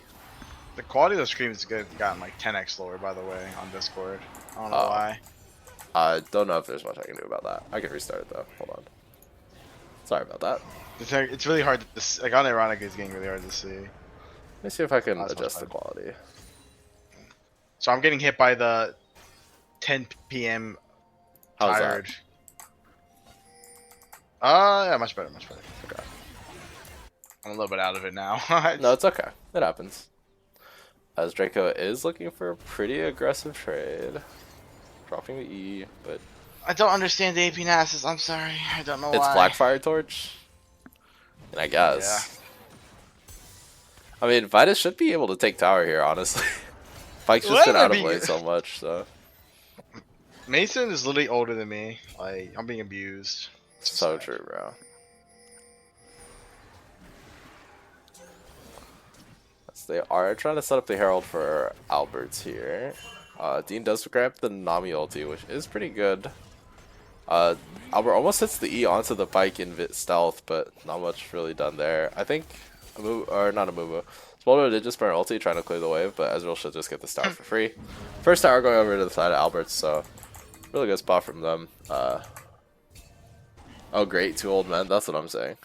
The quality of the streams has gotten like 10x lower, by the way, on Discord. I don't know why. I don't know if there's much I can do about that. I can restart it though. Hold on. Sorry about that. It's really hard to see. Like on Ironic, it's getting really hard to see. Let me see if I can adjust the quality. So I'm getting hit by the 10 p.m. How's tired. that? Yeah, much better, much better. Okay. I'm a little bit out of it now. No, it's okay. It happens. As Draco is looking for a pretty aggressive trade. Dropping the E, but... I don't understand the AP Nasus. I'm sorry. I don't know why. It's Blackfire Torch. And I guess. Yeah. I mean, Vitus should be able to take tower here, honestly. Pike's just been out of lane so much, so... Mason is literally older than me. Like, I'm being abused. So true, bro. They are trying to set up the Herald for Alberts here. Dean does grab the Nami ulti, which is pretty good. Albert almost hits the E onto the Pike in stealth, but not much really done there. I think, or not a Mumu. Smolder did just burn ulti trying to clear the wave, but Ezreal should just get this tower for free. First tower going over to the side of Alberts, so really good spot from them. Oh great, 2 old men, that's what I'm saying.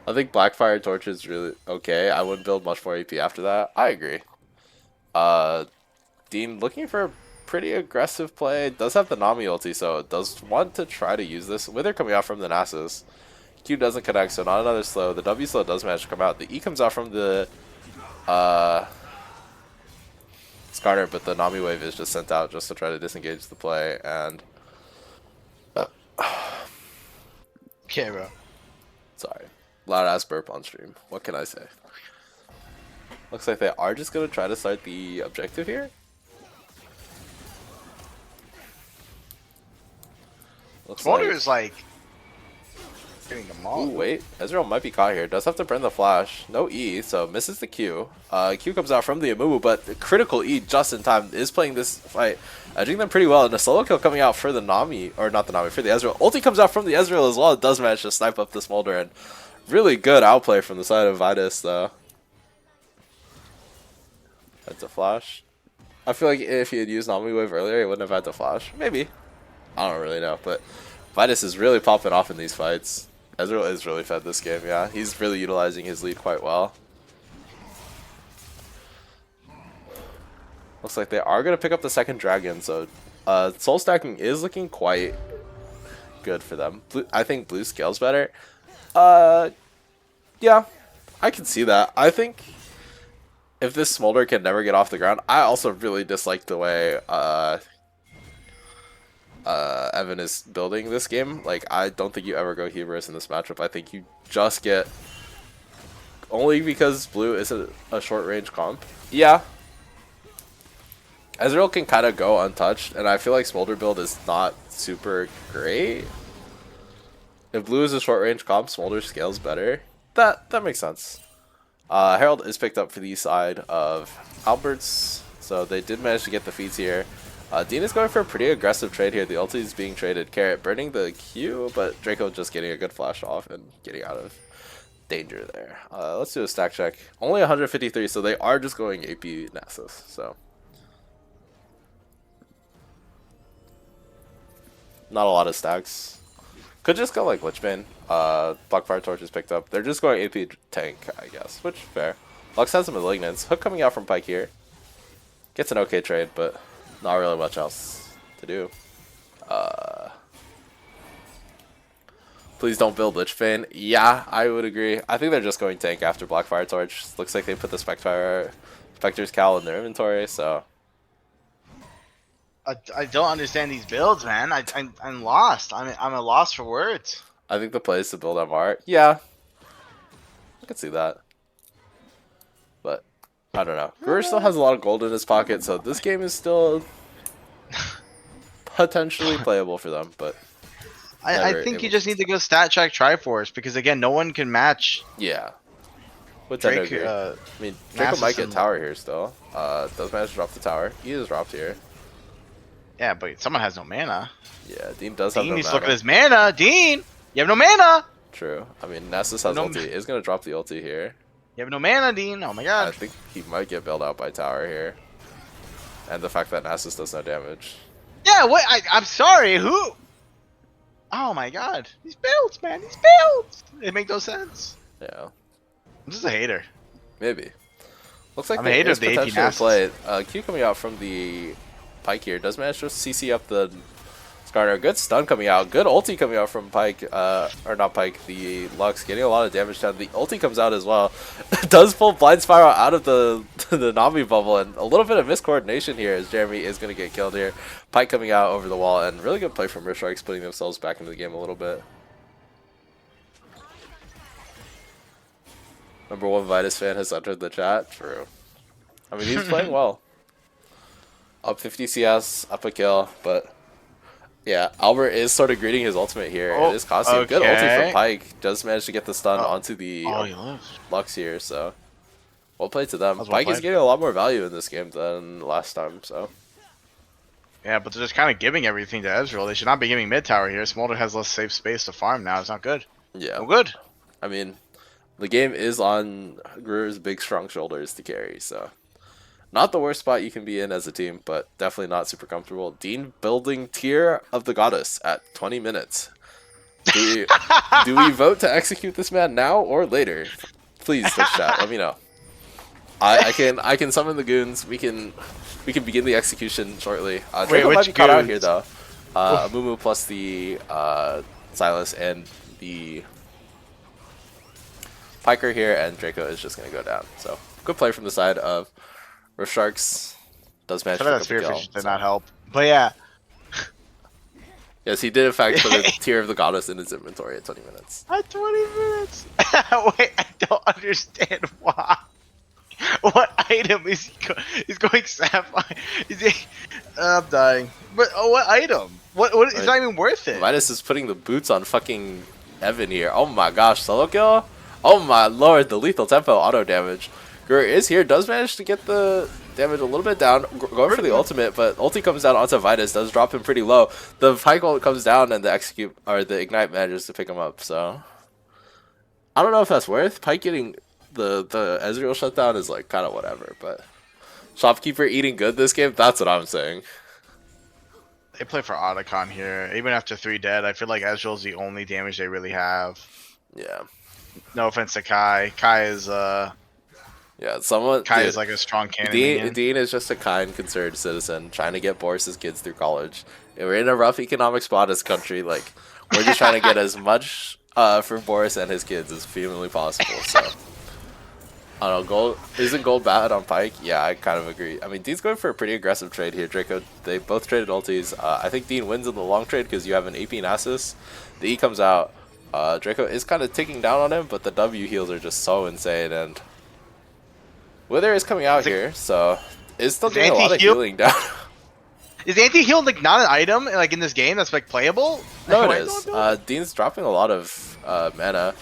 I think Blackfire Torch is really okay. I wouldn't build much more AP after that. I agree. Dean looking for a pretty aggressive play. Does have the Nami ulti, so does want to try to use this. Wither coming out from the Nasus. Q doesn't connect, so not another slow. The W slow does manage to come out. The E comes out from the Skarner, but the Nami wave is just sent out just to try to disengage the play. And okay, bro. Sorry. Loud ass burp on stream. What can I say? Looks like they are just going to try to start the objective here. Smolder is like getting them all. Ooh, wait. Ezreal might be caught here. Does have to burn the flash. No E, so misses the Q. Q comes out from the Amumu, but the critical E just in time is playing this fight, edging them pretty well. And a solo kill coming out for the Nami, or not the Nami, for the Ezreal. Ulti comes out from the Ezreal as well. It does manage to snipe up the Smolder, and really good outplay from the side of Vitus, though. That's a flash. I feel like if he had used Nami Wave earlier, he wouldn't have had to flash. Maybe. I don't really know, but Vitus is really popping off in these fights. Ezreal is really fed this game, yeah. He's really utilizing his lead quite well. Looks like they are going to pick up the second dragon, so soul stacking is looking quite good for them. I think blue scales better. Yeah, I can see that. I think if this Smolder can never get off the ground, I also really dislike the way Evan is building this game. Like, I don't think you ever go Hubris in this matchup. I think you just get, only because blue is a short range comp. Yeah, Ezreal can kind of go untouched, and I feel like Smolder build is not super great. If blue is a short range comp, Smolder scales better. That makes sense. Herald is picked up for the side of Alberts, so they did manage to get the feats here. Dean is going for a pretty aggressive trade here. The ulti is being traded. Carrot burning the Q, but Draco just getting a good flash off and getting out of danger there. Let's do a stack check. Only 153, so they are just going AP Nasus. So not a lot of stacks. Could just go like Lichbane. Blackfire Torch is picked up. They're just going AP tank, I guess, which fair. Lux has some Malignance. Hook coming out from Pike here. Gets an okay trade, but not really much else to do. Please don't build Lichbane. Yeah, I would agree. I think they're just going tank after Blackfire Torch. Looks like they put the Spectre's Cowl in their inventory, so. I don't understand these builds, man. I'm lost. I'm a loss for words. I think the play is to build MR. Yeah, I could see that, but I don't know. Guru still has a lot of gold in his pocket, so this game is still potentially playable for them. But I think you just need to go stat check Triforce, because again, no one can match. Yeah. Would tend to agree. I mean, Draco might get tower here still. Does manage to drop the tower. He is dropped here. Yeah, but someone has no mana. Yeah, Dean does have no mana. Dean needs to look at his mana. Dean, you have no mana. True. I mean, Nasus has ulti. Is going to drop the ulti here. You have no mana, Dean. Oh my god. I think he might get bailed out by tower here. And the fact that Nasus does no damage. Yeah, what? I'm sorry, who? Oh my god. These builds, man. These builds. It make no sense. Yeah. I'm just a hater. Maybe. Looks like I'm a hater of the AP Nasus. Play. Q coming out from the Pyke here. Does manage to CC up the Skarner. Good stun coming out. Good ulti coming out from Pyke. Or not Pyke. The Lux getting a lot of damage down. The ulti comes out as well. Does pull Blind Spiral out of the Nami bubble. And a little bit of miscoordination here as Jeremy is going to get killed here. Pyke coming out over the wall. And really good play from Rift putting themselves back into the game a little bit. #1 Vitus fan has entered the chat. True. I mean, he's playing well. Up 50 CS, up a kill, but yeah, Albert is sort of greeting his ultimate here. It is costing him. Good ulti from Pyke. Does manage to get the stun onto the Lux here, so well played to them. Pyke is getting a lot more value in this game than last time, so. Yeah, but they're just kind of giving everything to Ezreal. They should not be giving mid tower here. Smolder has less safe space to farm now. It's not good. Yeah. No good. I mean, the game is on Gruer's big, strong shoulders to carry, so. Not the worst spot you can be in as a team, but definitely not super comfortable. Dean building Tier of the Goddess at 20 minutes. Do we vote to execute this man now or later? Please, Twitch chat, let me know. I can summon the goons. We can begin the execution shortly. Draco might be caught out here though. Mumu plus the Silas and the Piker here, and Draco is just gonna go down. So good play from the side of Rift Sharks. Does manage to pick up the kill. Did not help, but yeah. Yes, he did in fact put a Tier of the Goddess in his inventory at 20 minutes. At 20 minutes? Wait, I don't understand why. What item is he he's going Sapphire? Is he? I'm dying. But what item? What? It's not even worth it. Midas is putting the boots on fucking Evan here. Oh my gosh, solo kill? Oh my lord, the lethal tempo auto damage. Gruer is here, does manage to get the damage a little bit down, going for the ultimate, but ulti comes down onto Vitus, does drop him pretty low. The Pyke ult comes down and the Ignite manages to pick him up, so I don't know if that's worth. Pyke getting the Ezreal shutdown is like kind of whatever, but Shopkeeper eating good this game, that's what I'm saying. They play for Otacon here. Even after 3 dead, I feel like Ezreal's the only damage they really have. Yeah. No offense to Kai. Kai is yeah, Kai is like a strong cannon. Dean is just a kind, concerned citizen trying to get Boris's kids through college. And we're in a rough economic spot as a country. Like, we're just trying to get as much for Boris and his kids as humanly possible. So, I don't know. Isn't gold bad on Pyke? Yeah, I kind of agree. I mean, Dean's going for a pretty aggressive trade here. Draco, they both traded ultis. I think Dean wins in the long trade because you have an AP Nasus. The E comes out. Draco is kind of ticking down on him, but the W heals are just so insane, and Wither is coming out here, so it's still getting a lot of healing down. Is anti-heal like not an item like in this game that's like playable? No, it is. Dean's dropping a lot of mana.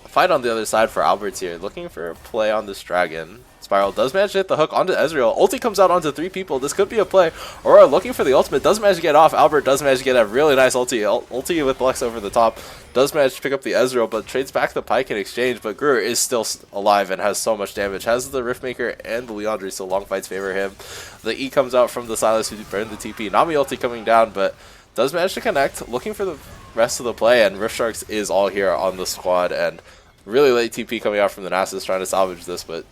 Fight on the other side for Albert's here, looking for a play on this dragon. Spiral does manage to hit the hook onto Ezreal. Ulti comes out onto 3 people. This could be a play. Aurora looking for the ultimate. Does manage to get off. Albert does manage to get a really nice ulti. Ulti with Lux over the top. Does manage to pick up the Ezreal, but trades back the Pyke in exchange. But Gruer is still alive and has so much damage. Has the Riftmaker and the Leandry, so long fights favor him. The E comes out from the Silas who burned the TP. Nami ulti coming down, but does manage to connect. Looking for the rest of the play, and Rift Sharks is all here on the squad. And really late TP coming out from the Nasus trying to salvage this, but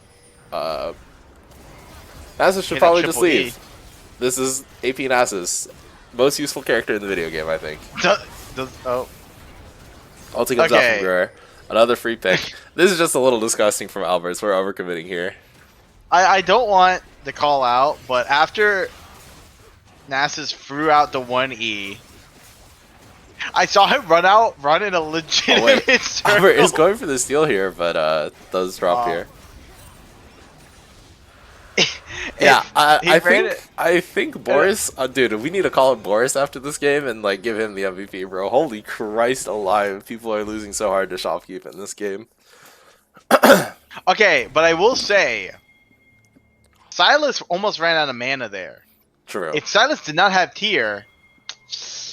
Nasus should probably just leave. This is AP Nasus. Most useful character in the video game, I think. Ulti comes out from Gruer. Another free pick. This is just a little disgusting from Alberts. We're overcommitting here. I don't want to call out, but after Nasus threw out the 1E, I saw him run in a legitimate circle. Albert is going for the steal here, but does drop here. Yeah, I think Boris, dude, we need to call him Boris after this game and like give him the MVP, bro. Holy Christ alive, people are losing so hard to Shopkeep in this game. Okay, but I will say, Silas almost ran out of mana there. True. If Silas did not have tier,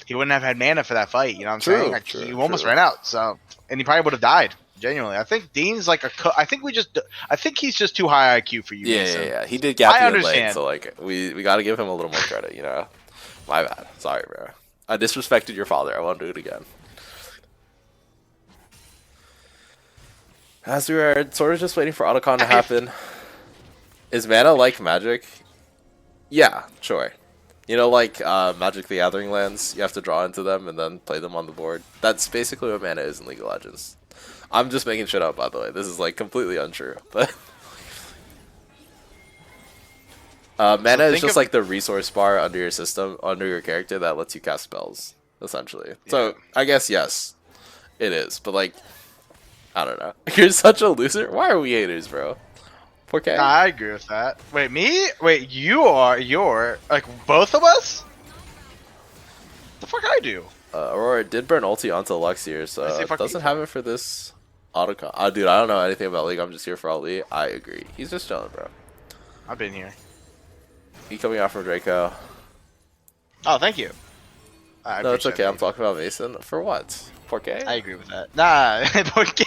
he wouldn't have had mana for that fight. You know what I'm saying? Like, he almost ran out. So, and he probably would have died. Genuinely, I think Dean's like a. I think he's just too high IQ for you. Yeah. He did gap you in lane, so like we got to give him a little more credit. You know, my bad. Sorry, bro. I disrespected your father. I won't do it again. As we are sort of just waiting for Autocon to happen. Is mana like Magic? Yeah, sure. You know, like Magic the Gathering lands, you have to draw into them and then play them on the board. That's basically what mana is in League of Legends. I'm just making shit up, by the way. This is like completely untrue, but mana is just like the resource bar under your system, under your character that lets you cast spells, essentially. Yeah. So I guess yes, it is. But like, I don't know. You're such a loser. Why are we haters, bro? 4K. Nah, I agree with that. Wait, me? Wait, you're like both of us? What the fuck I do? Aurora did burn ulti onto Lux here, so doesn't have it for this Autocon. Dude, I don't know anything about League. I'm just here for Ali. I agree. He's just chilling, bro. I've been here. He coming out from Draco. Oh, thank you. No, it's okay. I'm talking about Mason. For what? 4K? I agree with that. Nah, 4K.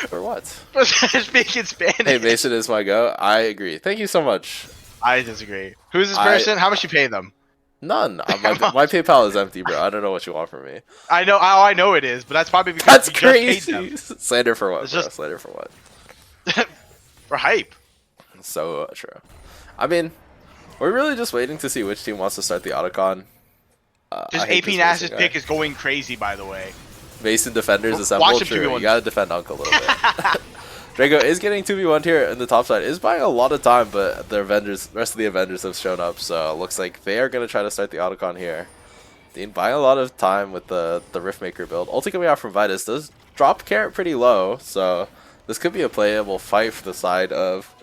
For what? Speaking Spanish. Hey, Mason is my go. I agree. Thank you so much. I disagree. Who's this person? How much you pay them? None. My PayPal is empty, bro. I don't know what you want from me. I know. I know it is, but that's probably because that's crazy. Slander for what? Bro? Slander for what? For hype. So true. I mean, we're really just waiting to see which team wants to start the Autocon. Just AP Nash's pick is going crazy, by the way. Mason defenders assembled. True. You gotta defend Unk a little bit. Draco is getting 2v1 here in the top side. Is buying a lot of time, but the rest of the Avengers have shown up, so it looks like they are gonna try to start the Autocon here. Dean buying a lot of time with the Riftmaker build. Ulti coming out from Vitus does drop Carrot pretty low, so this could be a playable fight for the side of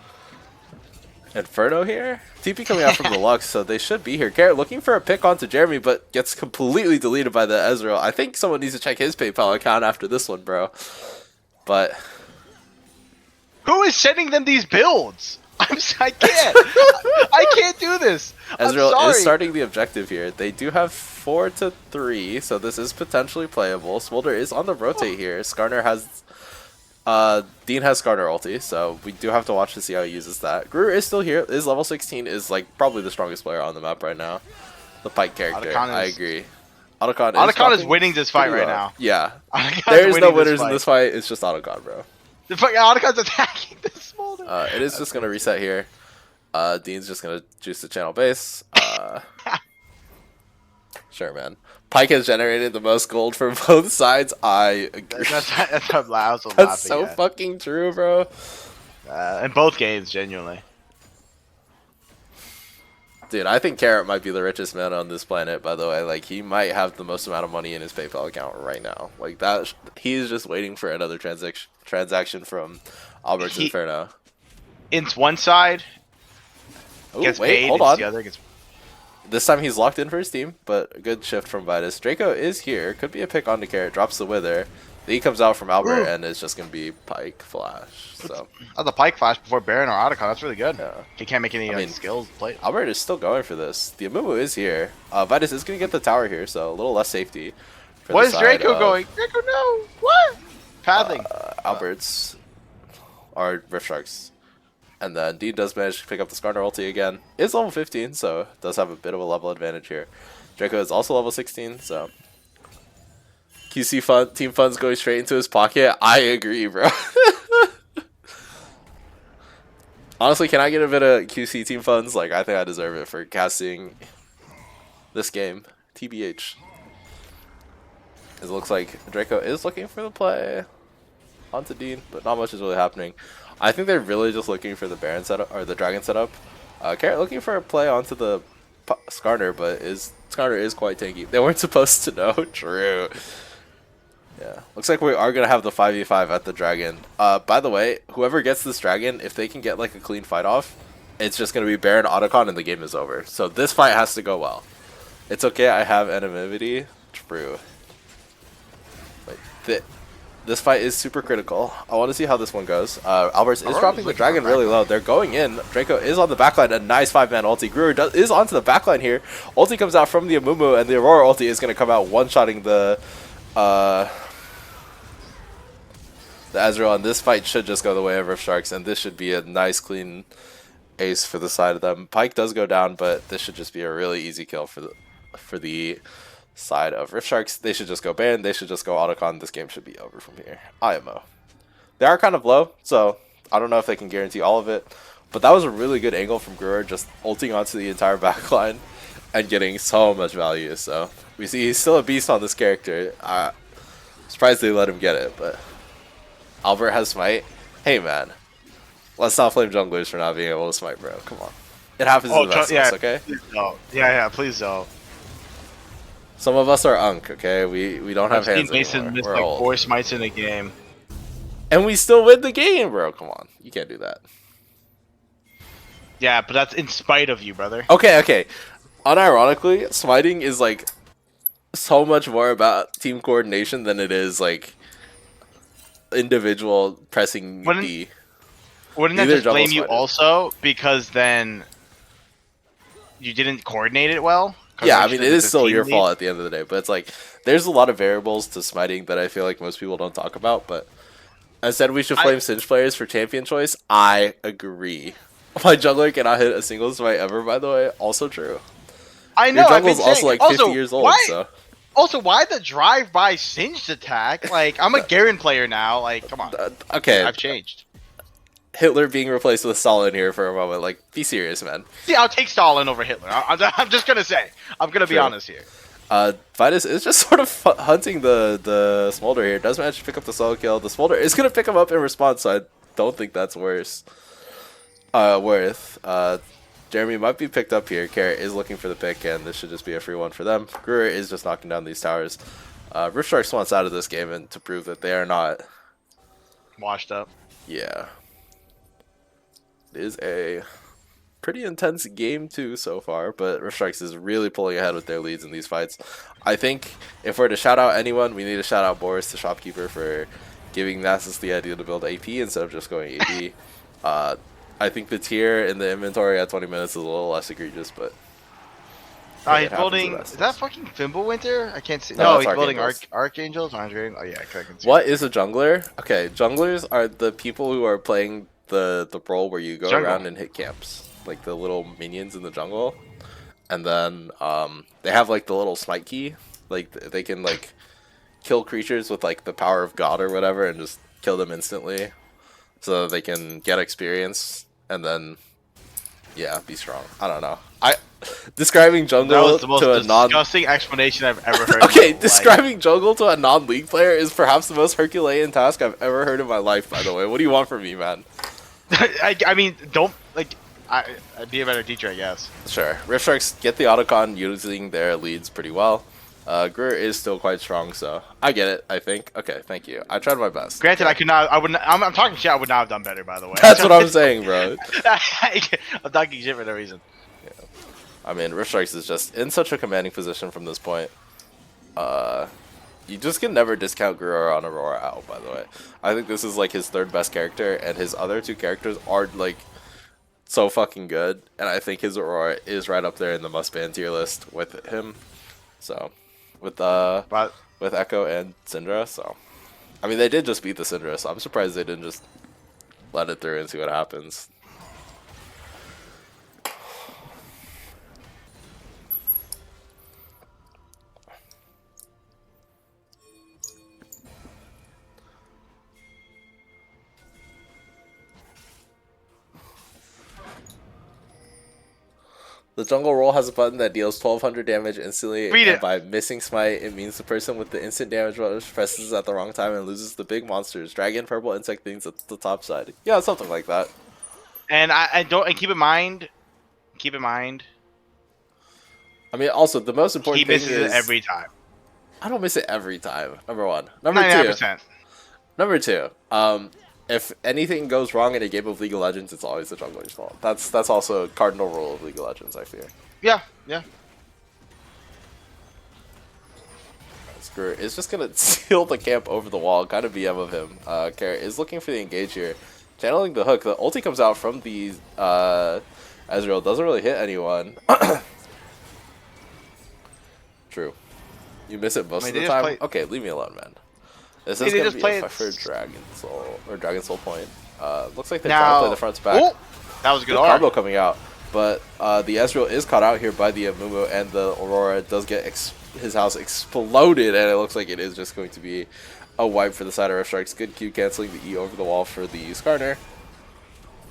Inferno here. TP coming out from the Lux, so they should be here. Carrot looking for a pick onto Jeremy, but gets completely deleted by the Ezreal. I think someone needs to check his PayPal account after this one, bro. But who is sending them these builds? I can't. I can't do this. Ezreal is starting the objective here. They do have 4-3, so this is potentially playable. Smolder is on the rotate here. Skarner has Dean has Skarner ulti, so we do have to watch to see how he uses that. Gru is still here. Is level 16, is like probably the strongest player on the map right now. The Pike character. I agree. Autocon is winning this fight right now. Yeah. There is no winners in this fight. It's just Autocon, bro. The fucking Autocon's attacking the Smolder. It is just gonna reset here. Dean's just gonna juice the channel base. Sure, man. Pike has generated the most gold for both sides. I agree. That's so fucking true, bro. In both games, genuinely. Dude, I think Carrot might be the richest man on this planet, by the way. Like, he might have the most amount of money in his PayPal account right now. Like, that, he's just waiting for another transaction from Albert's Inferno. It's one side gets paid, hold on. The other gets... This time he's locked in for his team, but a good shift from Vitus. Draco is here. Could be a pick onto Carrot. Drops the Wither. Then he comes out from Albert, and it's just going to be Pike Flash. So the Pike Flash before Baron or Autocon. That's really good. Yeah. He can't make any skills play. Albert is still going for this. The Amumu is here. Vitus is going to get the tower here, so a little less safety. What is Draco going? Draco, no! What? Pathing. Albert's are Rift Sharks. And then Dean does manage to pick up the Skarner ulti again. Is level 15, so does have a bit of a level advantage here. Draco is also level 16, so QC team funds going straight into his pocket. I agree, bro. Honestly, can I get a bit of QC team funds? Like, I think I deserve it for casting this game. TBH. It looks like Draco is looking for the play onto Dean, but not much is really happening. I think they're really just looking for the Baron setup or the Dragon setup. Carrot looking for a play onto the Skarner, but Skarner is quite tanky. They weren't supposed to know. True. Yeah. Looks like we are gonna have the 5v5 at the Dragon. By the way, whoever gets this Dragon, if they can get like a clean fight off, it's just gonna be Baron Autocon and the game is over. So this fight has to go well. It's okay. I have anonymity. True. Wait. This fight is super critical. I want to see how this one goes. Alberts is dropping the dragon really low. They're going in. Draco is on the backline. A nice 5-man ulti. Gruer is onto the backline here. Ulti comes out from the Amumu, and the Aurora ulti is going to come out one-shotting the Azrael. And this fight should just go the way of Rift Sharks, and this should be a nice, clean ace for the side of them. Pyke does go down, but this should just be a really easy kill for the side of Rift Sharks. They should just go ban. They should just go autocon. This game should be over from here. IMO. They are kind of low, so I don't know if they can guarantee all of it. But that was a really good angle from Gruer, just ulting onto the entire backline and getting so much value. So we see he's still a beast on this character. Surprised they let him get it, but Albert has smite. Hey man, let's not blame junglers for not being able to smite, bro. Come on. It happens to the best of us, okay? No. Yeah, please don't. Some of us are unk, okay? We don't have hands Mason anymore. missed We're like old. 4 smites in a game. And we still win the game, bro. Come on. You can't do that. Yeah, but that's in spite of you, brother. Okay. Unironically, smiting is like so much more about team coordination than it is like individual pressing D. Wouldn't that just blame you also? Because then you didn't coordinate it well? Yeah, I mean, it is still your fault at the end of the day, but it's like, there's a lot of variables to smiting that I feel like most people don't talk about, but I said we should blame Singe players for champion choice. I agree. My jungler cannot hit a single smite ever, by the way. Also true. I know, your jungle's also like 50 years old, so. Also, why the drive-by Singed attack? Like, I'm a Garen player now, like, come on. Okay. I've changed. Hitler being replaced with Stalin here for a moment. Like, be serious, man. See, I'll take Stalin over Hitler. I'm just gonna say. I'm gonna be honest here. Vitus is just sort of hunting the Smolder here. Does manage to pick up the solo kill. The Smolder is gonna pick him up in response, so I don't think that's worth. Jeremy might be picked up here. Carrot is looking for the pick, and this should just be a free one for them. Gruer is just knocking down these towers. Rift Sharks wants out of this game and to prove that they are not washed up. Yeah. It is a pretty intense game too so far, but Rift Sharks is really pulling ahead with their leads in these fights. I think if we're to shout out anyone, we need to shout out Boris, the shopkeeper, for giving Nasus the idea to build AP instead of just going AD. I think the tier in the inventory at 20 minutes is a little less egregious, but he's building. Is that fucking Fimbulwinter? I can't see. No, he's building Archangels. Oh yeah, I can see. What is a jungler? Okay, junglers are the people who are playing the role where you go around and hit camps, like the little minions in the jungle, and then they have like the little smite key, like they can like kill creatures with like the power of God or whatever, and just kill them instantly, so that they can get experience and then be strong. I don't know. Describing jungle that was the most to a disgusting explanation I've ever heard. Okay, describing jungle to a non-league player is perhaps the most Herculean task I've ever heard in my life. By the way, what do you want from me, man? I mean, don't like. I'd be a better teacher, I guess. Sure. Rift Sharks get the autocon using their leads pretty well. Gruer is still quite strong, so I get it. I think. Okay, thank you. I tried my best. Granted, I could not. I wouldn't. I'm talking shit. I would not have done better, by the way. That's what I'm saying, bro. I'm talking shit for no reason. Yeah. I mean, Rift Sharks is just in such a commanding position from this point. You just can never discount Gruer on Aurora out, by the way. I think this is like his third best character, and his other two characters are like so fucking good, and I think his Aurora is right up there in the must-ban tier list with him. So, with Echo and Syndra, so I mean they did just beat the Syndra, so I'm surprised they didn't just let it through and see what happens. The jungle roll has a button that deals 1200 damage instantly, and by missing smite, it means the person with the instant damage bonus presses at the wrong time and loses the big monsters. Dragon, purple, insect things at the top side. Yeah, something like that. And I don't. And keep in mind. I mean, also the most important thing is he misses it every time. I don't miss it every time. Number one. Number 99%. two. Number two. If anything goes wrong in a game of League of Legends, it's always the jungler's fault. That's also a cardinal rule of League of Legends, I fear. Yeah. Screw is just gonna seal the camp over the wall, kind of BM of him. Carrot is looking for the engage here, channeling the hook. The ulti comes out from the Ezreal, doesn't really hit anyone. True. You miss it most of the time. Okay, leave me alone, man. This is gonna be a for Dragon Soul or Dragon Soul point. Looks like they're trying to play the front to back. That was a good combo coming out, but the Ezreal is caught out here by the Amumu, and the Aurora does get his house exploded, and it looks like it is just going to be a wipe for the side of Rift Strikes. Good Q canceling the E over the wall for the Skarner,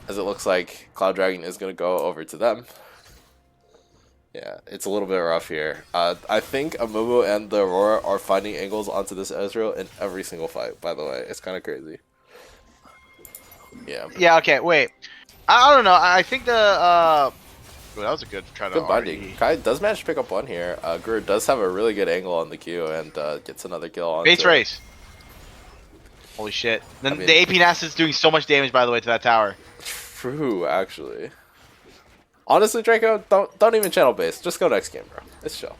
as it looks like Cloud Dragon is going to go over to them. Yeah, it's a little bit rough here. I think Amumu and the Aurora are finding angles onto this Ezreal in every single fight, by the way. It's kind of crazy. Yeah. Yeah, okay, wait. I don't know. I think the... Ooh, that was a good try to binding. Kai does manage to pick up one here. Guru does have a really good angle on the Q and gets another kill on base race. Holy shit. Then the AP Nast is doing so much damage, by the way, to that tower. True, actually. Honestly, Draco, don't even channel base. Just go next game, bro. It's chill.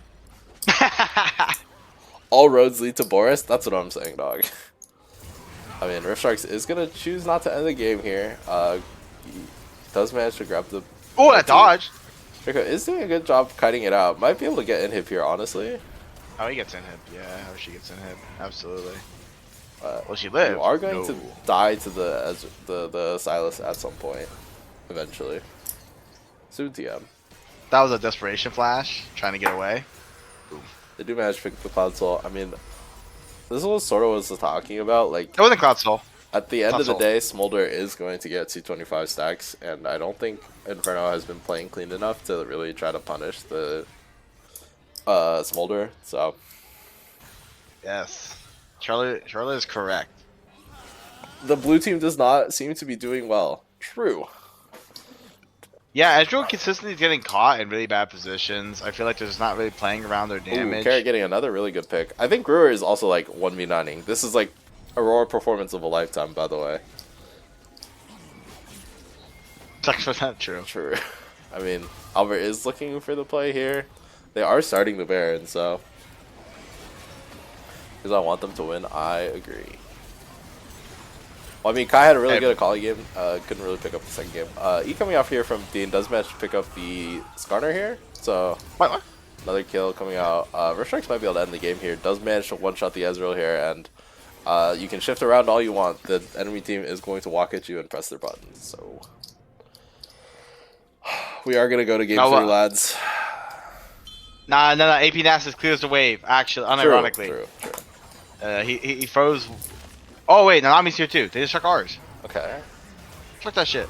All roads lead to Boris. That's what I'm saying, dog. I mean, Rift Sharks is gonna choose not to end the game here. He does manage to grab the. Oh, that dodge! Draco is doing a good job kiting it out. Might be able to get inhib here, honestly. Oh, he gets inhib. Yeah, how she gets inhib. Absolutely. Well, she lives. You are going to die to the Silas at some point, eventually. Soon TM. That was a desperation flash, trying to get away. Boom. They do manage to pick up the Cloud Soul. I mean, this is what sort of was talking about. Like, it wasn't Cloud Soul. At the end of the day, Smolder is going to get 225 stacks, and I don't think Inferno has been playing clean enough to really try to punish the Smolder. So, yes, Charlotte is correct. The blue team does not seem to be doing well. True. Yeah, Ezreal consistently getting caught in really bad positions. I feel like they're just not really playing around their damage. Carrot getting another really good pick. I think Brewer is also like 1v9ing. This is like Aurora performance of a lifetime, by the way. Sucks for that, true. True. I mean, Albert is looking for the play here. They are starting the Baron, so. Because I want them to win, I agree. Well, I mean, Kai had a really good Akali game. Couldn't really pick up the second game. E coming off here from Dean does manage to pick up the Skarner here. So, what? Another kill coming out. Rift Strikes might be able to end the game here. Does manage to one-shot the Ezreal here, and you can shift around all you want. The enemy team is going to walk at you and press their buttons. So, we are going to go to game 3, lads. Nah, AP Nasus clears the wave, actually, unironically. True. He froze... Oh wait, Nanami's here too. They just struck ours. Okay. Fuck that shit.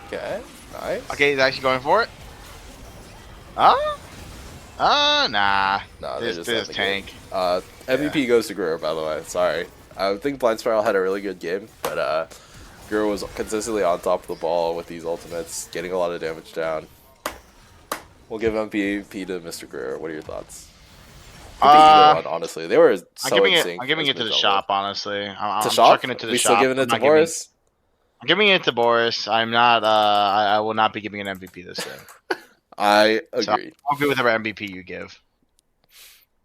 Okay, nice. Okay, he's actually going for it. Nah. Nah, they just tank. MVP goes to Greer, by the way. Sorry. I think Blind Spiral had a really good game, but Greer was consistently on top of the ball with these ultimates, getting a lot of damage down. We'll give MVP to Mr. Greer. What are your thoughts? Either one, honestly. They were so in sync. I'm giving it to the shop, honestly. I'm chucking it to the shop. Still giving it to Boris? I'm giving it to Boris. I'm not. I will not be giving an MVP this game. I agree. So I'll agree with whatever MVP you give.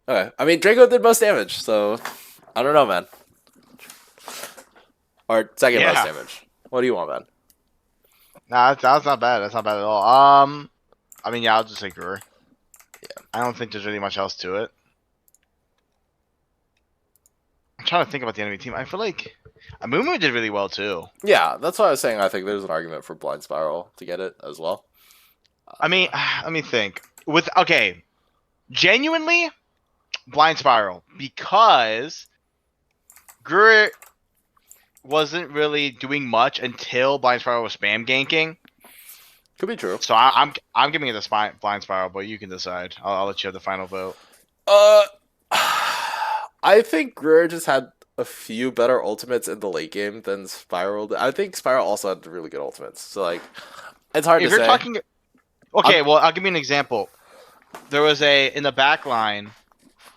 Okay. I mean, Draco did most damage, so I don't know, man. Or second most damage. What do you want, man? Nah, that's not bad. That's not bad at all. I mean, yeah, I'll just say Greer. Yeah. I don't think there's really much else to it. I'm trying to think about the enemy team. I feel like Amumu did really well too. Yeah, that's what I was saying. I think there's an argument for Blind Spiral to get it as well. I mean, let me think. Genuinely, Blind Spiral, because Greer wasn't really doing much until Blind Spiral was spam ganking. Could be true. So I'm giving it the Blind Spiral, but you can decide. I'll let you have the final vote. I think Greer just had a few better ultimates in the late game than Spiral. I think Spiral also had really good ultimates. So, like, it's hard to say. Okay, well, I'll give you an example. There was in the back line,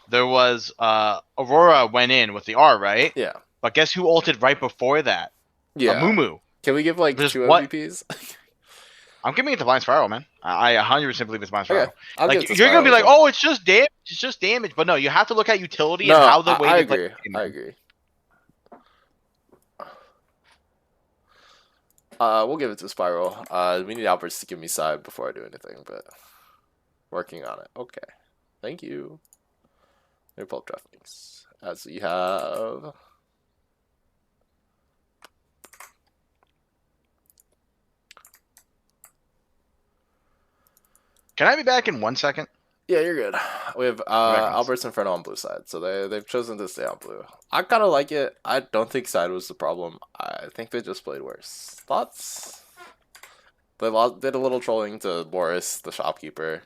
there was, Aurora went in with the R, right? Yeah. But guess who ulted right before that? Yeah. Amumu. Can we give, like, 2 MVPs? I'm giving it to Blind Spiral, man. I 100% believe it's Blind Spiral. Okay, I'll give it to You're gonna be Spiral like, as well. oh, it's just damage. It's just damage. But no, you have to look at utility and No, how the way I they agree. play. I agree. We'll give it to Spiral. We need Alberts to give me side before I do anything, but working on it. Okay, thank you. Let me pull up DraftKings. As we have. Can I be back in 1 second? Yeah, you're good. We have Alberts Inferno on blue side, so they've chosen to stay on blue. I kind of like it. I don't think side was the problem. I think they just played worse. Thoughts? They did a little trolling to Boris, the shopkeeper.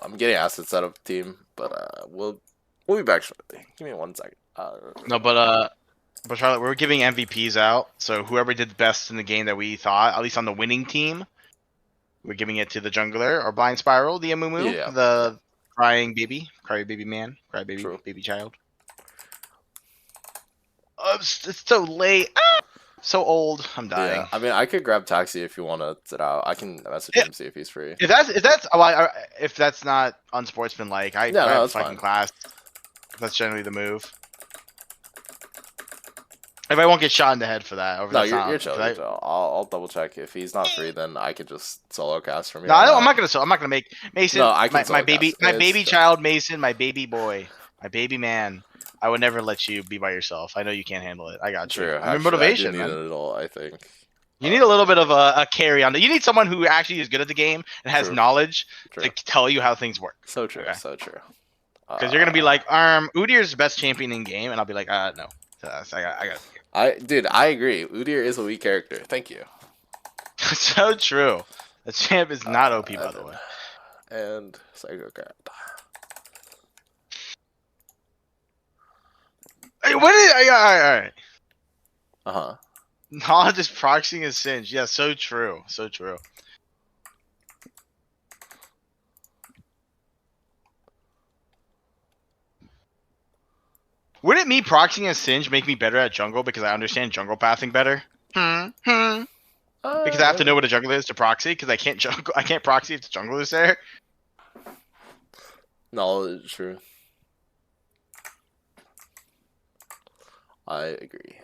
I'm getting assets out of the team, but we'll be back shortly. Give me 1 second. No, but Charlotte, we're giving MVPs out. So whoever did the best in the game that we thought, at least on the winning team, we're giving it to the jungler or Blind Spiral, the Amumu, the crying baby man, cry baby, baby child. Oh, it's so late. So old. I'm dying. Yeah, I mean, I could grab Taxi if you want to sit out. I can message him, see if he's free. If that's not unsportsmanlike, I have fucking class. That's generally the move. If I won't get shot in the head for that. No, you're chill. I'll double check. If he's not free, then I could just solo cast from here. No, I'm not gonna make Mason. No, I can my baby child Mason, my baby boy, my baby man. I would never let you be by yourself. I know you can't handle it. I got you. True. I'm your motivation. I do need it at all, I think. You need a little bit of a carry on. You need someone who actually is good at the game and has knowledge to tell you how things work. So true. Okay. So true. Because you're gonna be like, Udyr's the best champion in game, and I'll be like, no. Dude, I agree. Udyr is a weak character. Thank you. So true. The champ is not OP, by the way. And Psycho Cat. Hey, what is? All right. Knowledge is proxying a Singe. Yeah, so true. So true. Wouldn't me proxying a Singe make me better at jungle because I understand jungle pathing better? Because I have to know what a jungle is to proxy. Because I can't proxy if the jungle is there. No, it's true. I agree.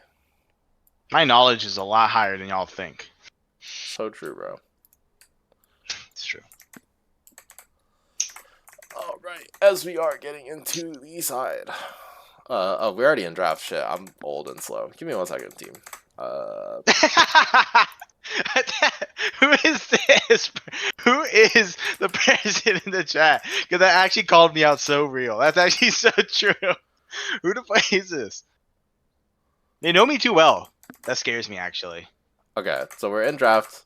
My knowledge is a lot higher than y'all think. So true, bro. It's true. All right, as we are getting into the side. Oh, we're already in draft. Shit, I'm old and slow. Give me 1 second, team. Who is this? Who is the person in the chat? Because that actually called me out so real. That's actually so true. Who the fuck is this? They know me too well. That scares me, actually. Okay, so we're in draft.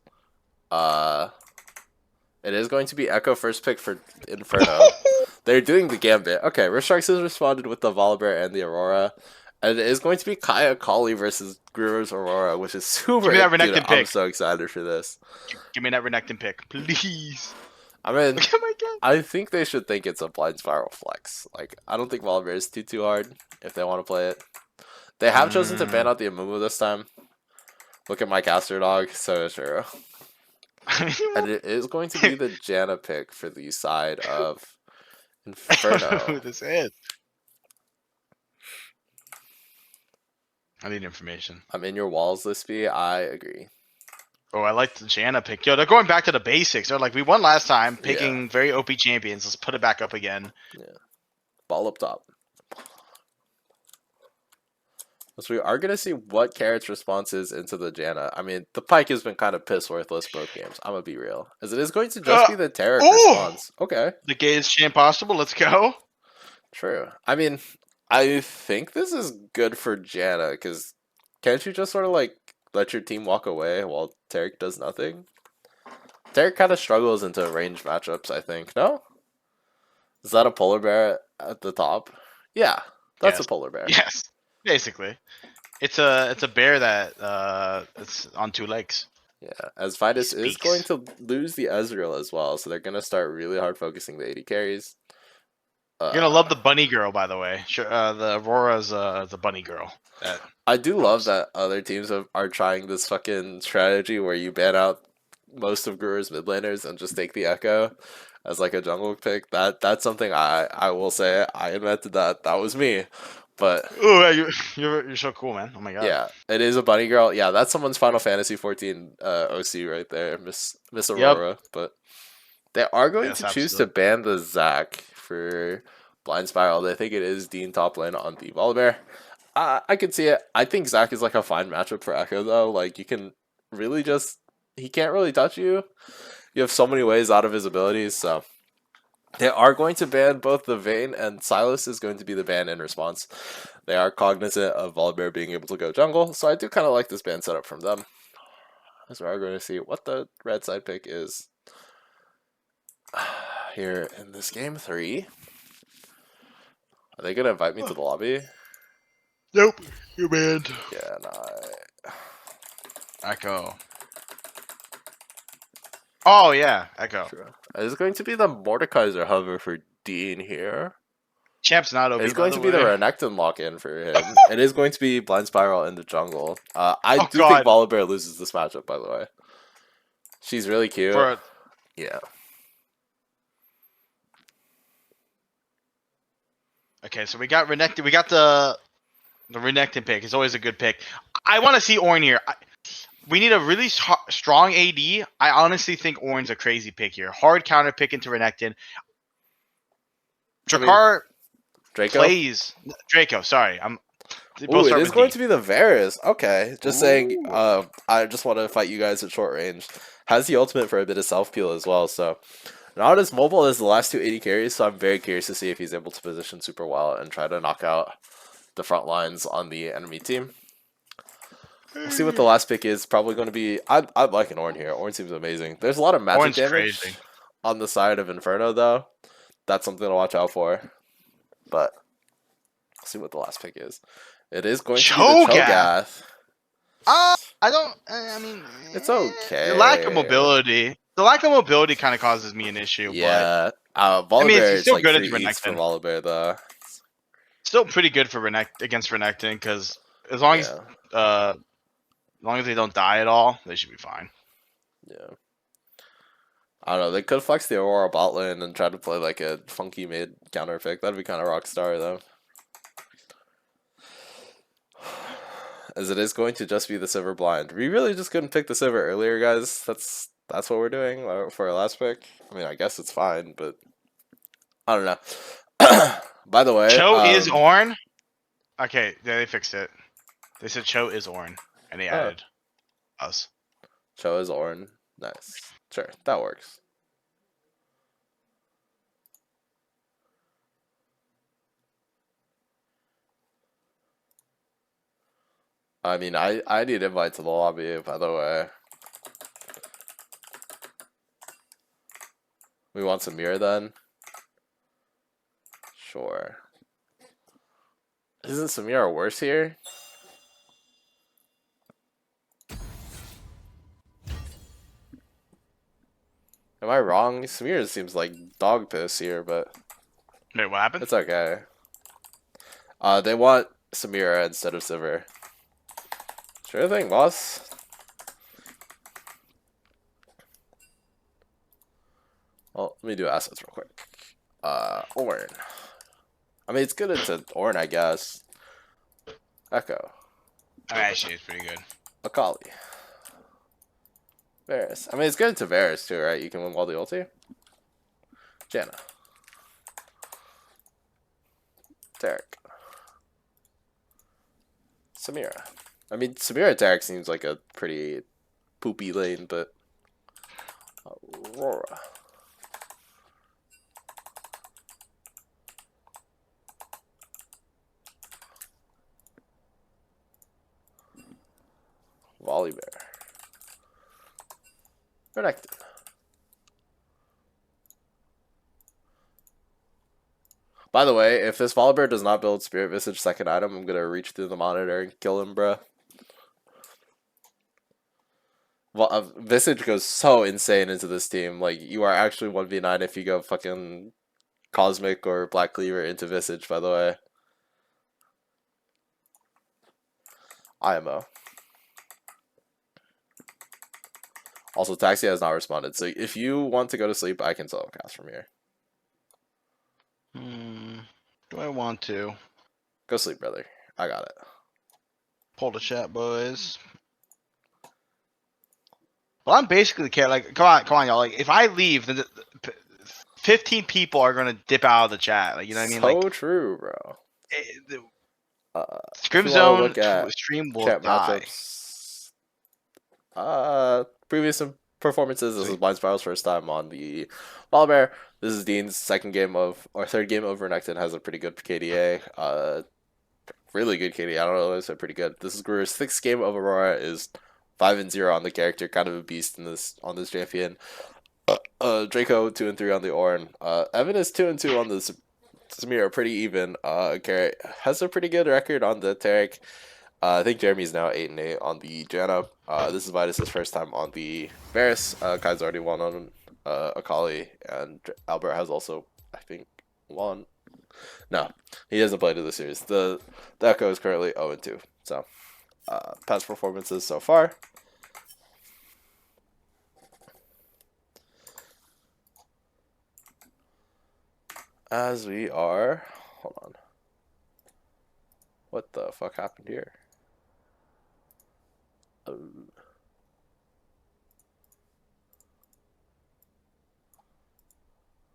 It is going to be Echo first pick for Inferno. They're doing the Gambit. Okay, Restrikes has responded with the Volibear and the Aurora. And it is going to be Kaya Kali versus Gruber's Aurora, which is super. Give me that Renekton pick. I'm so excited for this. Give me that Renekton pick, please. I mean, I think they should think it's a Blind Spiral flex. Like, I don't think Volibear is too hard if they want to play it. They have chosen to ban out the Amumu this time. Look at my caster dog, so true. And it is going to be the Janna pick for the side of Inferno. I don't know who this is. I need information. I'm in your walls, Lispy. I agree. Oh, I like the Janna pick. Yo, they're going back to the basics. They're like, we won last time, picking very OP champions. Let's put it back up again. Yeah. Ball up top. So we are going to see what Carrot's response is into the Janna. I mean, the Pyke has been kind of piss worthless both games. I'm going to be real. As it is going to just be the Taric response. Okay. The gayest champ possible. Let's go. True. I mean, I think this is good for Janna, because can't you just sort of like let your team walk away while Taric does nothing? Taric kind of struggles into range matchups, I think. No? Is that a polar bear at the top? Yeah, that's a polar bear. Yes. Basically, it's a bear that it's on 2 legs. Yeah, as Vitus is going to lose the Ezreal as well, so they're going to start really hard focusing the AD carries. You're gonna love the bunny girl, by the way. Sure, the Aurora's the bunny girl. I do love that other teams are trying this fucking strategy where you ban out most of Guru's mid laners and just take the Echo as like a jungle pick. That's something I will say I invented that. That was me. But you're so cool, man. Oh my god. Yeah, it is a bunny girl. Yeah, that's someone's Final Fantasy 14 OC right there, Miss Aurora. Yep. But they are going to choose to ban the Zac for Blind Spiral. They think it is Dean top lane on the Volibear. I can see it. I think Zac is like a fine matchup for Echo though. Like you can really he can't really touch you. You have so many ways out of his abilities, so they are going to ban both the Vayne and Sylas is going to be the ban in response. They are cognizant of Volibear being able to go jungle, so I do kind of like this ban setup from them. So we're going to see what the red side pick is here in this game 3. Are they going to invite me to the lobby? Nope, you're banned. Yeah, Echo. Oh yeah, Echo. True. It's going to be the Mordekaiser hover for Dean here. Champ's not OP. It's going to be the Renekton lock-in for him. It is going to be Blind Spiral in the jungle. I do think Volibear loses this matchup, by the way. She's really cute. Yeah. Okay, so we got Renekton. We got the Renekton pick. It's always a good pick. I want to see Ornn here. We need a really strong AD. I honestly think Ornn's a crazy pick here. Hard counter pick into Renekton. Drakkar plays Draco. Sorry, it is going to be the Varus. Okay, just saying. I just want to fight you guys at short range. Has the ultimate for a bit of self peel as well. So not as mobile as the last 2 AD carries. So I'm very curious to see if he's able to position super well and try to knock out the front lines on the enemy team. We'll see what the last pick is. Probably going to be. I'd like an Ornn here. Ornn seems amazing. There's a lot of magic damage on the side of Inferno, though. That's something to watch out for. But we'll see what the last pick is. It is going to be the Cho'Gath. I mean, it's okay. The lack of mobility. The lack of mobility kind of causes me an issue. Yeah. Volibear is still like good for Volibear, though. Still pretty good for against Renekton because as long as they don't die at all, they should be fine. Yeah. I don't know. They could flex the Aurora bot lane and try to play like a funky mid counter pick. That'd be kind of rock star, though. As it is going to just be the Sivir blind. We really just couldn't pick the Sivir earlier, guys. That's what we're doing for our last pick. I mean, I guess it's fine, but I don't know. By the way, Cho is Ornn. Okay, yeah, they fixed it. They said Cho is Ornn, and they added us. Cho is Ornn. Nice. Sure, that works. I mean, I need invite to the lobby, by the way. We want some mirror then? Sure. Isn't Samira worse here? Am I wrong? Samira seems like dog piss here, but... Wait, what happened? It's okay. They want Samira instead of Sivir. Sure thing, boss. Well, let me do assets real quick. Ornn. I mean, it's good into Ornn, I guess. Echo. I mean, actually, it's pretty good. Akali. Varus. I mean, it's good into Varus, too, right? You can win while the ulti. Janna. Derek. Samira. I mean, Samira Derek seems like a pretty poopy lane, but... Aurora. Volibear. Renekton. By the way, if this Volibear does not build Spirit Visage second item, I'm gonna reach through the monitor and kill him, bruh. Well, Visage goes so insane into this team. Like, you are actually 1v9 if you go fucking Cosmic or Black Cleaver into Visage, by the way. IMO. Also, Taxi has not responded, so if you want to go to sleep, I can solo cast from here. Do I want to? Go sleep, brother. I got it. Pull the chat, boys. Well, I'm basically like, come on, y'all. Like, if I leave, then 15 people are gonna dip out of the chat. Like, you know what I mean? So Like, true, bro. Scrim Zone stream will chat die. Matchups. Previous performances. This is Blind Spiral's first time on the Volibear. This is Dean's third game over Renekton. Has a pretty good KDA. Really good KDA. I don't know, it's pretty good. This is Gruer's 6th game of Aurora. Is 5-0 on the character. Kind of a beast in this champion. Draco 2-3 on the Ornn. Evan is 2-2 on the Samir, pretty even. Garrett has a pretty good record on the Tarek. I think Jeremy's now 8-8 on the Janna. This is Vitus's first time on the Varus. Kai's already won on Akali, and Albert has also, I think, won. No, he hasn't played in the series. The Echo is currently 0-2. So, past performances so far. As we are, hold on. What the fuck happened here?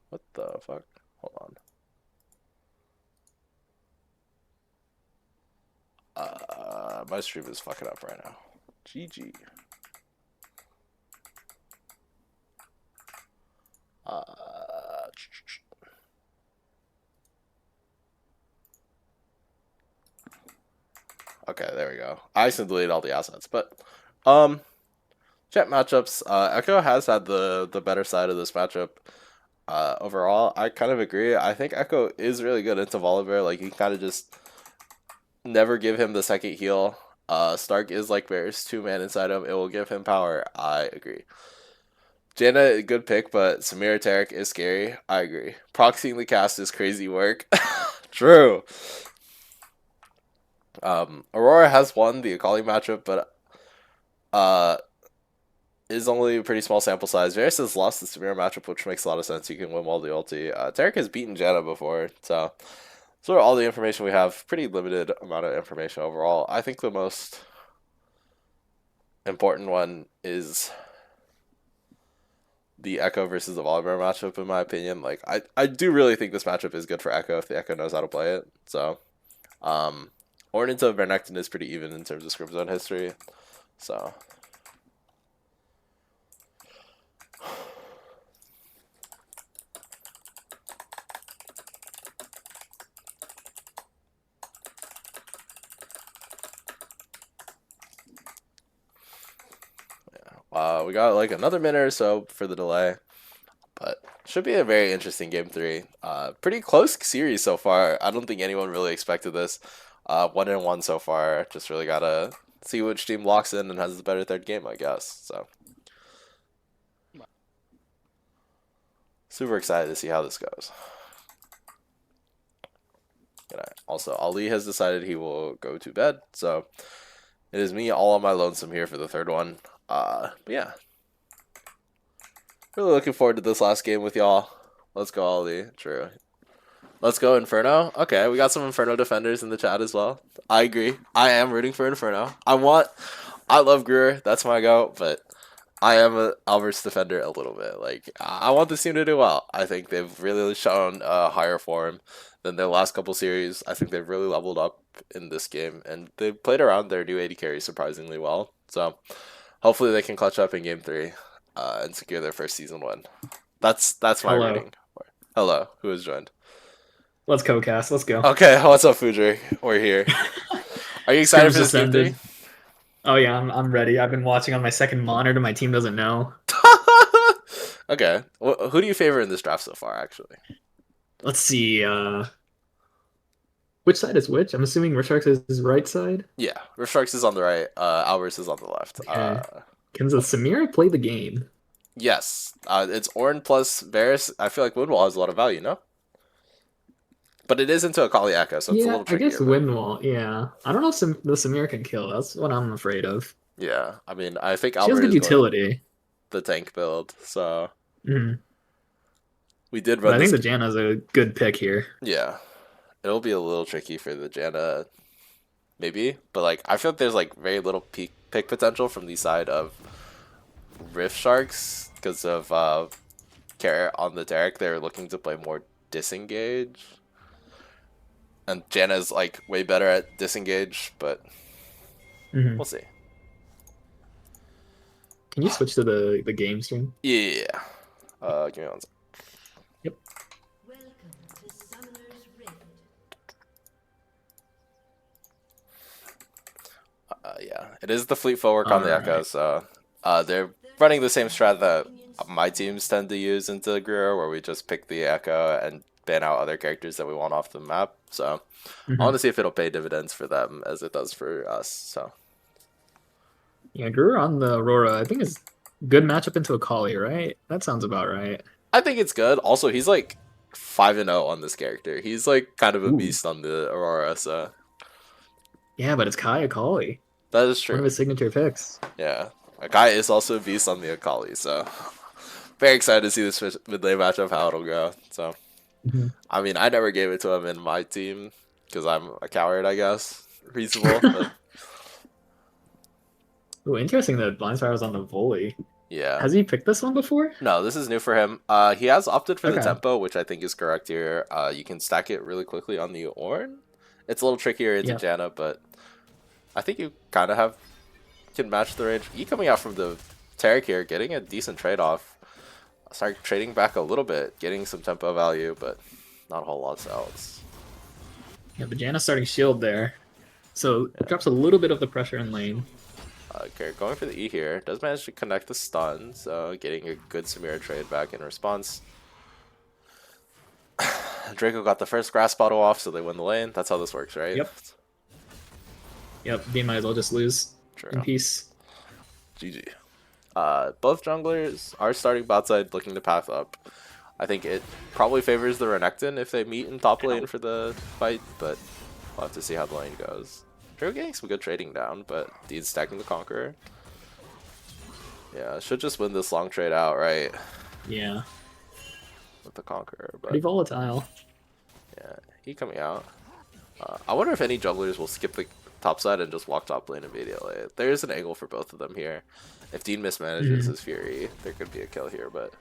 What the fuck? Hold on. My stream is fucking up right now. GG. Okay, there we go. I accidentally deleted all the assets, but chat matchups. Echo has had the better side of this matchup. Overall, I kind of agree. I think Echo is really good into Volibear. Like, you kind of just never give him the second heal. Stark is like Bear's 2-man inside him. It will give him power. I agree. Janna, good pick, but Samira Tarek is scary. I agree. Proxying the cast is crazy work. True. Aurora has won the Akali matchup, but is only a pretty small sample size. Varus has lost the Samira matchup, which makes a lot of sense. You can win while the ulti. Tarek has beaten Janna before, so sort of all the information we have. Pretty limited amount of information overall. I think the most important one is the Echo versus the Volibear matchup, in my opinion. Like, I do really think this matchup is good for Echo if the Echo knows how to play it. So, Ornn into Renekton is pretty even in terms of Scrims Zone history. So, we got like another minute or so for the delay, but should be a very interesting game 3. Pretty close series so far. I don't think anyone really expected this. 1-1 so far. Just really gotta see which team locks in and has the better third game, I guess. So, super excited to see how this goes. Also, Ali has decided he will go to bed, so it is me all on my lonesome here for the third one. But yeah, really looking forward to this last game with y'all. Let's go, Ali. True. Let's go, Inferno. Okay, we got some Inferno defenders in the chat as well. I agree. I am rooting for Inferno. I love Gruer. That's my go, but I am a Albert's defender a little bit. Like, I want this team to do well. I think they've really shown a higher form than their last couple series. I think they've really leveled up in this game, and they played around their new AD carry surprisingly well. So, hopefully they can clutch up in game 3 and secure their first season win. That's my rooting. Hello, who has joined? Let's go, Cass. Let's go. Okay, what's up, Fujir? We're here. Are you excited for this game 3? Oh yeah, I'm ready. I've been watching on my second monitor. My team doesn't know. Okay, who do you favor in this draft so far? Actually, let's see. Which side is which? I'm assuming Risharks is his right side. Yeah, Risharks is on the right. Alberts is on the left. Okay. Can the Samira play the game? Yes. It's Ornn plus Varus. I feel like Windwall has a lot of value, no? But it is into a Kali Echo, so it's a Yeah, little I guess trickier. But... Windwall. Yeah, I don't know if the Samira can kill. That's what I'm afraid of. yeah, I mean, I think She has Albert good is going utility. the tank build, so Mhm. we did But run I this. think the Janna's a good pick here. Yeah, it'll be a little tricky for the Janna, maybe. But like, I feel like there's like very little pick potential from the side of Rift Sharks because of Carrot on the Derek. They're looking to play more disengage. And Janna's like way better at disengage, but we'll see. Can you switch to the game stream? Yeah. Give me one second. Yep. Yeah, it is the fleet footwork on the Echo, Alright. so they're running the same strat that my teams tend to use into Greer, where we just pick the Echo and ban out other characters that we want off the map. So I want to see if it'll pay dividends for them as it does for us. So yeah, Greer on the Aurora, I think is good matchup into a Kali, right? That sounds about right. I think it's good. Also, he's like 5-0 on this character. He's like kind of a Ooh. beast on the Aurora. So yeah, but it's Kaya Kali. That is true. One of his signature picks. Yeah, a guy is also a beast on the Akali. So very excited to see this mid-lane matchup, how it'll go. So, I mean, I never gave it to him in my team because I'm a coward, I guess. Reasonable. But... Ooh, interesting that Blind Spire was on the volley. yeah. Has he picked this one before? No, this is new for him. He has opted for the tempo, which I think is correct here. You can stack it really quickly on the Ornn. It's a little trickier into Janna, but I think you kind of can match the range. E coming out from the Taric here, getting a decent trade-off. Start trading back a little bit, getting some tempo value, but not a whole lot else. Yeah, but Janna's starting shield there. So it drops a little bit of the pressure in lane. Okay, going for the E here. Does manage to connect the stun, so getting a good Samira trade back in response. Draco got the first grass bottle off, so they win the lane. That's how this works, right? Yep, Dean might as well just lose in peace. GG. Both junglers are starting bot side, looking to path up. I think it probably favors the Renekton if they meet in top lane for the fight, but we'll have to see how the lane goes. Draco getting some good trading down, but Dean's stacking the Conqueror. Yeah, should just win this long trade out, right? Yeah. With the Conqueror, but pretty volatile. Yeah, he coming out. I wonder if any junglers will skip the top side and just walk top lane immediately. There is an angle for both of them here. If Dean mismanages his Fury, there could be a kill here, but...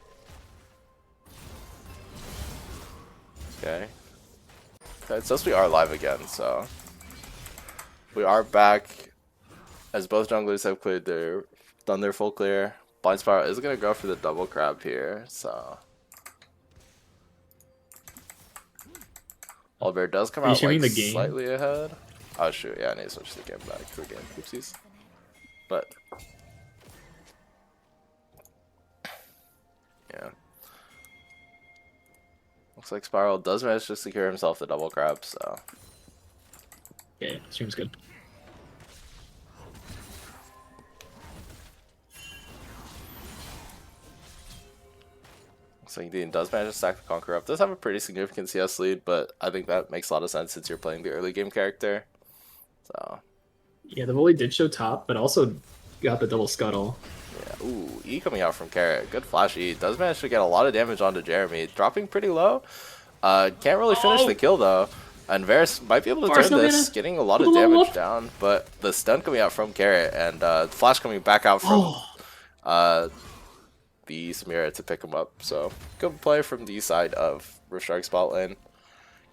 okay. It says we are live again, so... we are back, as both junglers have done their full clear. Blind Spiral is going to go for the double crab here, so... Albert does come out like slightly ahead. Oh shoot, yeah, I need to switch the game back to the game. Oopsies. But yeah. Looks like Spiral does manage to secure himself the double crab, so yeah, stream's good. Looks like Dean does manage to stack the Conqueror up. Does have a pretty significant CS lead, but I think that makes a lot of sense since you're playing the early game character. So yeah, the volley did show top, but also got the double scuttle. Yeah, ooh, E coming out from Carrot. Good flash E. Does manage to get a lot of damage onto Jeremy. Dropping pretty low. Can't really finish the kill though. And Varus might be able to turn this, getting a lot of damage down, but the stun coming out from Carrot and flash coming back out from the Samira to pick him up. So good play from the side of Rift Shark's bot lane.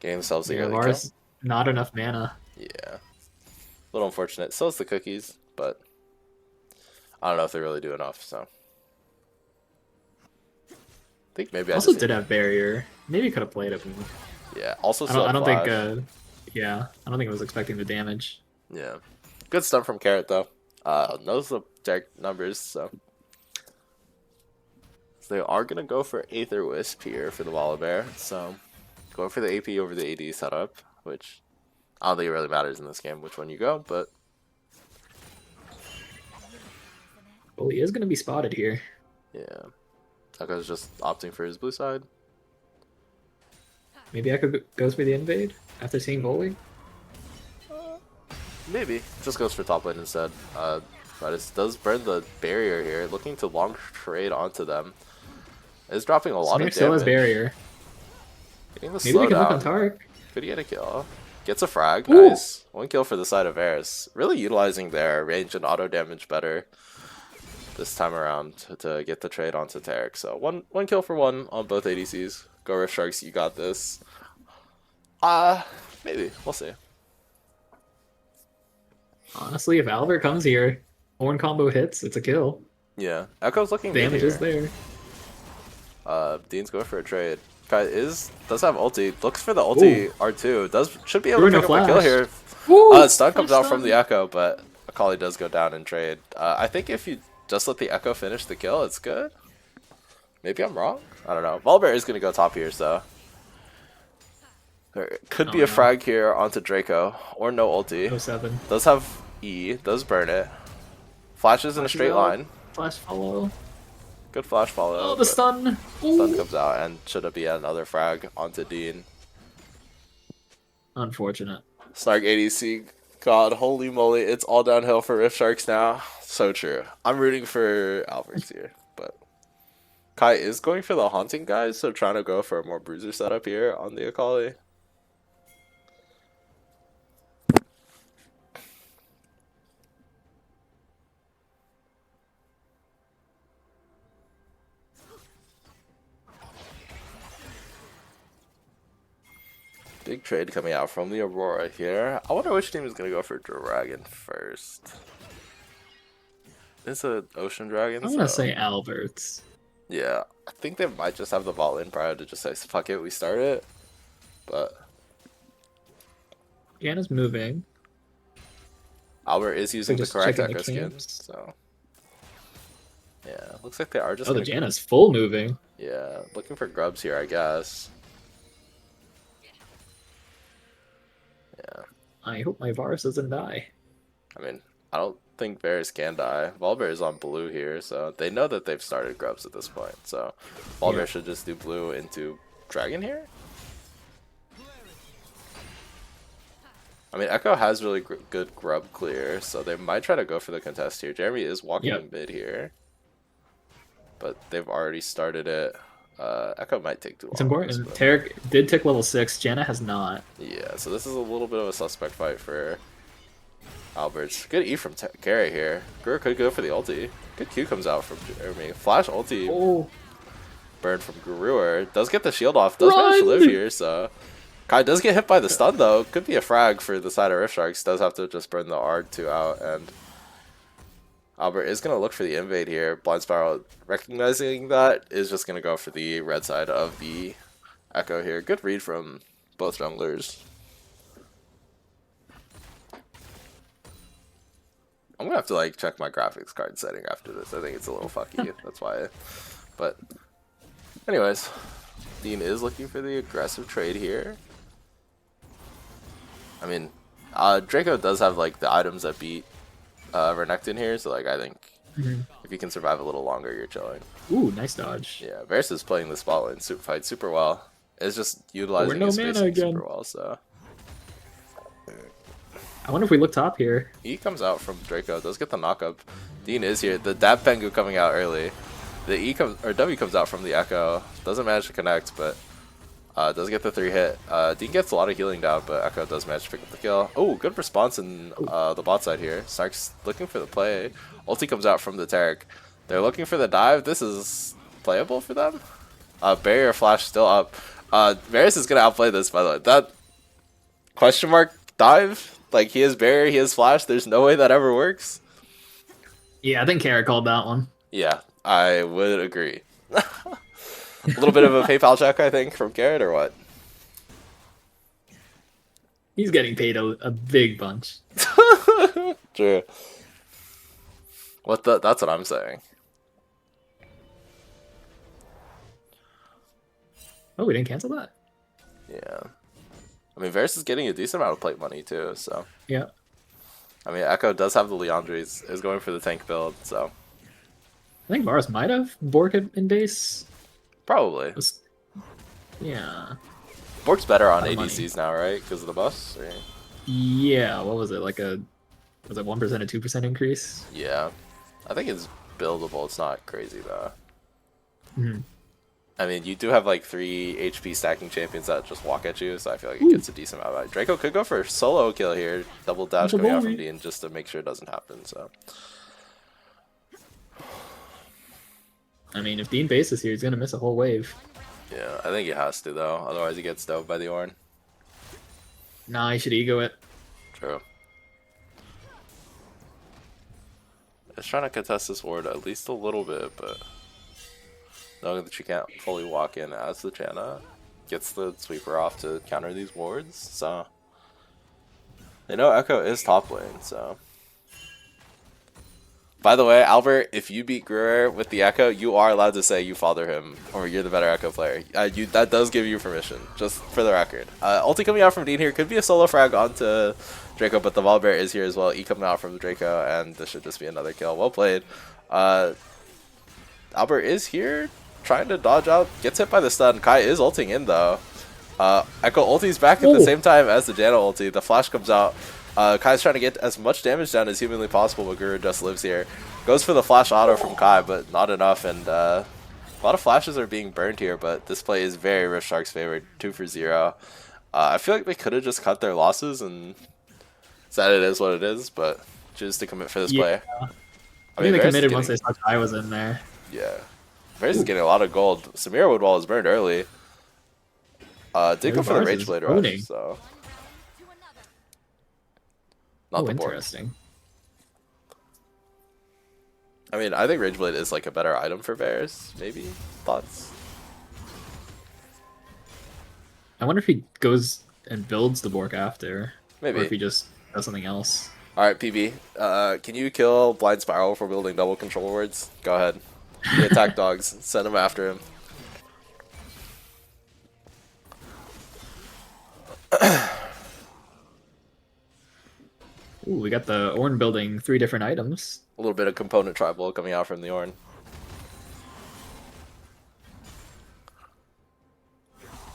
Getting themselves the early kill. Not enough mana. Yeah. A little unfortunate. Still has the cookies, but I don't know if they really do enough, so. I think maybe also did have barrier. Maybe could have played it. Yeah, also I don't think yeah, I don't think it was expecting the damage. Yeah. Good stuff from Carrot though. Knows the deck numbers, so. They are gonna go for Aether Wisp here for the Volibear, so going for the AP over the AD setup, which I don't think it really matters in this game which one you go, but Well, he is going to be spotted here. Yeah. Echo's just opting for his blue side. Maybe Echo goes for the invade after seeing Volley? Maybe. Just goes for top lane instead. But it does burn the barrier here, looking to long trade onto them. It's dropping a lot of damage. Still has barrier. Getting the Maybe they can hook on slowdown. Tark. Could get a kill. Gets a frag. Ooh. Nice. One kill for the side of Varus. Really utilizing their range and auto damage better this time around to get the trade onto Tarek. So one kill for one on both ADCs. Go Rift Sharks, you got this. Maybe. We'll see. Honestly, if Albert comes here, horn combo hits, it's a kill. Yeah. Echo's looking good Damage here. is there. Dean's going for a trade. Guy does have ulti. Looks for the ulti. Ooh. R2 should be able to pick up a kill here. Stun comes out from the Echo, but Akali does go down and trade. I think if you just let the Echo finish the kill, it's good. Maybe I'm wrong. I don't know. Volbear is gonna go top here, so there could be a frag here onto Draco or no ulti. 07. Does have E. Does burn it. Flashes in a straight line. Flash follow. Good flash follow. Oh, the stun. Stun comes out and should be another frag onto Dean. Unfortunate. Snark ADC. God, holy moly, it's all downhill for Rift Sharks now. So true. I'm rooting for Alberts here, but Kai is going for the Haunting guys, so trying to go for a more bruiser setup here on the Akali. Big trade coming out from the Aurora here. I wonder which team is going to go for Dragon first. It's an Ocean Dragon. I'm going to say Alberts. Yeah, I think they might just have the bot lane prior to just say, fuck it, we start it. But Janna's moving. Albert is using the correct Echo skins, camps. so yeah, looks like they are just. Oh, the Janna's full moving. Yeah, looking for grubs here, I guess. Yeah. I hope my Varus doesn't die. I mean, I don't think Varus can die. Volbear is on blue here, so they know that they've started grubs at this point. So Volbear should just do blue into Dragon here. I mean, Echo has really good grub clear, so they might try to go for the contest here. Jeremy is walking in mid here, but they've already started it. Echo might take too long. It's important. Tarek did tick level 6. Janna has not. Yeah, so this is a little bit of a suspect fight for Alberts. Good E from Gary here. Guru could go for the ulti. Good Q comes out from Jeremy. Flash ulti. Oh. Burn from Guru. Does get the shield off. Does manage to live here, so Kai does get hit by the stun though. Could be a frag for the side of Rift Sharks. Does have to just burn the R2 out, and Albert is going to look for the invade here. Blind Spiral, recognizing that, is just going to go for the red side of the Echo here. Good read from both junglers. I'm going to have to like check my graphics card setting after this. I think it's a little fucky. That's why. But anyways, Dean is looking for the aggressive trade here. I mean, Draco does have like the items that beat Renekton here, so like I think if you can survive a little longer, you're chilling. Ooh, nice dodge. Yeah, Varus is playing the spot lane fight super well. It's just utilizing his spacing super well, so I wonder if we look top here. E comes out from Draco, does get the knockup. Dean is here. The Dab Pengu coming out early. The E comes or W comes out from the Echo. Doesn't manage to connect, but does get the 3 hit. Dean gets a lot of healing down, but Echo does manage to pick up the kill. Oh, good response in the bot side here. Snark's looking for the play. Ulti comes out from the Tarek. They're looking for the dive. This is playable for them. Barrier flash still up. Varus is going to outplay this, by the way. That question mark dive, like he has barrier, he has flash. There's no way that ever works. Yeah, I think Kara called that one. Yeah, I would agree. A little bit of a PayPal check, I think, from Garrett, or what? He's getting paid a big bunch. True. That's what I'm saying. Oh, we didn't cancel that? Yeah. I mean, Varus is getting a decent amount of plate money, too, so. Yeah. I mean, Echo does have the Leandri, is going for the tank build, so. I think Varus might have Bork in base. Probably. Yeah. Bork's better on ADCs now, right? Because of the buffs? Or... Yeah, what was it? Like was it 1% or 2% increase? Yeah. I think it's buildable. It's not crazy, though. Mm-hmm. I mean, you do have like 3 HP stacking champions that just walk at you, so I feel like it gets a decent amount of value. Draco could go for a solo kill here, double dash coming out from Dean just to make sure it doesn't happen, so. I mean, if Dean bases here, he's gonna miss a whole wave. Yeah, I think he has to, though, otherwise he gets dove by the Ornn. Nah, he should ego it. True. Just trying to contest this ward at least a little bit, but knowing that you can't fully walk in as the Janna, gets the sweeper off to counter these wards, so they know Echo is top lane, so. By the way, Albert, if you beat Gruer with the Echo, you are allowed to say you father him, or you're the better Echo player. That does give you permission, just for the record. Ulti coming out from Dean here could be a solo frag onto Draco, but the Volibear is here as well. E coming out from Draco, and this should just be another kill. Well played. Albert is here, trying to dodge out, gets hit by the stun. Kai is ulting in, though. Echo ulti's back at the same time as the Janna ulti. The flash comes out. Kai's trying to get as much damage down as humanly possible, but Guru just lives here. Goes for the flash auto from Kai, but not enough, and a lot of flashes are being burned here, but this play is very Rift Sharks favored, 2 for 0. I feel like they could have just cut their losses and said it is what it is, but choose to commit for this play. I mean, they committed once they saw Kai was in there. Yeah. Varus is getting a lot of gold. Samira Woodwall is burned early. Did go for the Rage Blade rush, so... Not the board. Interesting. I mean, I think Rage Blade is like a better item for Varus, maybe? Thoughts? I wonder if he goes and builds the Bork after. Maybe. Or if he just does something else. Alright, PB. Can you kill Blind Spiral for building double control wards? Go ahead. The attack dogs. Send them after him. Ooh, we got the Ornn building 3 different items. A little bit of component tribal coming out from the Ornn.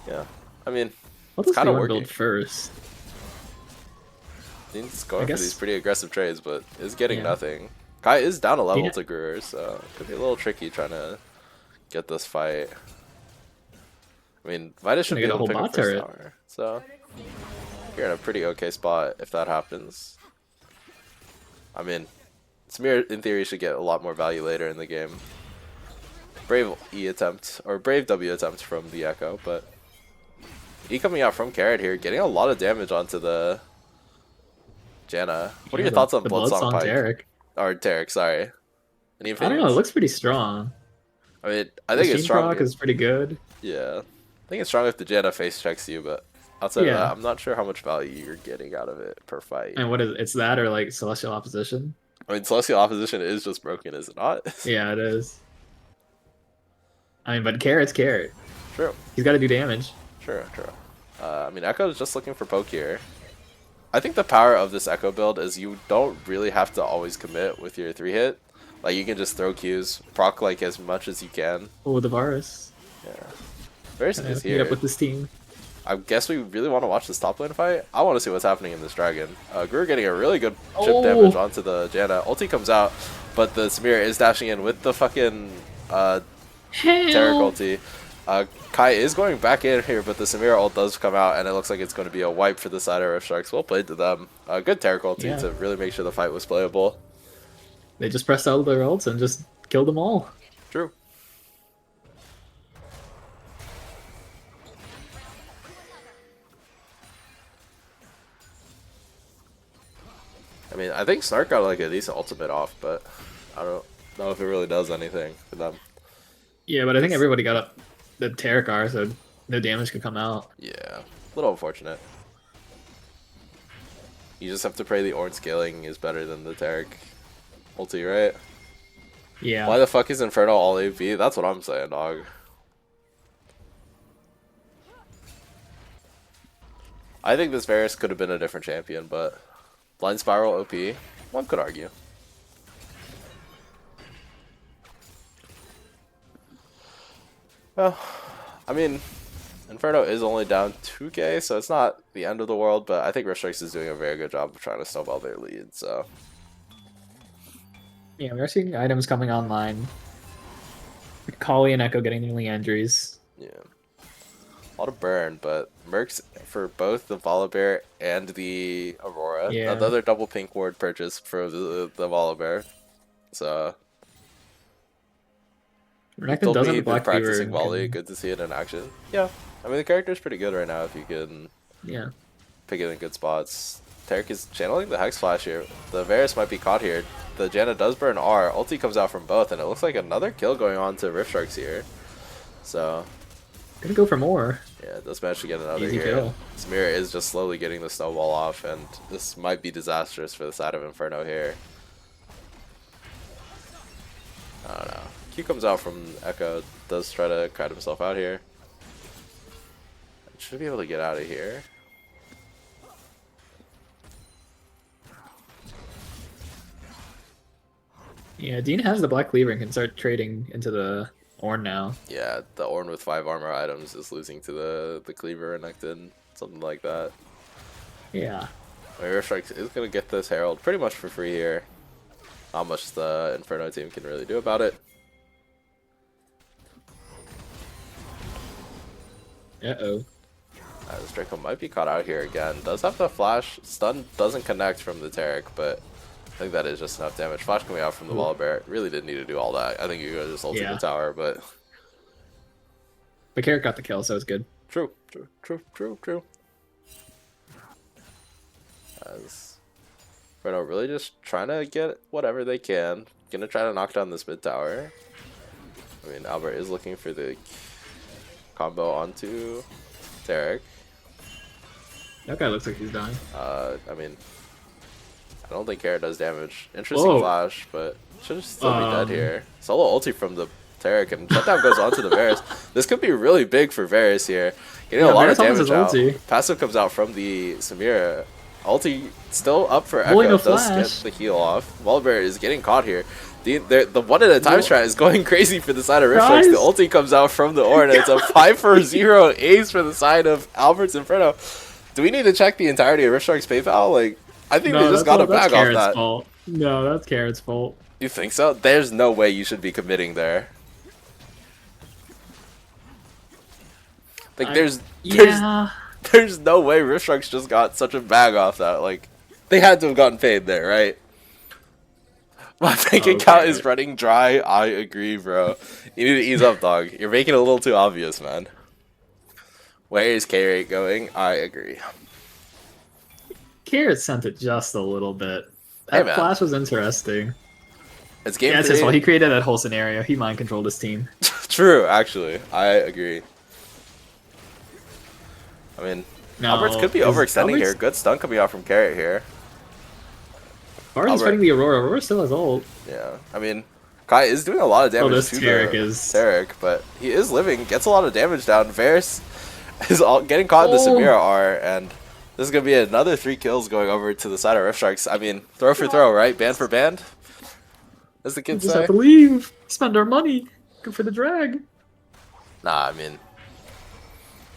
Yeah, I mean, it's kind of working. Build first. Dean's going for these pretty aggressive trades, but is getting nothing. Kai is down a level to Gruer, so it could be a little tricky trying to get this fight. I mean, Vitus should be able to pick up first tower, so you're in a pretty okay spot if that happens. I mean, Samir in theory should get a lot more value later in the game. Brave E attempt, or Brave W attempt from the Echo, but E coming out from Carrot here, getting a lot of damage onto the Janna. What are your thoughts on Bloodsong Pike? Tarek. Or Tarek, sorry. Any opinions? I don't know, it looks pretty strong. I mean, I think it's strong. Proc is pretty good. Yeah. I think it's strong if the Janna face checks you, but outside of that, I'm not sure how much value you're getting out of it per fight. And what is it's that or like Celestial Opposition? I mean, Celestial Opposition is just broken, is it not? Yeah, it is. I mean, but Carrot's Carrot. True. He's got to do damage. True. I mean, Echo is just looking for poke here. I think the power of this Echo build is you don't really have to always commit with your 3-hit. Like, you can just throw Qs, proc like as much as you can. Oh, the Varus. Yeah. Varus is here. Meet up with this team. I guess we really want to watch this top lane fight. I want to see what's happening in this dragon. Gruer getting a really good chip damage onto the Janna. Ulti comes out, but the Samira is dashing in with the fucking Tarek ulti. Kai is going back in here, but the Samira ult does come out, and it looks like it's going to be a wipe for the side of Rift Sharks. Well played to them. Good Tarek ulti to really make sure the fight was playable. They just pressed out their ults and just killed them all. True. I mean, I think Snark got like a decent ultimate off, but I don't know if it really does anything for them. Yeah, but I think everybody got up the Tarek, so no damage could come out. Yeah, a little unfortunate. You just have to pray the Ornn scaling is better than the Tarek ulti, right? Yeah. Why the fuck is Inferno all AP? That's what I'm saying, dog. I think this Varus could have been a different champion, but Blind Spiral OP, one could argue. Well, I mean, Inferno is only down 2k, so it's not the end of the world, but I think Riftstrikes is doing a very good job of trying to snowball their lead, so. Yeah, we are seeing items coming online. Kali and Echo getting the Leandries. Yeah. A lot of burn, but Mercs for both the Volibear and the Aurora. Yeah. Another double pink ward purchase for the Volibear. So. Renekton does have the black practicing cleaver. volley. Good to see it in action. Yeah. I mean, the character's pretty good right now if you can pick it in good spots. Tarek is channeling the Hex Flash here. The Varus might be caught here. The Janna does burn R. Ulti comes out from both, and it looks like another kill going on to Riftstrikes here. So. Gonna go for more. Yeah, it does manage to get another Easy here. kill. Samira is just slowly getting the snowball off, and this might be disastrous for the side of Inferno here. I don't know. Q comes out from Echo, does try to kite himself out here. Should be able to get out of here. Yeah, Dean has the black cleaver and can start trading into the Ornn now. Yeah, the Ornn with 5 armor items is losing to the cleaver and Renekton, something like that. Yeah. Riftstrike is going to get this Herald pretty much for free here. Not much the Inferno team can really do about it. Uh-oh. This Draco might be caught out here again. Does have the flash. Stun doesn't connect from the Tarek, but I think that is just enough damage. Flash coming out from the Volibear. Really didn't need to do all that. I think you guys just ulted the tower, but... But Carrot got the kill, so it's good. True. As Inferno really just trying to get whatever they can. Gonna try to knock down this mid tower. I mean, Albert is looking for the combo onto Tarek. That guy looks like he's dying. I mean, I don't think Carrot does damage. Interesting flash, but should still be dead here. Solo ulti from the Tarek, and shutdown goes on to the Varus. This could be really big for Varus here. Getting a lot of damage out. Passive comes out from the Samira. Ulti still up for Echo. Does get the heal off. Volibear is getting caught here. The one at a time strat is going crazy for the side of Riftstrikes. The ulti comes out from the Ornn, and it's a 5-for-0 ace for the side of Albert's Inferno. Do we need to check the entirety of Riftstrike's PayPal? Like, I think they just got a bag off that. Fault. No, that's Carrot's fault. You think so? There's no way you should be committing there. Like, there's no way Riftstrikes just got such a bag off that. Like, they had to have gotten paid there, right? My bank account is running dry. I agree, bro. You need to ease up, dog. You're making it a little too obvious, man. Where is K-Rate going? I agree. Carrot sent it just a little bit. That flash was interesting. It's game that's his fault. He created that whole scenario. He mind controlled his team. True, actually. I agree. I mean, Alberts could be overextending here. Good stun coming out from Carrot here. Barton's fighting the Aurora. Aurora still has ult. Yeah, I mean, Kai is doing a lot of damage to Tarek, but he is living, gets a lot of damage down. Varus is getting caught in the Samira R, and this is going to be another 3 kills going over to the side of Riftstrikes. I mean, throw for throw, right? Band for band? As the kids say. We just have to leave. Spend our money. Go for the drag. Nah, I mean,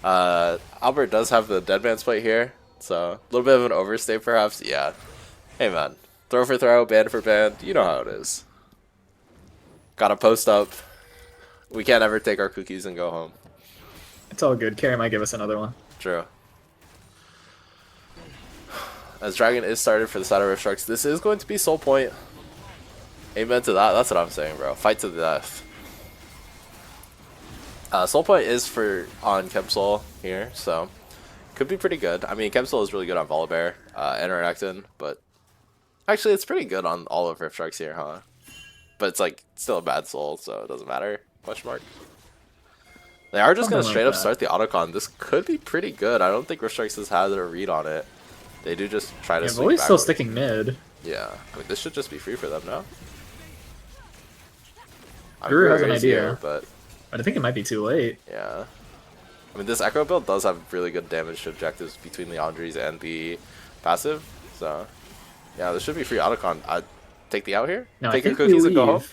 Albert does have the dead man's plate here, so a little bit of an overstay perhaps. Yeah. Hey, man. Throw for throw, band for band. You know how it is. Gotta post up. We can't ever take our cookies and go home. It's all good. Carrie might give us another one. True. As Dragon is started for the side of Riftstrikes, this is going to be Soul Point. Amen to that. That's what I'm saying, bro. Fight to the death. Soul Point is on Chemsoul here, so could be pretty good. I mean, Chemsoul is really good on Volibear and Renekton, but actually, it's pretty good on all of Riftstrikes here, huh? But it's like still a bad soul, so it doesn't matter. Question mark. They are just gonna straight up start the autocon. This could be pretty good. I don't think Riftstrikes has had a read on it. They do just try to. Yeah, still sticking mid. Yeah, I mean this should just be free for them, no? Guru has an idea, here, but I think it might be too late. Yeah. I mean, this Echo build does have really good damage to objectives between the Andres and the passive, so yeah, this should be free autocon. I'd take the out here, take your cookies and go home.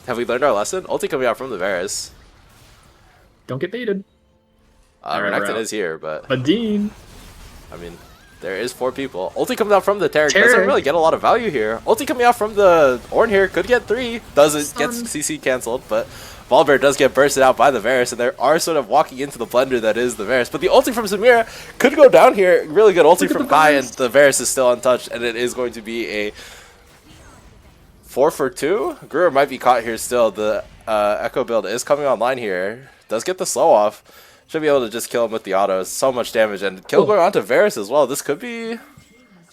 Have we learned our lesson? Ulti coming out from the Varus. Don't get baited. Renekton is here, but Dean. I mean, there is 4 people. Ulti comes out from the Taric. Doesn't really get a lot of value here. Ulti coming out from the Ornn here could get 3. Doesn't get CC cancelled, but Volibear does get bursted out by the Varus, and they are sort of walking into the blender that is the Varus. But the ulti from Samira could go down here. Really good ulti from Kai, and the Varus is still untouched, and it is going to be a 4 for 2. Gruer might be caught here still. The Echo build is coming online here. Does get the slow off. Should be able to just kill him with the auto. So much damage, and kill going onto Varus as well. This could be...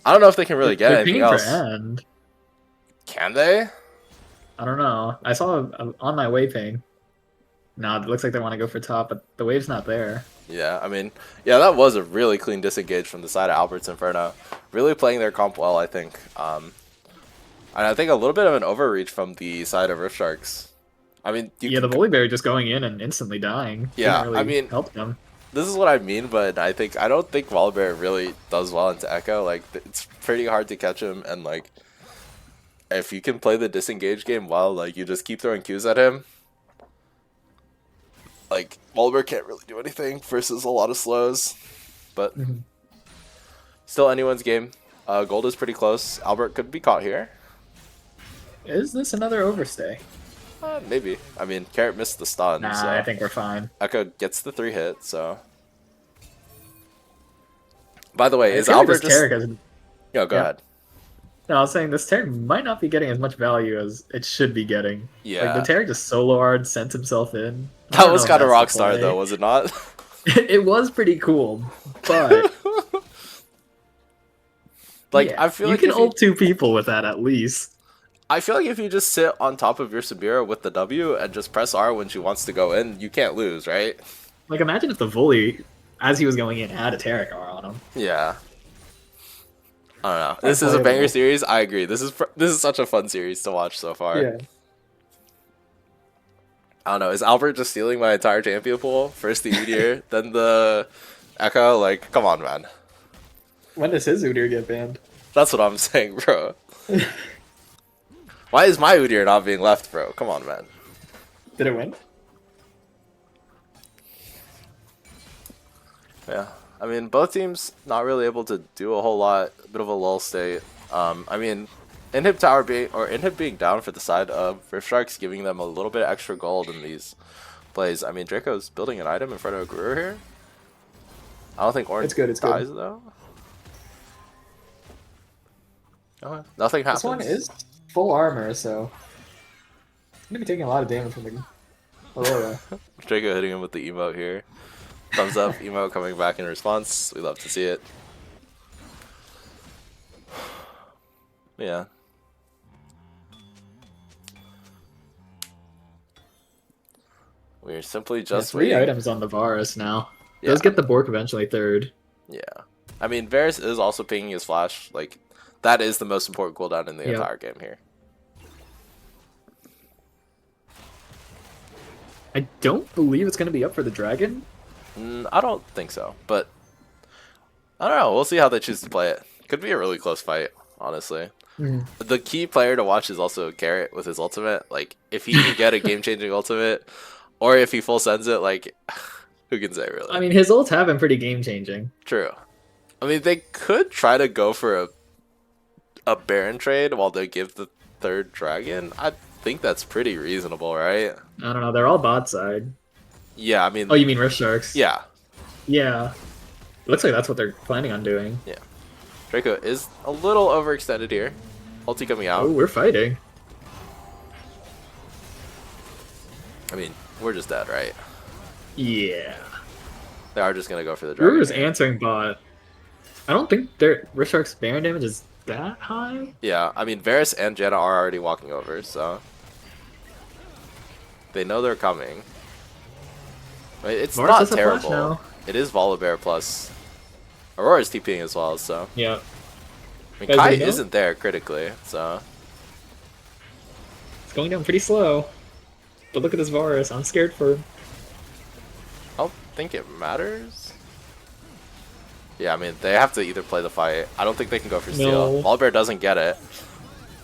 I don't know if they can really get anything else. Can they? I don't know. I saw on my way ping. No, it looks like they want to go for top, but the wave's not there. Yeah, I mean, yeah, that was a really clean disengage from the side of Albert's Inferno. Really playing their comp well, I think. And I think a little bit of an overreach from the side of Rift Sharks. I mean, the Volibear just going in and instantly dying. Yeah, really I mean, help them. This is what I mean, but I don't think Volibear really does well into Echo. Like, it's pretty hard to catch him, and like, if you can play the disengage game well, like, you just keep throwing Qs at him. Like, Volibear can't really do anything versus a lot of slows, but still anyone's game. Gold is pretty close. Albert could be caught here. Is this another overstay? Maybe. I mean, Carrot missed the stun. Nah, so I think we're fine. Echo gets the 3 hit, so... By the way, is Albert just... Yo, go ahead. No, I was saying this Taric might not be getting as much value as it should be getting. Yeah. Like, the Taric just solo hard sent himself in. That was kind of Rockstar, though, was it not? It was pretty cool, but... like, yeah, I feel like you can ult 2 people with that, at least. I feel like if you just sit on top of your Samira with the W and just press R when she wants to go in, you can't lose, right? Like, imagine if the Volley, as he was going in, had a Taric R on him. Yeah. I don't know. This is a banger series. I agree. This is such a fun series to watch so far. Yeah. I don't know. Is Albert just stealing my entire champion pool? First the Udyr, then the Echo? Like, come on, man. When does his Udyr get banned? That's what I'm saying, bro. Why is my Udyr not being left, bro? Come on, man. Did it win? Yeah. I mean, both teams not really able to do a whole lot. A bit of a lull state. I mean, Inhib being down for the side of Rift Sharks, giving them a little bit of extra gold in these plays. I mean, Draco's building an item in front of Gruer here. I don't think Ornn dies, though. Okay. Nothing happens. This one is full armor, so I'm gonna be taking a lot of damage from the Aurora. Draco hitting him with the emote here. Thumbs up, emote coming back in response. We love to see it. Yeah. We're simply just 3 items on the Varus now. Yeah. Does get the Bork eventually 3rd. Yeah. I mean, Varus is also pinging his flash. Like, that is the most important cooldown in the entire game here. I don't believe it's going to be up for the dragon. I don't think so, but I don't know. We'll see how they choose to play it. Could be a really close fight, honestly. The key player to watch is also Carrot with his ultimate. Like, if he can get a game-changing ultimate, or if he full sends it, like, who can say, really? I mean, his ults have been pretty game-changing. True. I mean, they could try to go for a Baron trade while they give the 3rd dragon. I think that's pretty reasonable, right? I don't know. They're all bot side. Yeah, I mean... Oh, you mean Rift Sharks? Yeah. Yeah. Looks like that's what they're planning on doing. Yeah. Draco is a little overextended here. Ulti coming out. Oh, we're fighting. I mean, we're just dead, right? Yeah. They are just going to go for the dragon. Brewer's answering bot. I don't think their Rift Sharks Baron damage is that high. Yeah, I mean, Varus and Janna are already walking over, so... They know they're coming. It's not terrible. It is Volibear plus Aurora's TPing as well, so... Yeah. I mean, Kai isn't there critically, so... It's going down pretty slow. But look at this Varus. I'm scared for him. I don't think it matters. Yeah, I mean, they have to either play the fight. I don't think they can go for steal. Volibear doesn't get it.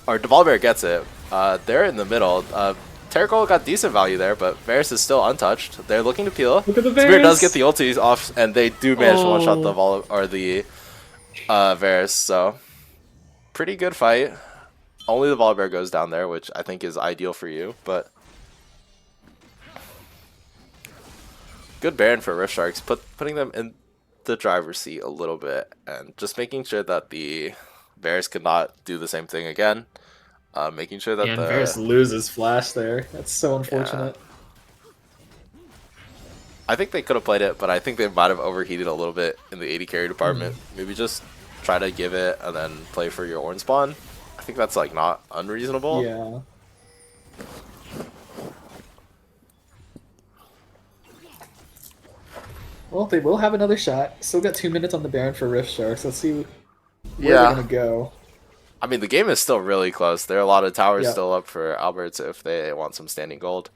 Or Volibear gets it. They're in the middle. Terracol got decent value there, but Varus is still untouched. They're looking to peel. Look at the Spear does Varus. get the ultis off, and they do manage to one-shot the Varus, so pretty good fight. Only the Volibear goes down there, which I think is ideal for you, but good Baron for Rift Sharks, putting them in the driver's seat a little bit, and just making sure that the Varus could not do the same thing again. Making sure that the Varus loses flash there. That's so unfortunate. Yeah. I think they could have played it, but I think they might have overheated a little bit in the AD carry department. Maybe just try to give it and then play for your Ornn spawn. I think that's like not unreasonable. Yeah. Well, they will have another shot. Still got 2 minutes on the Baron for Rift Sharks. Let's see where they're gonna go. I mean, the game is still really close. There are a lot of towers still up for Alberts if they want some standing gold.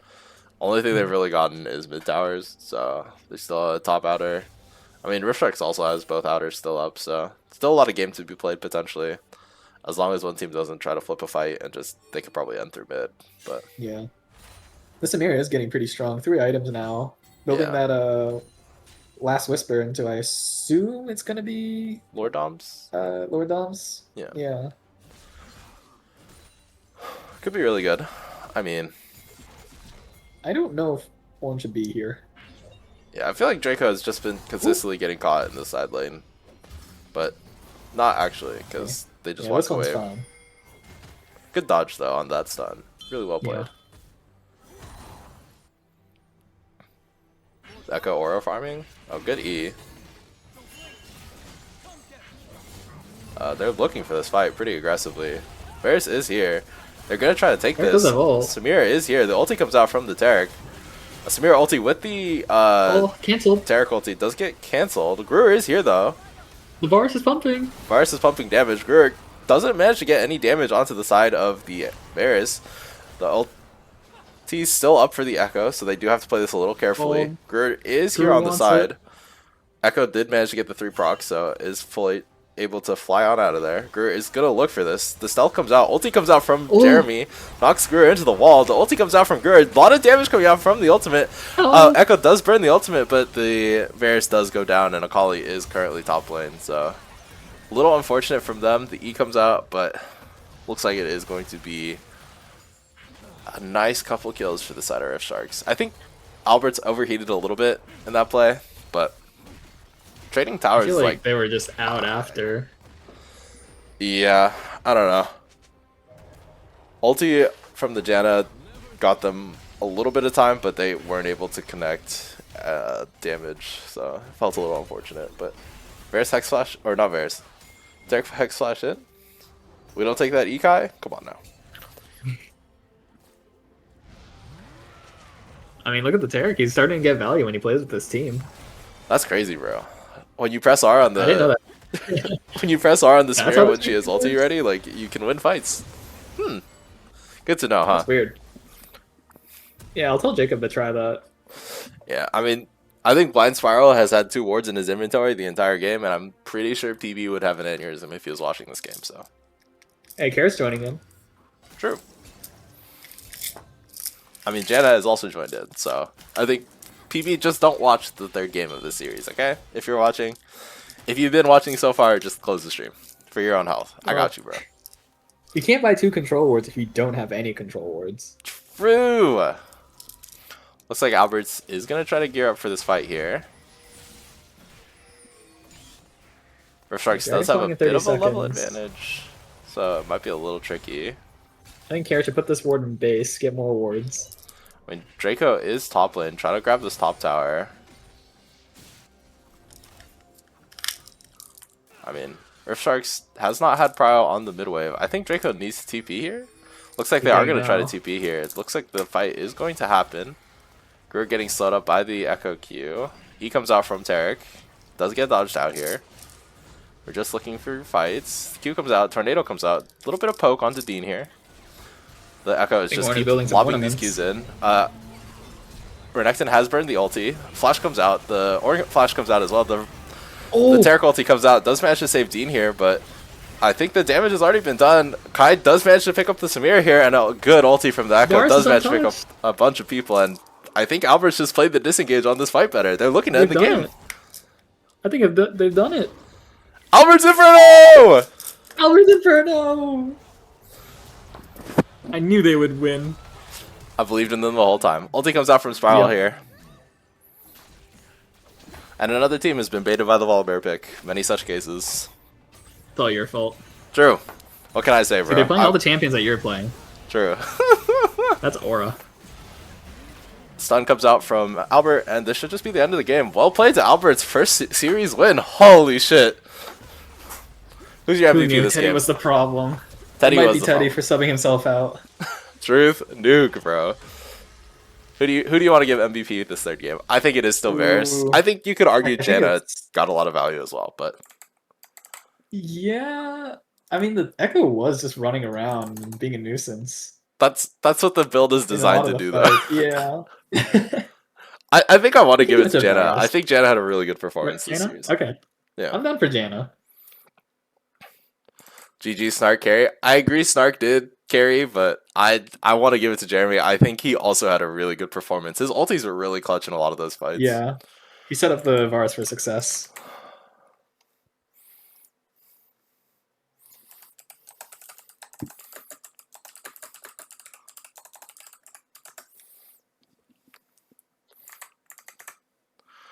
Only thing they've really gotten is mid towers, so there's still a top outer. I mean, Rift Sharks also has both outers still up, so still a lot of game to be played potentially. As long as one team doesn't try to flip a fight and just, they could probably end through mid. But yeah, the Samira is getting pretty strong. 3 items now. Building that Last Whisper into, I assume it's gonna be Lord Doms. Lord Doms. Yeah. Yeah. Could be really good. I mean, I don't know if Ornn should be here. Yeah, I feel like Draco has just been consistently getting caught in the side lane, but not actually because they just walk away. Fine. Good dodge though on that stun. Really well played. Yeah. Echo Aura farming. Oh, good E. They're looking for this fight pretty aggressively. Varus is here. They're gonna try to take this. Samira is here. The ulti comes out from the Taric. A Samira ulti with the canceled. Taric ulti does get cancelled. Gruer is here though. The Varus is pumping. Varus is pumping damage. Gruer doesn't manage to get any damage onto the side of the Varus. The ulti's still up for the Echo, so they do have to play this a little carefully. Gruer is here on the side. Echo did manage to get the 3 procs, so is fully able to fly on out of there. Gruer is gonna look for this. The stealth comes out. Ulti comes out from Jeremy. Knocks Gruer into the wall. The ulti comes out from Gruer. A lot of damage coming out from the ultimate. Echo does burn the ultimate, but the Varus does go down, and Akali is currently top lane. So a little unfortunate from them. The E comes out, but looks like it is going to be a nice couple kills for the side of Rift Sharks. I think Albert's overheated a little bit in that play, but trading towers, I feel like they were just out after. Yeah, I don't know. Ulti from the Janna got them a little bit of time, but they weren't able to connect damage, so it felt a little unfortunate. But Varus Hex Flash, or not Varus, Derek Hex Flash in? We don't take that Ikai? Come on now. I mean, look at the Taric. He's starting to get value when he plays with this team. That's crazy, bro. When you press R on the, I didn't know that. when you press R on the Samira when she has ulti ready, like you can win fights. Good to know, huh? That's weird. Yeah, I'll tell Jacob to try that. Yeah, I mean, I think Blind Spiral has had 2 wards in his inventory the entire game, and I'm pretty sure PB would have an aneurysm if he was watching this game. So, hey, Kara's joining in. True. I mean, Janna has also joined in, so I think PB, just don't watch the 3rd game of this series, okay? If you're watching, if you've been watching so far, just close the stream for your own health. I got you, bro. You can't buy 2 control wards if you don't have any control wards. True. Looks like Alberts is gonna try to gear up for this fight here. Rift Sharks does have a bit of a level advantage, so it might be a little tricky. I think Kara should put this ward in base, get more wards. I mean, Draco is top lane, trying to grab this top tower. I mean, Rift Sharks has not had prio on the mid wave. I think Draco needs to TP here. Looks like they are going to try to TP here. It looks like the fight is going to happen. Gruer getting slowed up by the Echo Q. He comes out from Taric. Does get dodged out here. We're just looking for fights. Q comes out. Tornado comes out. A little bit of poke onto Dean here. The Echo is just keep lobbing these Qs in. Renekton has burned the ulti. Flash comes out. The Ornn Flash comes out as well. The Taric ulti comes out. Does manage to save Dean here, but I think the damage has already been done. Kai does manage to pick up the Samira here, and a good ulti from the Echo does manage to pick up a bunch of people, and I think Albert's just played the disengage on this fight better. They're looking to end the game. I think they've done it. Albert's Inferno! Albert's Inferno! I knew they would win. I believed in them the whole time. Ulti comes out from Spiral here. And another team has been baited by the Volibear pick. Many such cases. It's all your fault. True. What can I say, bro? See, they're playing all the champions that you're playing. True. That's Aura. Stun comes out from Albert, and this should just be the end of the game. Well played to Albert's first series win. Holy shit. Who's your MVP this Teddy game? was the problem. Teddy might was be the Teddy problem. for subbing himself out. Truth nuke, bro. Who do you want to give MVP this third game? I think it is still Varus. I think you could argue Janna got a lot of value as well, but yeah, I mean the Echo was just running around and being a nuisance. That's what the build is designed to do, though. Yeah. I think I want to give it to Janna. I think Janna had a really good performance this series. Okay. Yeah. I'm down for Janna. GG Snark carry. I agree Snark did carry, but I want to give it to Jeremy. I think he also had a really good performance. His ultis were really clutch in a lot of those fights. Yeah. He set up the Varus for success.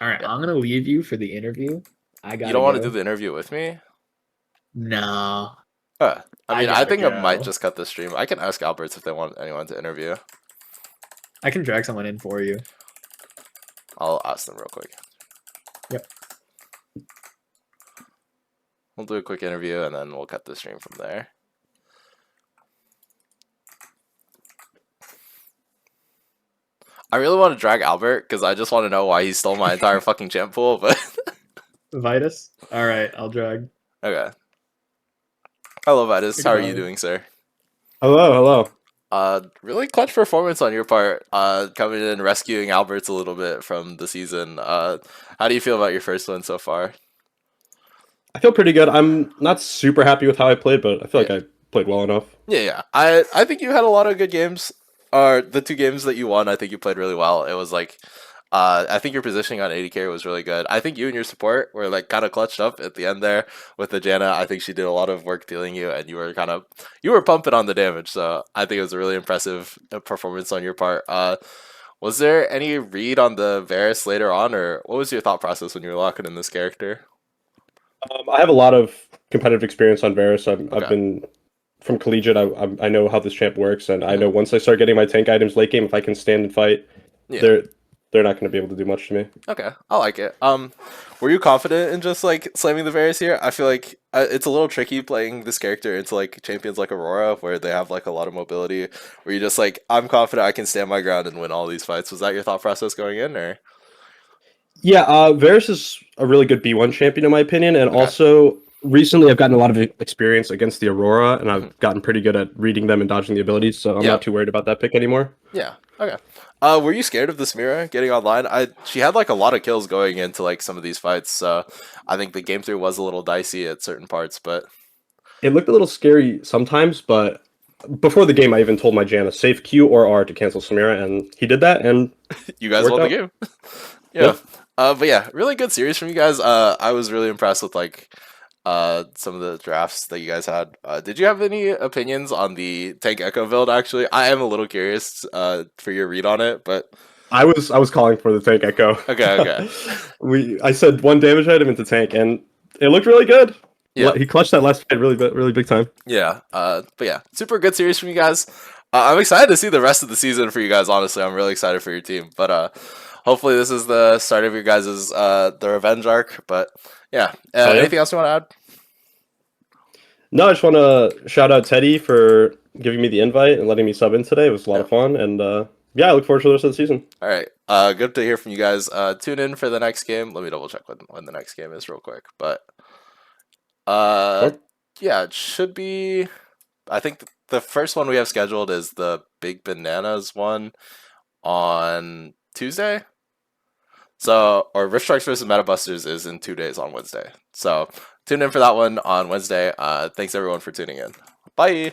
All right, I'm gonna leave you for the interview. You don't want to do the interview with me? No. I mean, I think I might just cut the stream. I can ask Alberts if they want anyone to interview. I can drag someone in for you. I'll ask them real quick. Yep. We'll do a quick interview and then we'll cut the stream from there. I really want to drag Albert because I just want to know why he stole my entire fucking champ pool, but Vitus? Alright, I'll drag. Okay. Hello Vitus, how are you doing, sir? Hello. Really clutch performance on your part, coming in and rescuing Alberts a little bit from the season. How do you feel about your first win so far? I feel pretty good. I'm not super happy with how I played, but I feel like I played well enough. Yeah. I think you had a lot of good games. The 2 games that you won, I think you played really well. It was like, I think your positioning on AD carry was really good. I think you and your support were like kind of clutched up at the end there with the Janna. I think she did a lot of work dealing you, and you were pumping on the damage. So I think it was a really impressive performance on your part. Was there any read on the Varus later on, or what was your thought process when you were locking in this character? I have a lot of competitive experience on Varus. I've been from collegiate. I know how this champ works, and I know once I start getting my tank items late game, if I can stand and fight, they're not going to be able to do much to me. Okay, I like it. Were you confident in just like slamming the Varus here? I feel like it's a little tricky playing this character into like champions like Aurora, where they have like a lot of mobility. Where you just like, I'm confident I can stand my ground and win all these fights. Was that your thought process going in, or? Yeah, Varus is a really good B1 champion in my opinion, and also recently I've gotten a lot of experience against the Aurora, and I've gotten pretty good at reading them and dodging the abilities, so I'm not too worried about that pick anymore. Yeah. Okay. Were you scared of the Samira getting online? She had like a lot of kills going into like some of these fights, so I think the game 3 was a little dicey at certain parts, but it looked a little scary sometimes. But before the game, I even told my Janna safe Q or R to cancel Samira, and he did that, and you guys won the game. Yeah. But yeah, really good series from you guys. I was really impressed with like some of the drafts that you guys had. Did you have any opinions on the tank Echo build? Actually, I am a little curious for your read on it, but I was calling for the tank Echo. Okay. I said 1 damage item into tank, and it looked really good. Yeah, he clutched that last fight really big time. Yeah. But yeah, super good series from you guys. I'm excited to see the rest of the season for you guys. Honestly, I'm really excited for your team. But hopefully, this is the start of your guys' the revenge arc. But yeah, anything else you want to add? No, I just want to shout out Teddy for giving me the invite and letting me sub in today. It was a lot of fun, and I look forward to the rest of the season. All right, good to hear from you guys. Tune in for the next game. Let me double check when the next game is real quick. But yeah, it should be. I think the first one we have scheduled is the Big Bananas one on Tuesday. So, or Rift Strikes versus Meta Busters is in 2 days on Wednesday. So, tune in for that one on Wednesday. Thanks everyone for tuning in. Bye.